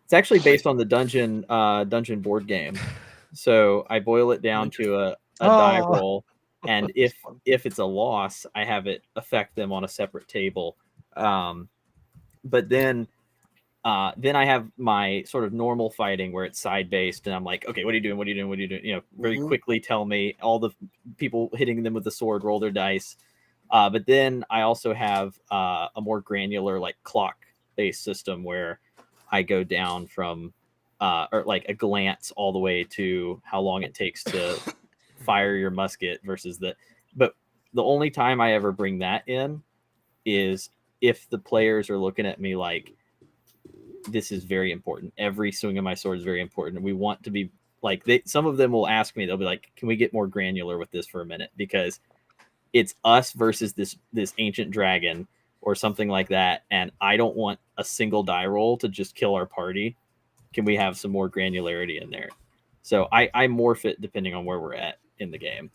It's actually based on the dungeon board game. So I boil it down to a die roll, and if it's a loss, I have it affect them on a separate table. But then I have my sort of normal fighting where it's side based, and I'm like, okay, what are you doing? What are you doing? What are you doing? Very quickly tell me. All the people hitting them with the sword roll their dice. But then I also have a more granular like clock based system where I go down from or like a glance all the way to how long it takes to fire your musket versus but the only time I ever bring that in is if the players are looking at me like, this is very important. Every swing of my sword is very important. We want to be like, some of them will ask me, they'll be like, can we get more granular with this for a minute? Because it's us versus this ancient dragon or something like that. And I don't want a single die roll to just kill our party. Can we have some more granularity in there? So I morph it depending on where we're at in the game.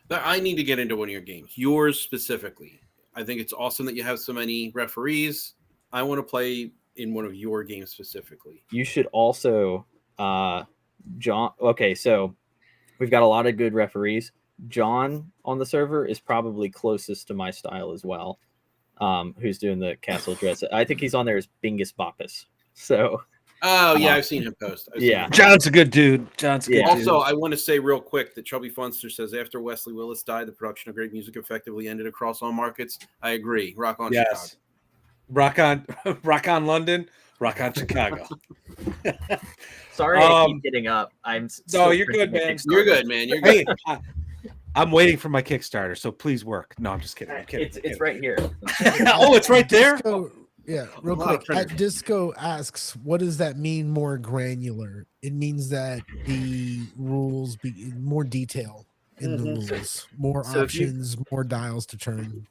I need to get into one of your games, yours specifically. I think it's awesome that you have so many referees. I want to play in one of your games specifically. You should also, John. Okay, so we've got a lot of good referees. John on the server is probably closest to my style as well. Who's doing the castle dress? I think he's on there as Bingus Boppus. So. Oh yeah, I've seen him post. John's a good dude. John's good. Also, I want to say real quick that Chubby Funster says after Wesley Willis died, the production of great music effectively ended across all markets. I agree. Rock on Chicago. Rock on London. Rock on Chicago. Sorry, I keep getting up. No, you're good, man. You're good, man. You're good. Hey, I'm waiting for my Kickstarter, so please work. No, I'm just kidding. I'm kidding. It's right here. Oh, it's right there. Yeah, real quick. Disco asks, what does that mean more granular? It means that the rules be more detail in the rules, more options, more dials to turn.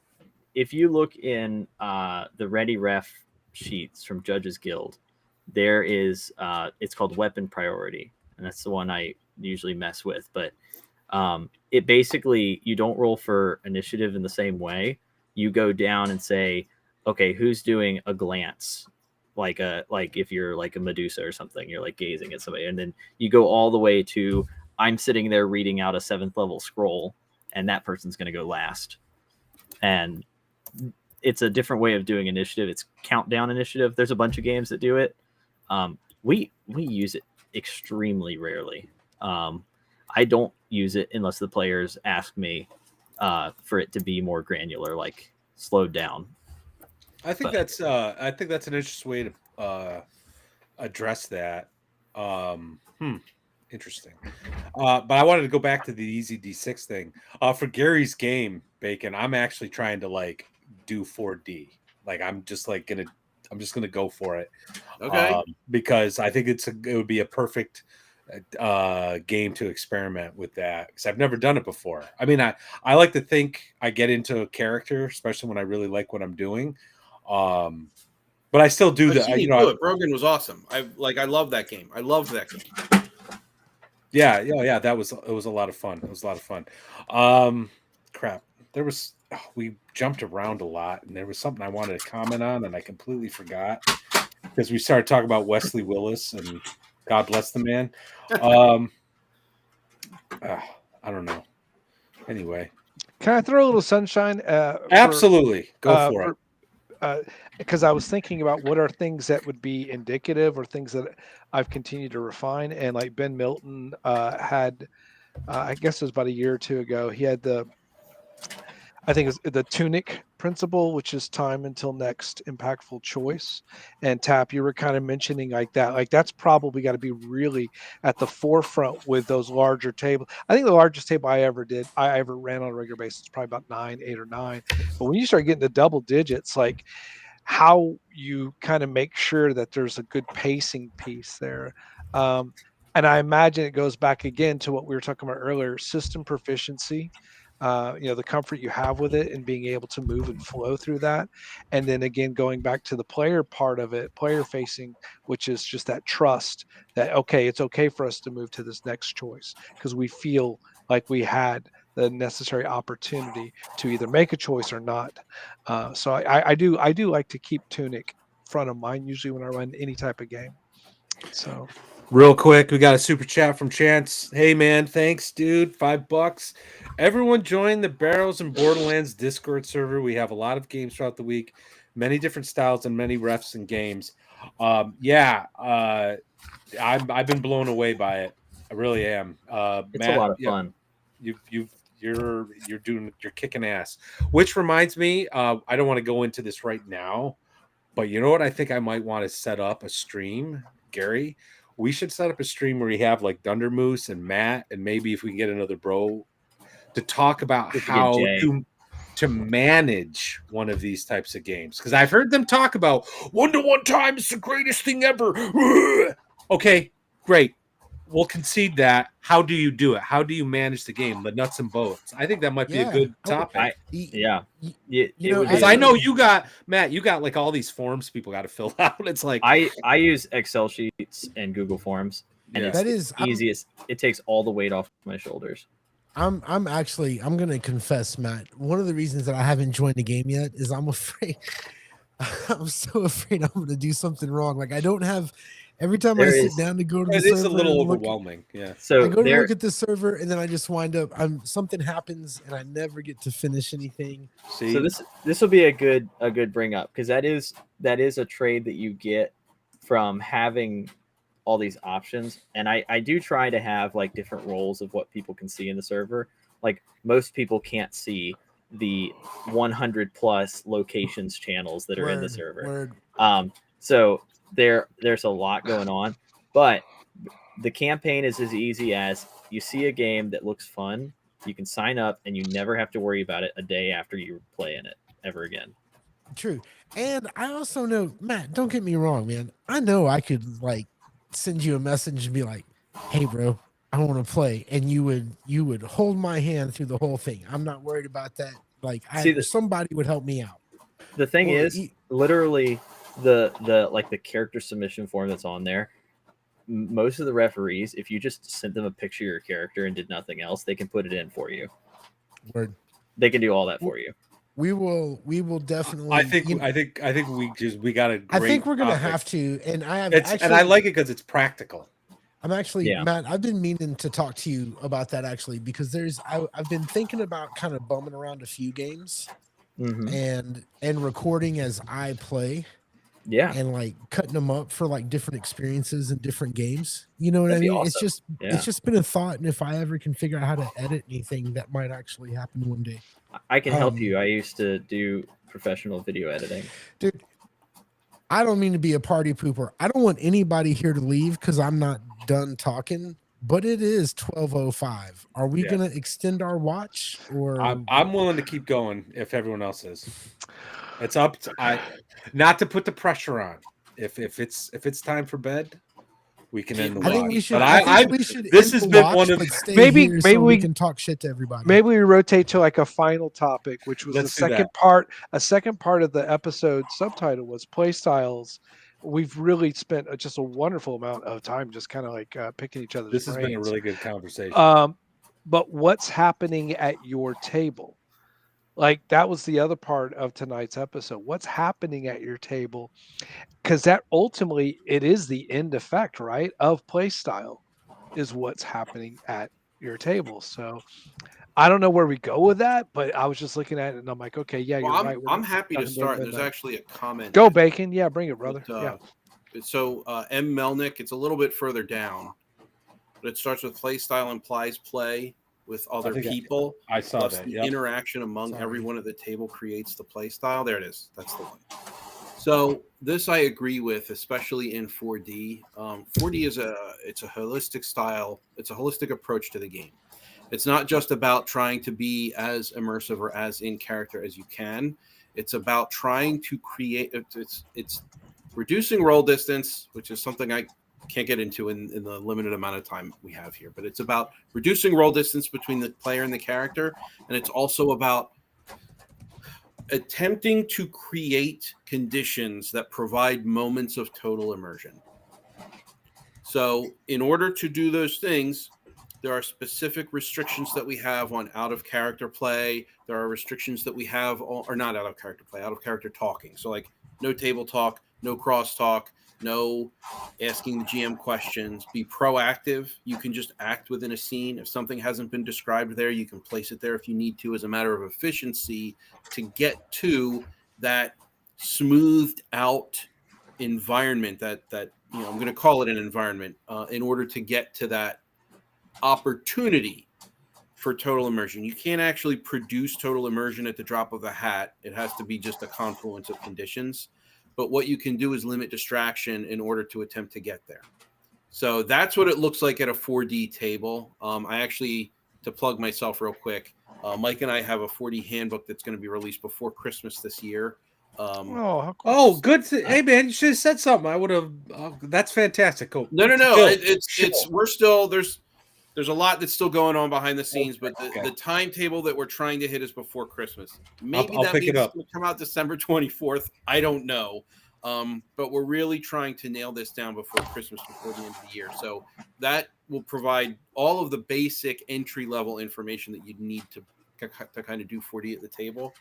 If you look in the Ready Ref sheets from Judges Guild, there is it's called weapon priority, and that's the one I usually mess with. But It basically, you don't roll for initiative in the same way. You go down and say, okay, who's doing a glance? Like if you're like a Medusa or something, you're like gazing at somebody, and then you go all the way to I'm sitting there reading out a 7th level scroll, and that person's going to go last. And it's a different way of doing initiative. It's countdown initiative. There's a bunch of games that do it. We use it extremely rarely. I don't use it unless the players ask me for it to be more granular, like slowed down. I think that's an interesting way to address that. Interesting. But I wanted to go back to the easy D6 thing. For Gary's game, Bacon, I'm actually trying to like do 4D. Like I'm just gonna go for it. Okay. Because I think it would be a perfect game to experiment with that, because I've never done it before. I mean, I like to think I get into a character, especially when I really like what I'm doing. But I still do that. You know, Brogan was awesome. I love that game. I loved that game. Yeah. It was a lot of fun. It was a lot of fun. Crap. We jumped around a lot, and there was something I wanted to comment on, and I completely forgot because we started talking about Wesley Willis, and God bless the man. I don't know. Anyway, Can I throw a little sunshine? Absolutely, go for it. Because I was thinking about what are things that would be indicative or things that I've continued to refine. And like Ben Milton had, I guess it was about a year or two ago, he had I think it's the tunic principle, which is time until next impactful choice. And Tap, you were kind of mentioning like that. Like that's probably got to be really at the forefront with those larger tables. I think the largest table I ever ran on a regular basis is probably about 8 or 9. But when you start getting to double digits, like how you kind of make sure that there's a good pacing piece there. And I imagine it goes back again to what we were talking about earlier, system proficiency. The comfort you have with it and being able to move and flow through that. And then again, going back to the player part of it, player facing, which is just that trust that, okay, it's okay for us to move to this next choice because we feel like we had the necessary opportunity to either make a choice or not. So I do like to keep Tunic front of mind usually when I run any type of game. So real quick, we got a super chat from Chance. Hey man, thanks, dude. $5. Everyone join the Barrels and Borderlands Discord server. We have a lot of games throughout the week, many different styles and many refs and games. I've been blown away by it. I really am. It's Matt, a lot of fun. You're kicking ass. Which reminds me, I don't want to go into this right now, but you know what? I think I might want to set up a stream, Gary. We should set up a stream where we have like Thunder Moose and Matt, and maybe if we can get another bro to talk about how to manage one of these types of games. Because I've heard them talk about 1-to-1 time is the greatest thing ever. Okay, great. We'll concede that. How do you do it? How do you manage the game, the nuts and bolts? I think that might be a good topic. Because I know you got Matt. You got like all these forms people got to fill out. It's like I use Excel sheets and Google Forms, and it's the easiest. It takes all the weight off my shoulders. I'm gonna confess, Matt. One of the reasons that I haven't joined the game yet is I'm afraid. I'm so afraid I'm gonna do something wrong. Like I don't have. Every time I sit down to go to the server, it's a little overwhelming. Yeah. So I go to look at the server, and then I just wind up. Something happens, and I never get to finish anything. See? So this will be a good bring up because that is a trade that you get from having all these options. And I do try to have like different roles of what people can see in the server. Like most people can't see the 100 plus locations channels that are in the server. So there's a lot going on, but the campaign is as easy as you see a game that looks fun, you can sign up and you never have to worry about it a day after you play in it ever again. True. And I also know, Matt, don't get me wrong, man. I know I could like send you a message and be like, hey bro, I want to play. And you would hold my hand through the whole thing. I'm not worried about that. Like somebody would help me out. The thing is, literally the character submission form that's on there, most of the referees, if you just sent them a picture of your character and did nothing else, they can put it in for you. Word. They can do all that for you. We will definitely. I think we got a great. I think we're gonna topic. have to, and I have and I like it because it's practical. I'm actually, Yeah. Matt, I've been meaning to talk to you about that actually, because I've been thinking about kind of bumming around a few games Mhm. and recording as I play Yeah, and like cutting them up for like different experiences and different games. You know what that'd I be mean? awesome. It's just been a thought, and if I ever can figure out how to edit anything, that might actually happen one day. I can help Um, you. I used to do professional video editing. Dude, I don't mean to be a party pooper. I don't want anybody here to leave because I'm not done talking. But it is 12:05. Are we Yeah. gonna extend our watch, or I'm willing to keep going if everyone else is. It's up to not to put the pressure on. If it's time for bed, we can end the I watch. think we should. But I think we should. this end has the been watch, one of but stay Maybe- here maybe so we we- can talk shit to everybody. Maybe we rotate to like a final topic, which was Let's the do second part. A second part of the episode subtitle was Playstyles. We've really spent just a wonderful amount of time just kind of like picking each other's This brains. has been a really good conversation. But what's happening at your table? Like that was the other part of tonight's episode. What's happening at your table? Because that ultimately it is the end effect, right, of play style, is what's happening at your table. So I don't know where we go with that, but I was just looking at it and I'm like, okay, yeah, Well, you're right. I'm happy to talking start. about There's midnight. actually a comment. Go Bacon. Yeah, bring it, brother. But, Yeah. So M. Melnick, it's a little bit further down, but it starts with play style implies play with other think people. I saw Thus, that. the Yep. interaction among Sorry. everyone at the table creates the play style. There it is. That's the one. So this I agree with, especially in 4D. 4D is it's a holistic style. It's a holistic approach to the game. It's not just about trying to be as immersive or as in character as you can. It's about trying to create. It's reducing roll distance, which is something I can't get into in the limited amount of time we have here. But it's about reducing roll distance between the player and the character, and it's also about attempting to create conditions that provide moments of total immersion. So in order to do those things, there are specific restrictions that we have on out of character play. There are restrictions that we have, or not out of character play, out of character talking. So like no table talk, no cross talk, no asking the GM questions. Be proactive. You can just act within a scene. If something hasn't been described there, you can place it there if you need to, as a matter of efficiency, to get to that smoothed out environment that I'm going to call it an environment in order to get to that opportunity for total immersion. You can't actually produce total immersion at the drop of a hat. It has to be just a confluence of conditions. But what you can do is limit distraction in order to attempt to get there. So that's what it looks like at a 4D table. I actually, to plug myself real quick, Mike and I have a 4D handbook that's going to be released before Christmas this year. How cool. Oh, good. Hey, man, you should have said something. I would have. That's fantastic. Cool. No. Chill. It's we're still there's a lot that's still going on behind the scenes, but the timetable that we're trying to hit is before Christmas. Maybe I'll that pick means it up. it's going to come out December 24th. I don't know. But we're really trying to nail this down before Christmas, before the end of the year. So that will provide all of the basic entry level information that you need to kind of do 4D at the table.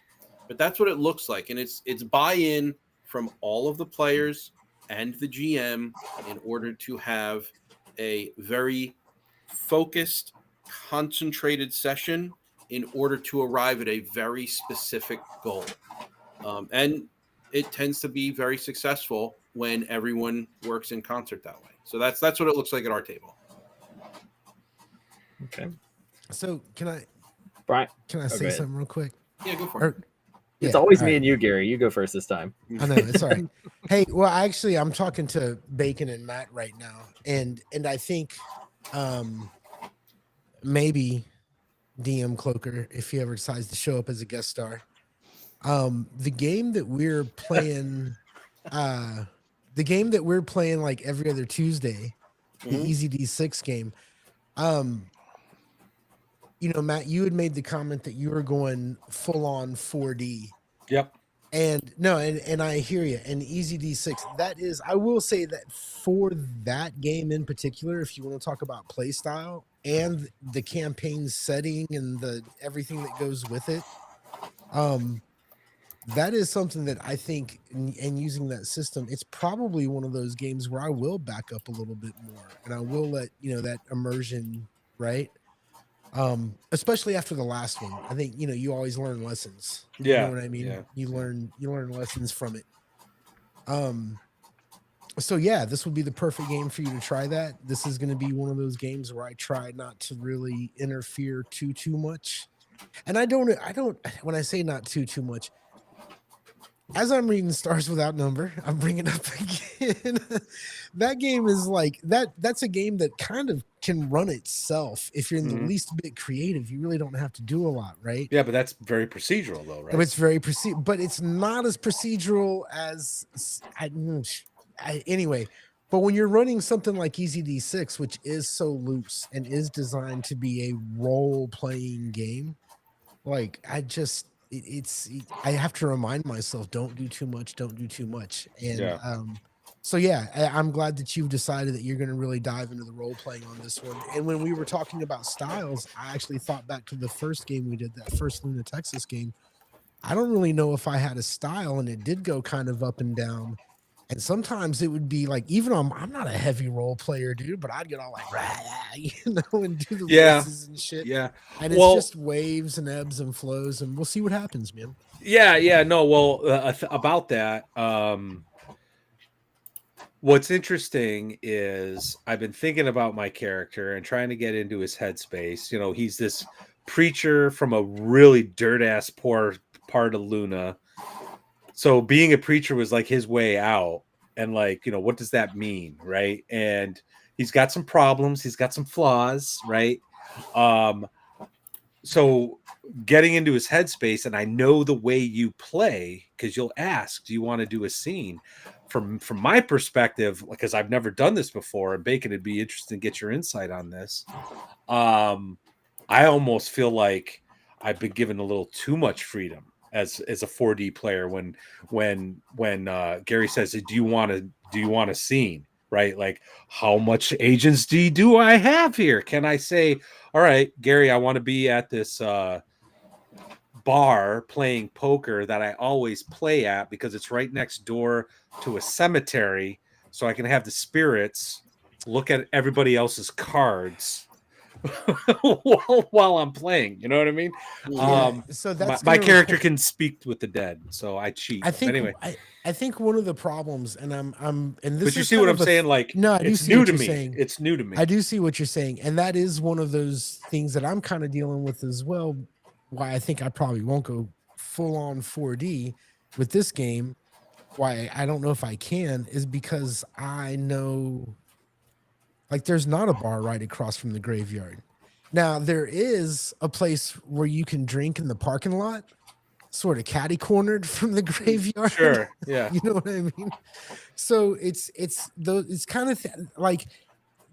But that's what it looks like. And it's buy-in from all of the players and the GM in order to have a very focused, concentrated session in order to arrive at a very specific goal. And it tends to be very successful when everyone works in concert that way. So that's what it looks like at our table. Okay. So can I Brian, say go ahead. something real quick? Yeah, go for it. It's Yeah, always all me right. and you, Gary. You go first this time. I know it's all right. Hey, well, actually, I'm talking to Bacon and Matt right now, and I think maybe DM Cloaker, if he ever decides to show up as a guest star. The game that we're playing, like every other Tuesday, the Easy D6 game. You know, Matt, you had made the comment that you were going full on 4D. Yep. And no, and I hear you. And Easy D6, that is, I will say that for that game in particular, if you want to talk about play style and the campaign setting and the everything that goes with it, that is something that I think, and using that system, it's probably one of those games where I will back up a little bit more and I will let, that immersion, right? Especially after the last one. I think, you always learn lessons. You know what I mean? Yeah. You learn lessons from it. So yeah, this would be the perfect game for you to try that. This is going to be one of those games where I try not to really interfere too much. And I don't, when I say not too much, as I'm reading Stars Without Number, I'm bringing up again. That game is like that's a game that kind of can run itself if you're in the least bit creative. You really don't have to do a lot, right? Yeah, but that's very procedural though, right? It's very but it's not as procedural as anyway. But when you're running something like Easy D6, which is so loose and is designed to be a role-playing game, like I have to remind myself, don't do too much, and so yeah, I'm glad that you've decided that you're going to really dive into the role playing on this one. And when we were talking about styles, I actually thought back to the first game we did, that first Luna Texas game. I don't really know if I had a style, and it did go kind of up and down. And sometimes it would be like, even I'm not a heavy role player, dude, but I'd get all like, and do the voices and shit. Yeah. And it's just waves and ebbs and flows, and we'll see what happens, man. Yeah. No, well, about that, what's interesting is I've been thinking about my character and trying to get into his headspace. He's this preacher from a really dirt-ass poor part of Luna. So being a preacher was like his way out. And like, what does that mean? Right. And he's got some problems. He's got some flaws. Right. So getting into his headspace, and I know the way you play, because you'll ask, do you want to do a scene? From my perspective, because I've never done this before, and Bacon, it'd be interesting to get your insight on this. I almost feel like I've been given a little too much freedom as a 4D player when Gary says, do you want a scene, right? Like, how much agency do I have here? Can I say, all right, Gary, I want to be at this bar playing poker that I always play at because it's right next door to a cemetery, so I can have the spirits look at everybody else's cards while I'm playing. You know what I mean? So that's my character can speak with the dead, so I cheat. I think anyway, I think one of the problems, and and this. But you see what I'm saying? Like, no, I do it's see new what to you're me. saying. It's new to me. I do see what you're saying, and that is one of those things that I'm kind of dealing with as well. Why I think I probably won't go full on 4D with this game. Why I don't know if I can is because I know, like, there's not a bar right across from the graveyard. Now there is a place where you can drink in the parking lot, sort of catty cornered from the graveyard. Sure, yeah. You know what I mean? So it's kind of like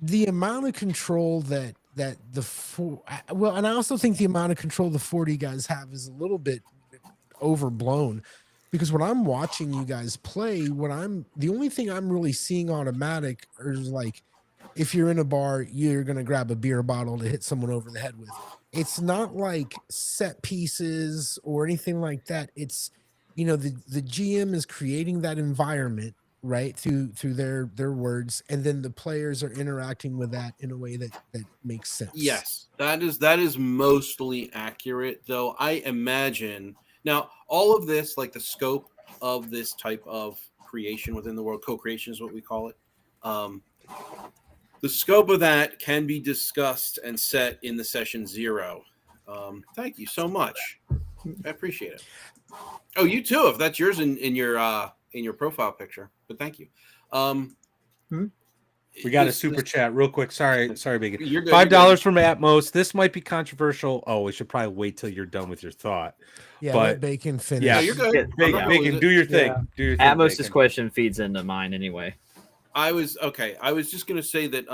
the amount of control that and I also think the amount of control the 4D guys have is a little bit overblown, because when I'm watching you guys play, the only thing I'm really seeing automatic is like, if you're in a bar, you're going to grab a beer bottle to hit someone over the head with. It's not like set pieces or anything like that. It's, the GM is creating that environment, right, through their words, and then the players are interacting with that in a way that makes sense. Yes, that is mostly accurate, though. I imagine now all of this, like the scope of this type of creation within the world, co-creation is what we call it. The scope of that can be discussed and set in the session 0. Thank you so much. I appreciate it. Oh, you too, if that's yours in your profile picture. But thank you. We got a super chat real quick. Sorry, Bacon. You're good, $5 from Atmos. This might be controversial. Oh, we should probably wait till you're done with your thought. Yeah, but let Bacon finish. yeah, No, you're good. Bacon, do your thing. Yeah. Do your thing. Atmos's Bacon. question feeds into mine anyway. I was just going to say that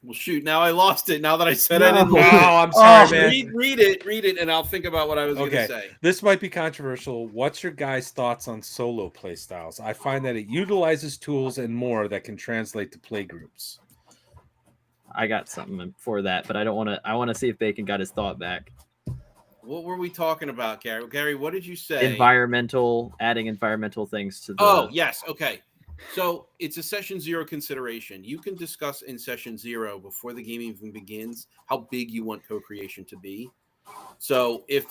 Well, shoot, now I lost it. Now that I said I No. didn't Oh, read it. I'm sorry, man. Read it, and I'll think about what I was going to Okay, say. this might be controversial. What's your guys' thoughts on solo play styles? I find that it utilizes tools and more that can translate to play groups. I got something for that, but I don't want to. I want to see if Bacon got his thought back. What were we talking about, Gary? Gary, what did you say? Adding environmental things to the. Oh, yes. Okay. So it's a session 0 consideration. You can discuss in session 0 before the game even begins how big you want co-creation to be. So if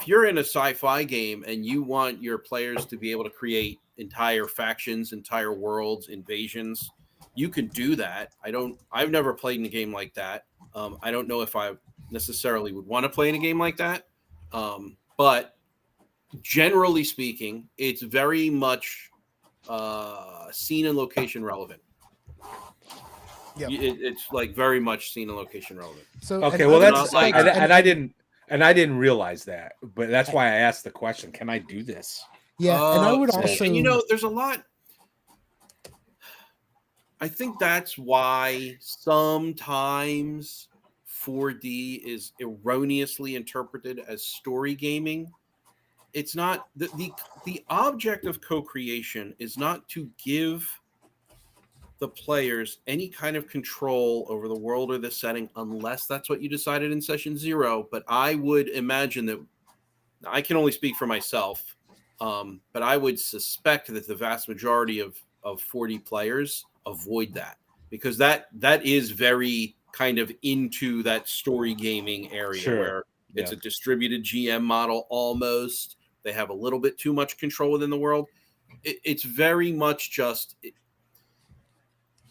you're in a sci-fi game and you want your players to be able to create entire factions, entire worlds, invasions, you can do that. I've never played in a game like that. I don't know if I necessarily would want to play in a game like that. But generally speaking, it's very much scene and location relevant. Yep. It's like very much scene and location relevant. So Okay, and well I would that's like- expect- I didn't realize that, but that's why I asked the question. Can I do this? yeah, and I would So- also and there's a lot. I think that's why sometimes 4D is erroneously interpreted as story gaming. It's not the object of co-creation is not to give the players any kind of control over the world or the setting unless that's what you decided in session 0. But I would imagine that I can only speak for myself, but I would suspect that the vast majority of 4D players avoid that because that is very kind of into that story gaming area Sure. where it's a distributed GM model almost. They have a little bit too much control within the world. It's very much just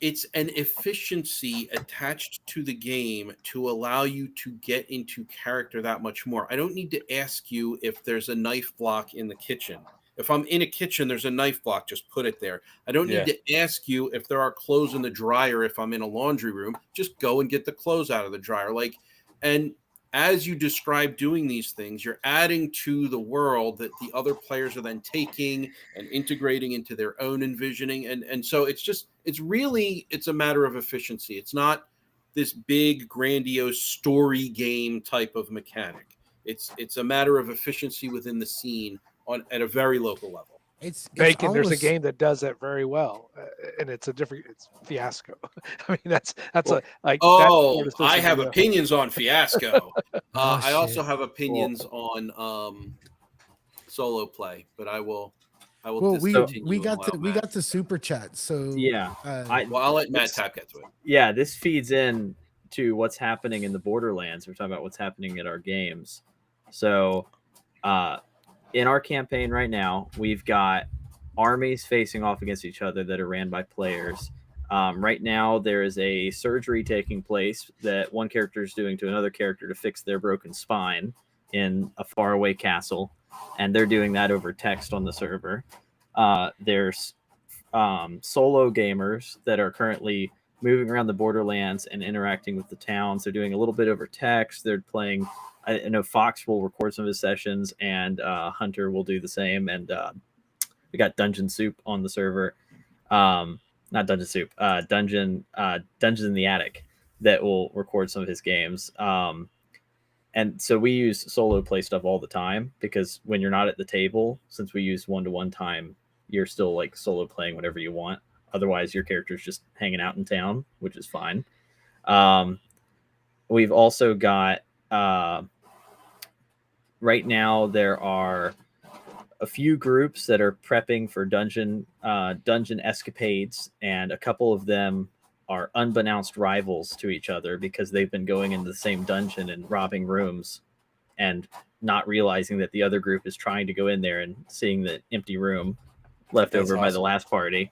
it's an efficiency attached to the game to allow you to get into character that much more. I don't need to ask you if there's a knife block in the kitchen. If I'm in a kitchen, there's a knife block, just put it there. I don't need to ask you if there are clothes in the dryer. If I'm in a laundry room, just go and get the clothes out of the dryer. And as you describe doing these things, you're adding to the world that the other players are then taking and integrating into their own envisioning. And so it's a matter of efficiency. It's not this big, grandiose story game type of mechanic. It's a matter of efficiency within the scene at a very local level. it's Bacon, almost, there's a game that does that very well, and it's Fiasco. I mean, I have opinions on Fiasco. I also shit. have opinions on solo play, but I will. Well, we discontinue and got allow we Matt. got the super chat. So Yeah, I'll let Matt Tap get to it. yeah, this feeds in to what's happening in the Borderlands. We're talking about what's happening at our games. So, in our campaign right now, we've got armies facing off against each other that are ran by players. Right now, there is a surgery taking place that one character is doing to another character to fix their broken spine in a faraway castle, and they're doing that over text on the server. There's solo gamers that are currently moving around the Borderlands and interacting with the towns. They're doing a little bit over text. They're playing. I know Fox will record some of his sessions, and Hunter will do the same. And we got Dungeon Soup on the server. Not Dungeon Soup. Dungeons in the Attic that will record some of his games. And so we use solo play stuff all the time because when you're not at the table, since we use 1-to-1 time, you're still like solo playing whatever you want. Otherwise, your character's just hanging out in town, which is fine. We've also got right now there are a few groups that are prepping for dungeon escapades, and a couple of them are unbeknownst rivals to each other because they've been going into the same dungeon and robbing rooms and not realizing that the other group is trying to go in there and seeing the empty room left over by the last party.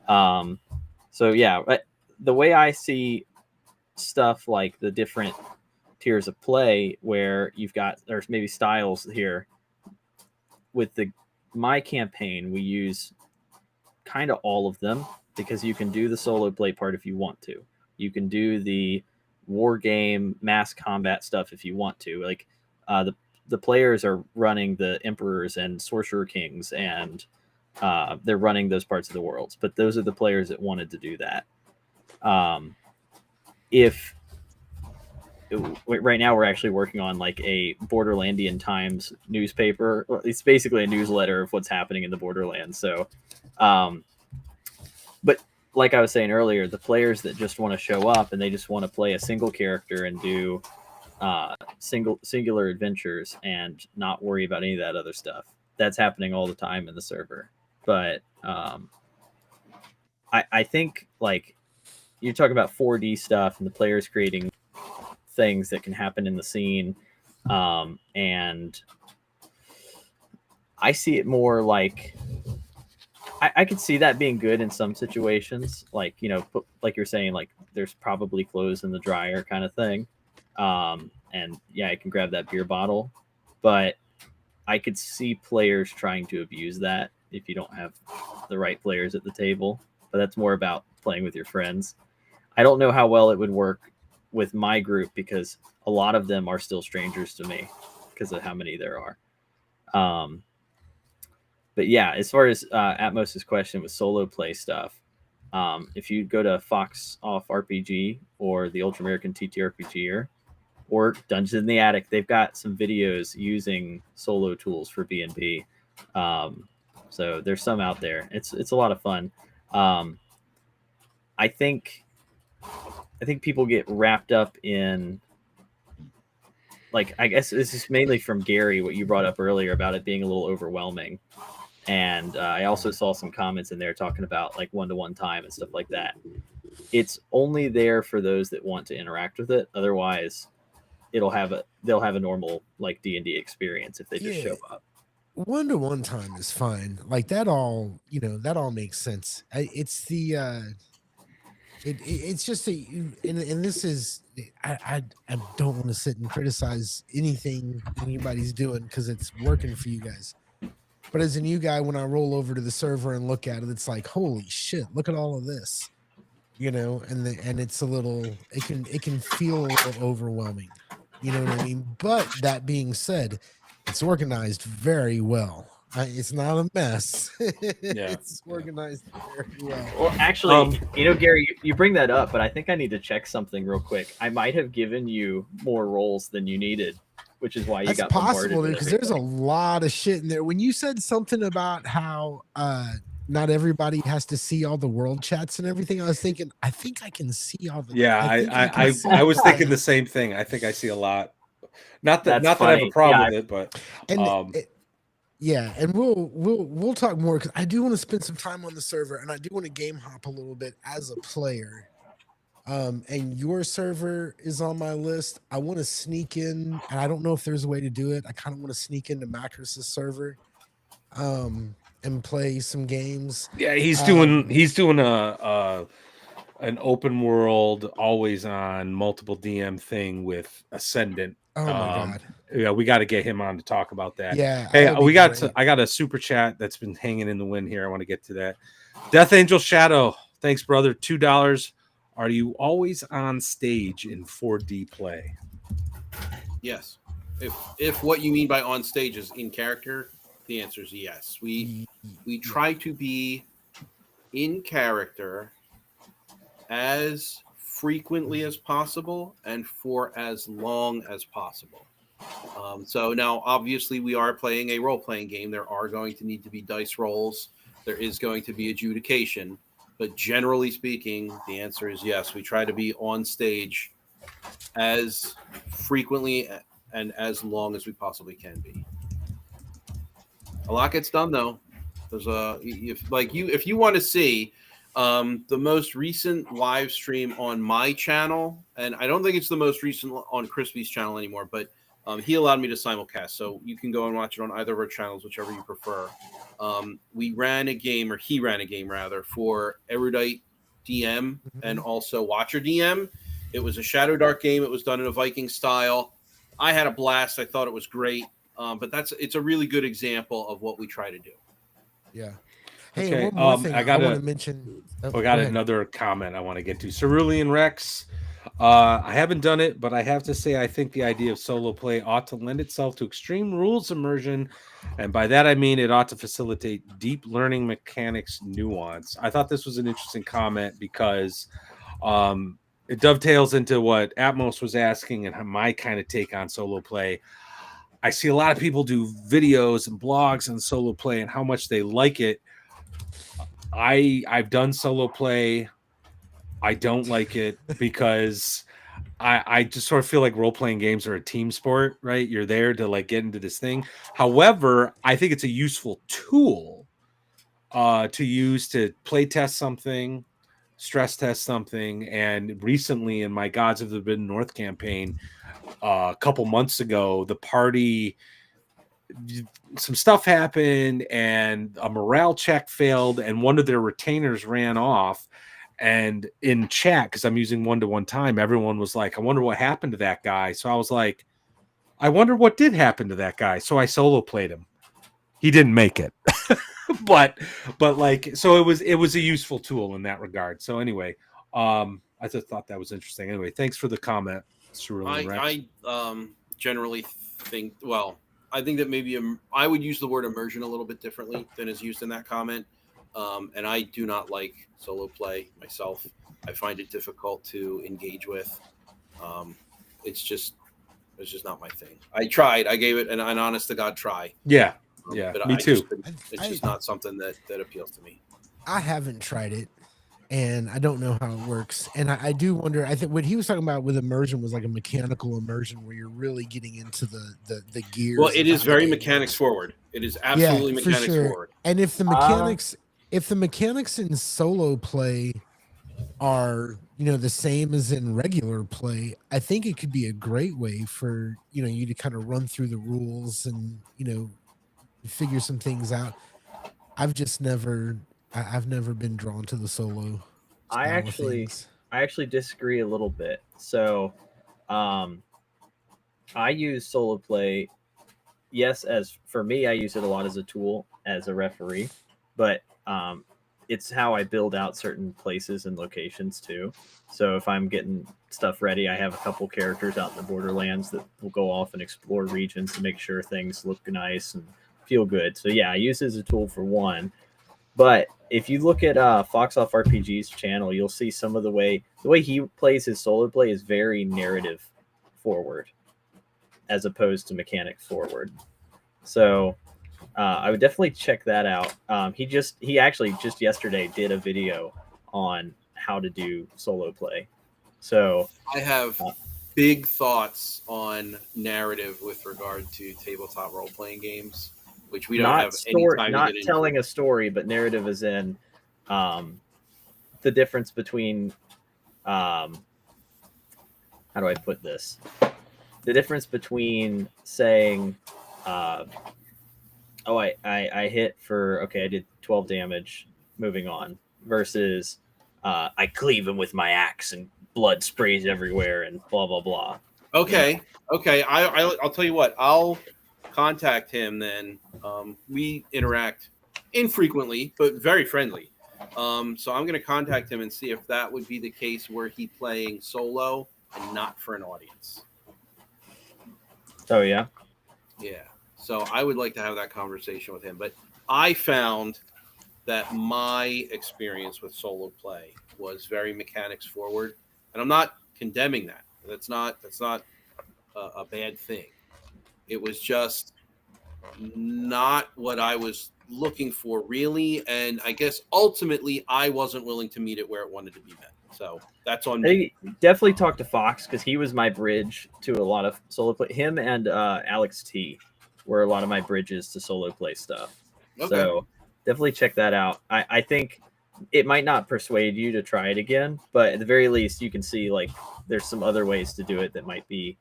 So yeah, the way I see stuff like the different tiers of play where you've got, there's maybe styles here with my campaign, we use kind of all of them because you can do the solo play part if you want to. You can do the war game mass combat stuff if you want to. Like the players are running the emperors and sorcerer kings, and they're running those parts of the worlds. But those are the players that wanted to do that. if right now we're actually working on like a Borderlandian Times newspaper. It's basically a newsletter of what's happening in the Borderlands. So, but like I was saying earlier, the players that just want to show up and they just want to play a single character and do singular adventures and not worry about any of that other stuff. That's happening all the time in the server. But I think like you're talking about 4D stuff and the players creating things that can happen in the scene, and I see it more like I could see that being good in some situations, like like you're saying, like there's probably clothes in the dryer kind of thing, and yeah, I can grab that beer bottle, but I could see players trying to abuse that if you don't have the right players at the table. But that's more about playing with your friends. I don't know how well it would work with my group because a lot of them are still strangers to me because of how many there are. But yeah, as far as Atmos's question with solo play stuff, if you go to Fox Off RPG or the Ultra American TTRPGer or Dungeons in the Attic, they've got some videos using solo tools for B&B. So there's some out there. It's a lot of fun. I think people get wrapped up in, like, I guess this is mainly from Gary, what you brought up earlier about it being a little overwhelming. And I also saw some comments in there talking about like one-to-one time and stuff like that. It's only there for those that want to interact with it. Otherwise, they'll have a normal like D&D experience if they just show up. One-to-one time is fine. Like that all makes sense. It's the it's just and this is I don't want to sit and criticize anything anybody's doing because it's working for you guys. But as a new guy, when I roll over to the server and look at it, it's like, holy shit, look at all of this, and it's a little, it can feel a little overwhelming, you know what I mean? But that being said, it's organized very well. It's not a mess. It's organized very well. Well, actually, Gary, you bring that up, but I think I need to check something real quick. I might have given you more roles than you needed, which is why you got possible, because there's a lot of shit in there. When you said something about how not everybody has to see all the world chats and everything, I was thinking, I think I can see all the. Yeah, I was thinking the same thing. I think I see a lot. Not that I have a problem with it, but yeah, and we'll talk more because I do want to spend some time on the server and I do want to game hop a little bit as a player. And your server is on my list. I want to sneak in, and I don't know if there's a way to do it. I kind of want to sneak into Macros's server, and play some games. Yeah, he's doing an open world, always on multiple DM thing with Ascendant. Oh my god! Yeah, we got to get him on to talk about that. Yeah, hey, I got a super chat that's been hanging in the wind here. I want to get to that. Death Angel Shadow, thanks, brother. $2. Are you always on stage in 4D play? Yes. If what you mean by on stage is in character, the answer is yes. We try to be in character as frequently as possible and for as long as possible. So now, obviously, we are playing a role-playing game. There are going to need to be dice rolls. There is going to be adjudication. But generally speaking, the answer is yes. We try to be on stage as frequently and as long as we possibly can be. A lot gets done, though. There's if you want to see the most recent live stream on my channel, and I don't think it's the most recent on Crispy's channel anymore, but he allowed me to simulcast, so you can go and watch it on either of our channels, whichever you prefer. We ran a game, or he ran a game rather, for Erudite DM and also Watcher DM. It was a Shadow Dark game. It was done in a Viking style. I had a blast. I thought it was great. But it's a really good example of what we try to do. Yeah. Hey, okay. one more thing I want to mention. We got another comment I want to get to. Cerulean Rex. I haven't done it, but I have to say I think the idea of solo play ought to lend itself to extreme rules immersion, and by that I mean it ought to facilitate deep learning mechanics nuance. I thought this was an interesting comment because it dovetails into what Atmos was asking and my kind of take on solo play. I see a lot of people do videos and blogs on solo play and how much they like it. I've done solo play. I don't like it because I just sort of feel like role-playing games are a team sport, right? You're there to like get into this thing. However, I think it's a useful tool to use to play test something, stress test something. And recently in my Gods of the Forbidden North campaign, a couple months ago, the party, some stuff happened and a morale check failed and one of their retainers ran off. And in chat, because I'm using one-to-one time, everyone was like, I wonder what happened to that guy. So I was like, I wonder what did happen to that guy. So I solo played him. He didn't make it. but like, so it was a useful tool in that regard. So anyway, I just thought that was interesting. Anyway, thanks for the comment, Cerulean Rex. I generally think, well, I think that maybe I would use the word immersion a little bit differently than is used in that comment. And I do not like solo play myself. I find it difficult to engage with. It's just not my thing. I tried. I gave it an honest to God try. Yeah, but me too. It's just not something that appeals to me. I haven't tried it, and I don't know how it works. And I do wonder. I think what he was talking about with immersion was like a mechanical immersion, where you're really getting into the gears. Well, it is very mechanics forward. It is absolutely mechanics forward. And if the mechanics in solo play are the same as in regular play, I think it could be a great way for you to kind of run through the rules and figure some things out. I've never been drawn to the solo. I actually disagree a little bit. So I use solo play, yes, as for me, I use it a lot as a tool as a referee, but it's how I build out certain places and locations too. So if I'm getting stuff ready, I have a couple characters out in the Borderlands that will go off and explore regions to make sure things look nice and feel good. So yeah, I use it as a tool for one. But if you look at Fox Off RPG's channel, you'll see some of the way he plays his solo play is very narrative forward, as opposed to mechanic forward. So I would definitely check that out. He actually just yesterday did a video on how to do solo play. So I have big thoughts on narrative with regard to tabletop role playing games, which we don't have any time not to get into. telling a story, but narrative is in the difference between how do I put this? The difference between saying I hit for, okay, I did 12 damage, moving on, versus I cleave him with my axe and blood sprays everywhere and blah, blah, blah. Okay. I'll tell you what. I'll contact him then. We interact infrequently, but very friendly. So I'm going to contact him and see if that would be the case where he playing solo and not for an audience. Oh, yeah? Yeah. So I would like to have that conversation with him. But I found that my experience with solo play was very mechanics forward. And I'm not condemning that. That's not a bad thing. It was just not what I was looking for, really. And I guess ultimately I wasn't willing to meet it where it wanted to be met. So that's on me. Definitely talk to Fox, because he was my bridge to a lot of solo play. Him and Alex T were a lot of my bridges to solo play stuff. Okay. So definitely check that out. I think it might not persuade you to try it again, but at the very least you can see like there's some other ways to do it that might be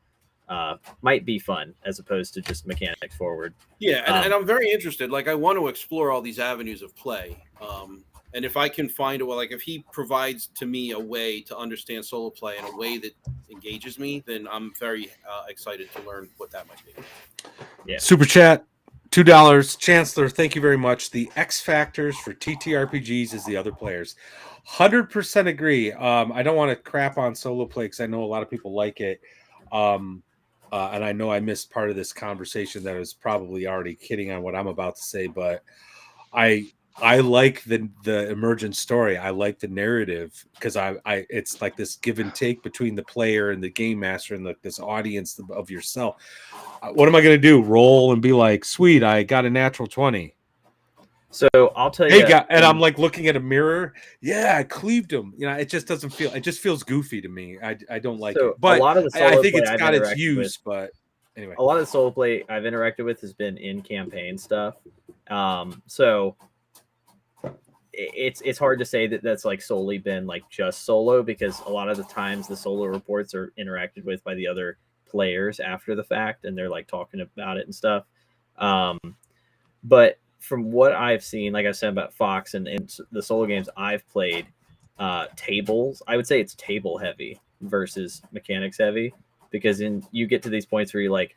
fun as opposed to just mechanics forward. Yeah, and I'm very interested. Like I want to explore all these avenues of play. And if I can find a way, like if he provides to me a way to understand solo play in a way that engages me, then I'm very excited to learn what that might be. Yeah. Super chat, $2. Chancellor, thank you very much. The X factors for TTRPGs is the other players. 100% agree. I don't want to crap on solo play because I know a lot of people like it. And I know I missed part of this conversation that was probably already kidding on what I'm about to say, but I I like the emergent story. I like the narrative because I it's like this give and take between the player and the game master and this audience of yourself. What am I going to do? Roll and be like, sweet, I got a natural 20. So I'll tell Hey, you, guy, and I'm like looking at a mirror. Yeah, I cleaved him. You know, it just doesn't feel. It just feels goofy to me. I don't like so it. a But lot of the I solo think play it's I've got its interacted use. with, But anyway, a lot of the solo play I've interacted with has been in campaign stuff. So it's hard to say that that's like solely been like just solo, because a lot of the times the solo reports are interacted with by the other players after the fact, and they're like talking about it and stuff. Um, but from what I've seen, like I said about Fox and the solo games I've played, tables, I would say it's table heavy versus mechanics heavy, because you get to these points where you're like,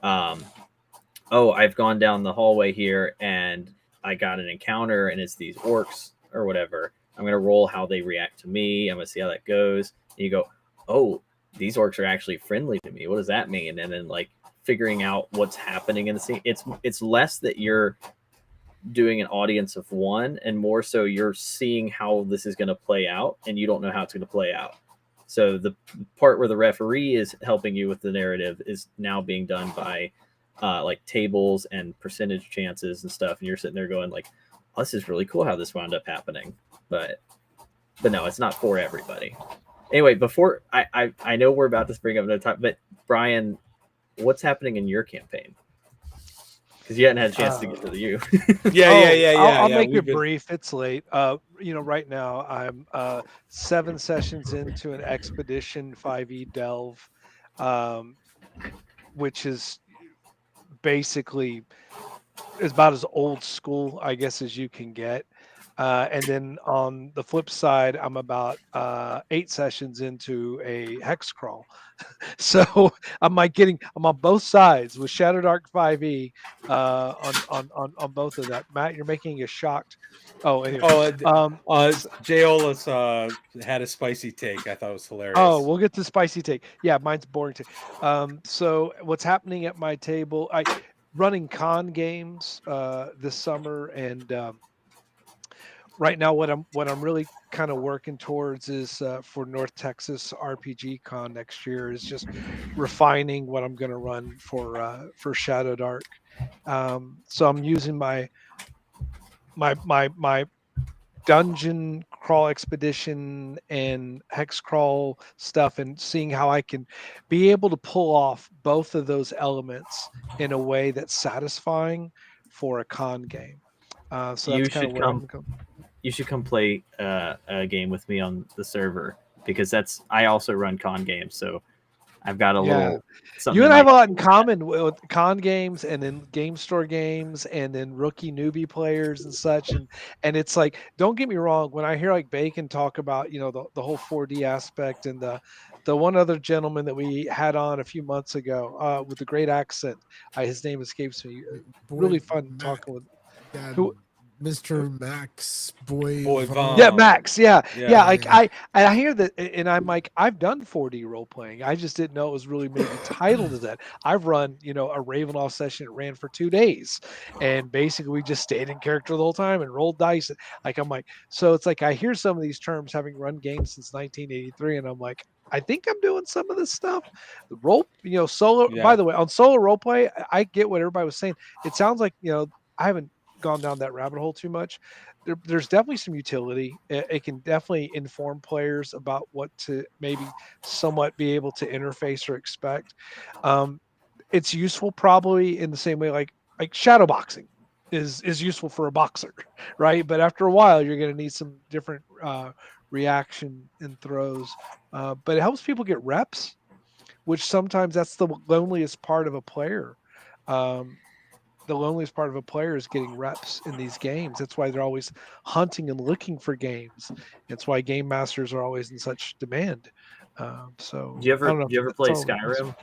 oh, I've gone down the hallway here and I got an encounter and it's these orcs or whatever. I'm going to roll how they react to me. I'm going to see how that goes. And you go, oh, these orcs are actually friendly to me. What does that mean? And then like figuring out what's happening in the scene. It's less that you're doing an audience of one, and more so you're seeing how this is going to play out, and you don't know how it's going to play out. So the part where the referee is helping you with the narrative is now being done by like tables and percentage chances and stuff, and you're sitting there going like, oh, this is really cool how this wound up happening. But no, it's not for everybody. Anyway, before I know we're about to bring up another time, but Brian, what's happening in your campaign? Because you hadn't had a chance to get to the you. I'll make it brief. It's late. Right now I'm 7 sessions into an expedition 5e delve, which is basically about as old school, I guess, as you can get. And then on the flip side, I'm about 8 sessions into a hex crawl. So I'm on both sides with Shadow Dark 5e on both of that. Matt, you're making a shocked. Oh, anyway. Jaola's had a spicy take. I thought it was hilarious. Oh, we'll get to spicy take. Yeah, mine's boring take. So what's happening at my table? Running con games this summer, and right now what I'm really kind of working towards is for North Texas RPG Con next year is just refining what I'm going to run for Shadow Dark. So I'm using my dungeon crawl expedition and hex crawl stuff and seeing how I can be able to pull off both of those elements in a way that's satisfying for a con game. So that's kind of where I'm going. You should come play a game with me on the server, because I also run con games, so I've got a little something. You and I have a lot in common with con games and then game store games and then rookie newbie players and such. And it's like, don't get me wrong, when I hear like Bacon talk about, the whole 4D aspect, and the one other gentleman that we had on a few months ago with a great accent, his name escapes me. Really fun talking with who. Mr. Max Boy Vom. Yeah, Max. Yeah. Like I hear that, and I'm like, I've done 4D role playing. I just didn't know it was really maybe titled as that. I've run, a Ravenloft session that ran for 2 days, and basically we just stayed in character the whole time and rolled dice. Like I'm like, so it's like I hear some of these terms having run games since 1983, and I'm like, I think I'm doing some of this stuff. The role, solo. Yeah. By the way, on solo role play, I get what everybody was saying. It sounds like I haven't gone down that rabbit hole too much. There's definitely some utility. It can definitely inform players about what to maybe somewhat be able to interface or expect. It's useful probably in the same way like shadow boxing is useful for a boxer, right? But after a while, you're going to need some different reaction and throws. But it helps people get reps, which sometimes that's the loneliest part of a player. The loneliest part of a player is getting reps in these games. That's why they're always hunting and looking for games. It's why game masters are always in such demand. So do you ever play Skyrim?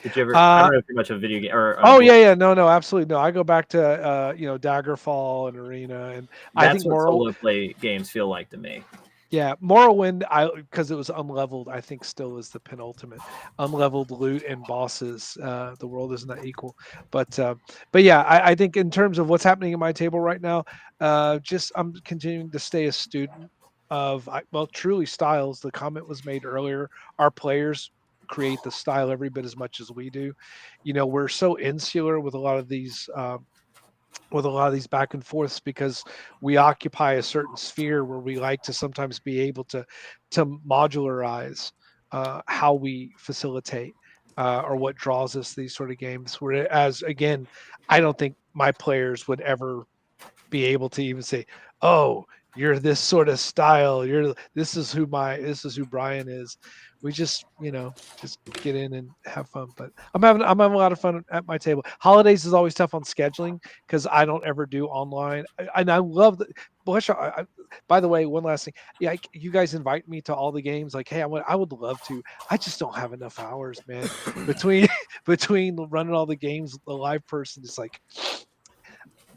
Did you ever? I don't know if you're much of a video game. Or no, absolutely no. I go back to Daggerfall and Arena, and that's I think what solo play games feel like to me. Yeah, Morrowind, because it was unleveled, I think still is the penultimate. Unleveled loot and bosses, the world is not equal. But yeah, I think in terms of what's happening at my table right now, just I'm continuing to stay a student of truly styles. The comment was made earlier. Our players create the style every bit as much as we do. We're so insular with a lot of these. Back and forths because we occupy a certain sphere where we like to sometimes be able to modularize how we facilitate or what draws us these sort of games. Whereas again, I don't think my players would ever be able to even say, "Oh, you're this sort of style. This is who Brian is." We just get in and have fun. But I'm having a lot of fun at my table. Holidays is always tough on scheduling because I don't ever do online, and I love the. By the way, one last thing. Yeah, you guys invite me to all the games. Like, hey, I would love to. I just don't have enough hours, man. Between between running all the games, the live person is like,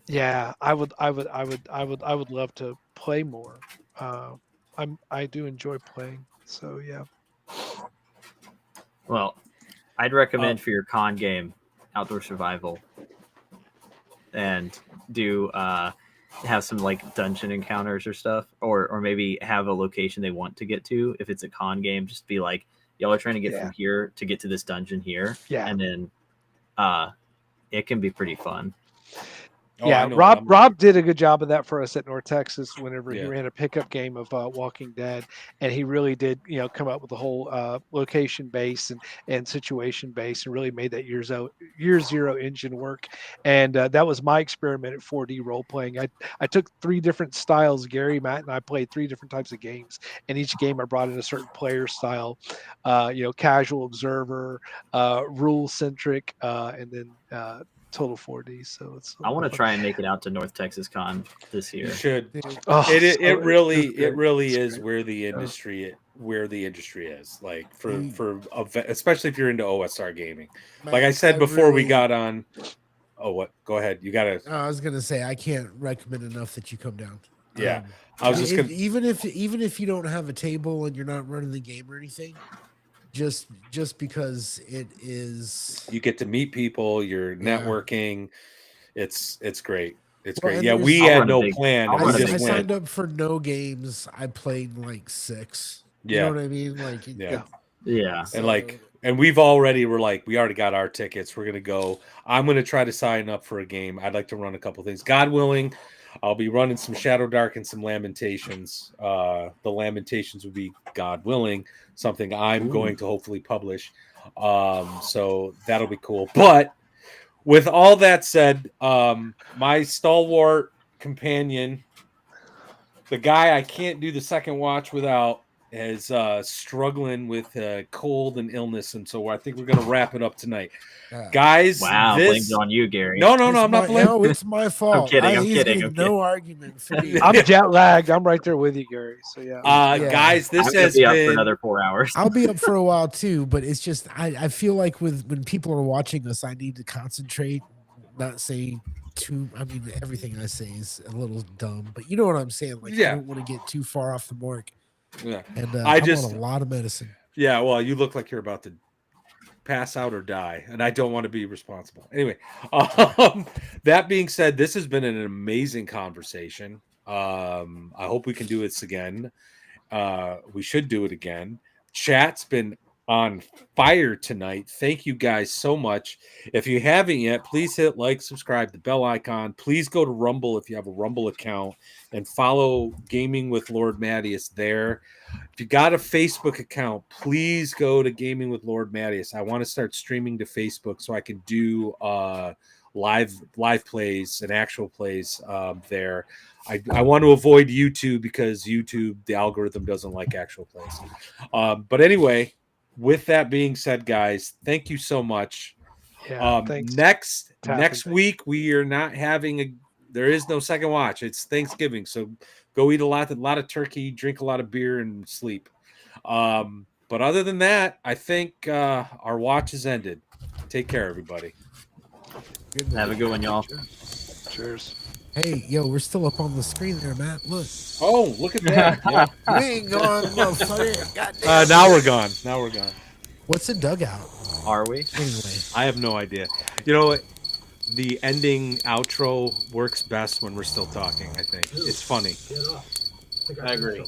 yeah, I would love to play more. Uh, I do enjoy playing. So yeah. Well, I'd recommend for your con game, Outdoor Survival, and do have some like dungeon encounters or stuff, or maybe have a location they want to get to. If it's a con game, just be like, y'all are trying to get from here to get to this dungeon here, and then it can be pretty fun. Yeah, Rob did a good job of that for us at North Texas whenever he ran a pickup game of Walking Dead, and he really did, come up with the whole location base and situation base, and really made that year zero engine work. And that was my experiment at 4D role playing. I took 3 different styles. Gary, Matt, and I played 3 different types of games, and each game I brought in a certain player style, casual observer, rule centric, and then total 4D. So it's. I want to try and make it out to North Texas Con this year. You should. Oh, it really is where the industry is. Like especially if you're into OSR gaming. Like I said before, we got on. Oh, what? Go ahead. You gotta. I was gonna say I can't recommend enough that you come down. Yeah, I was just gonna. Even if you don't have a table and you're not running the game or anything. Just because it is, you get to meet people, you're networking. It's great. It's great. Yeah, there's- we had no plan. I We just signed went. up for no games. I played like 6. You Yeah. know what I mean? Like Yeah. And we've already we already got our tickets. We're gonna go. I'm gonna try to sign up for a game. I'd like to run a couple things. God willing, I'll be running some Shadow Dark and some Lamentations. The Lamentations would be, God willing, something I'm going to hopefully publish. So that'll be cool. But with all that said, my stalwart companion, the guy I can't do the second watch without, is struggling with cold and illness, and so I think we're gonna wrap it up tonight, guys. Wow, blame's on you, Gary. No, I'm not blaming. No, it's my fault. I'm kidding. No argument for me. I'm jet lagged. I'm right there with you, Gary. So yeah. Guys, this has be been up for another 4 hours. I'll be up for a while too, but it's just I feel like when people are watching us, I need to concentrate, not say too. I mean, everything I say is a little dumb, but you know what I'm saying. Like, I don't want to get too far off the mark. Yeah, and I I'm just on a lot of medicine. Yeah, well, you look like you're about to pass out or die, and I don't want to be responsible. Anyway, that being said, this has been an amazing conversation. I hope we can do this again. We should do it again. Chat's been on fire tonight. Thank you guys so much. If you haven't yet, please hit like, subscribe, the bell icon. Please go to Rumble if you have a Rumble account and follow Gaming with Lord Mattias there. If you got a Facebook account, please go to Gaming with Lord Mattias. I want to start streaming to Facebook so I can do live plays and actual plays there. I want to avoid YouTube because YouTube, the algorithm doesn't like actual plays. But anyway, with that being said, guys, thank you so much. Yeah, next week we are not having there is no second watch. It's Thanksgiving, so go eat a lot of turkey, drink a lot of beer, and sleep. But other than that, I think our watch is ended. Take care, everybody. Have a good one, y'all. Cheers. Hey, yo, we're still up on the screen there, Matt. Look, Oh, look at that. Yeah. we ain't going, motherfucker. Goddamn. Now we're gone. Now we're gone. What's a dugout? Are we? Anyway, I have no idea. You know what? The ending outro works best when we're still talking, I think. It's funny. I agree.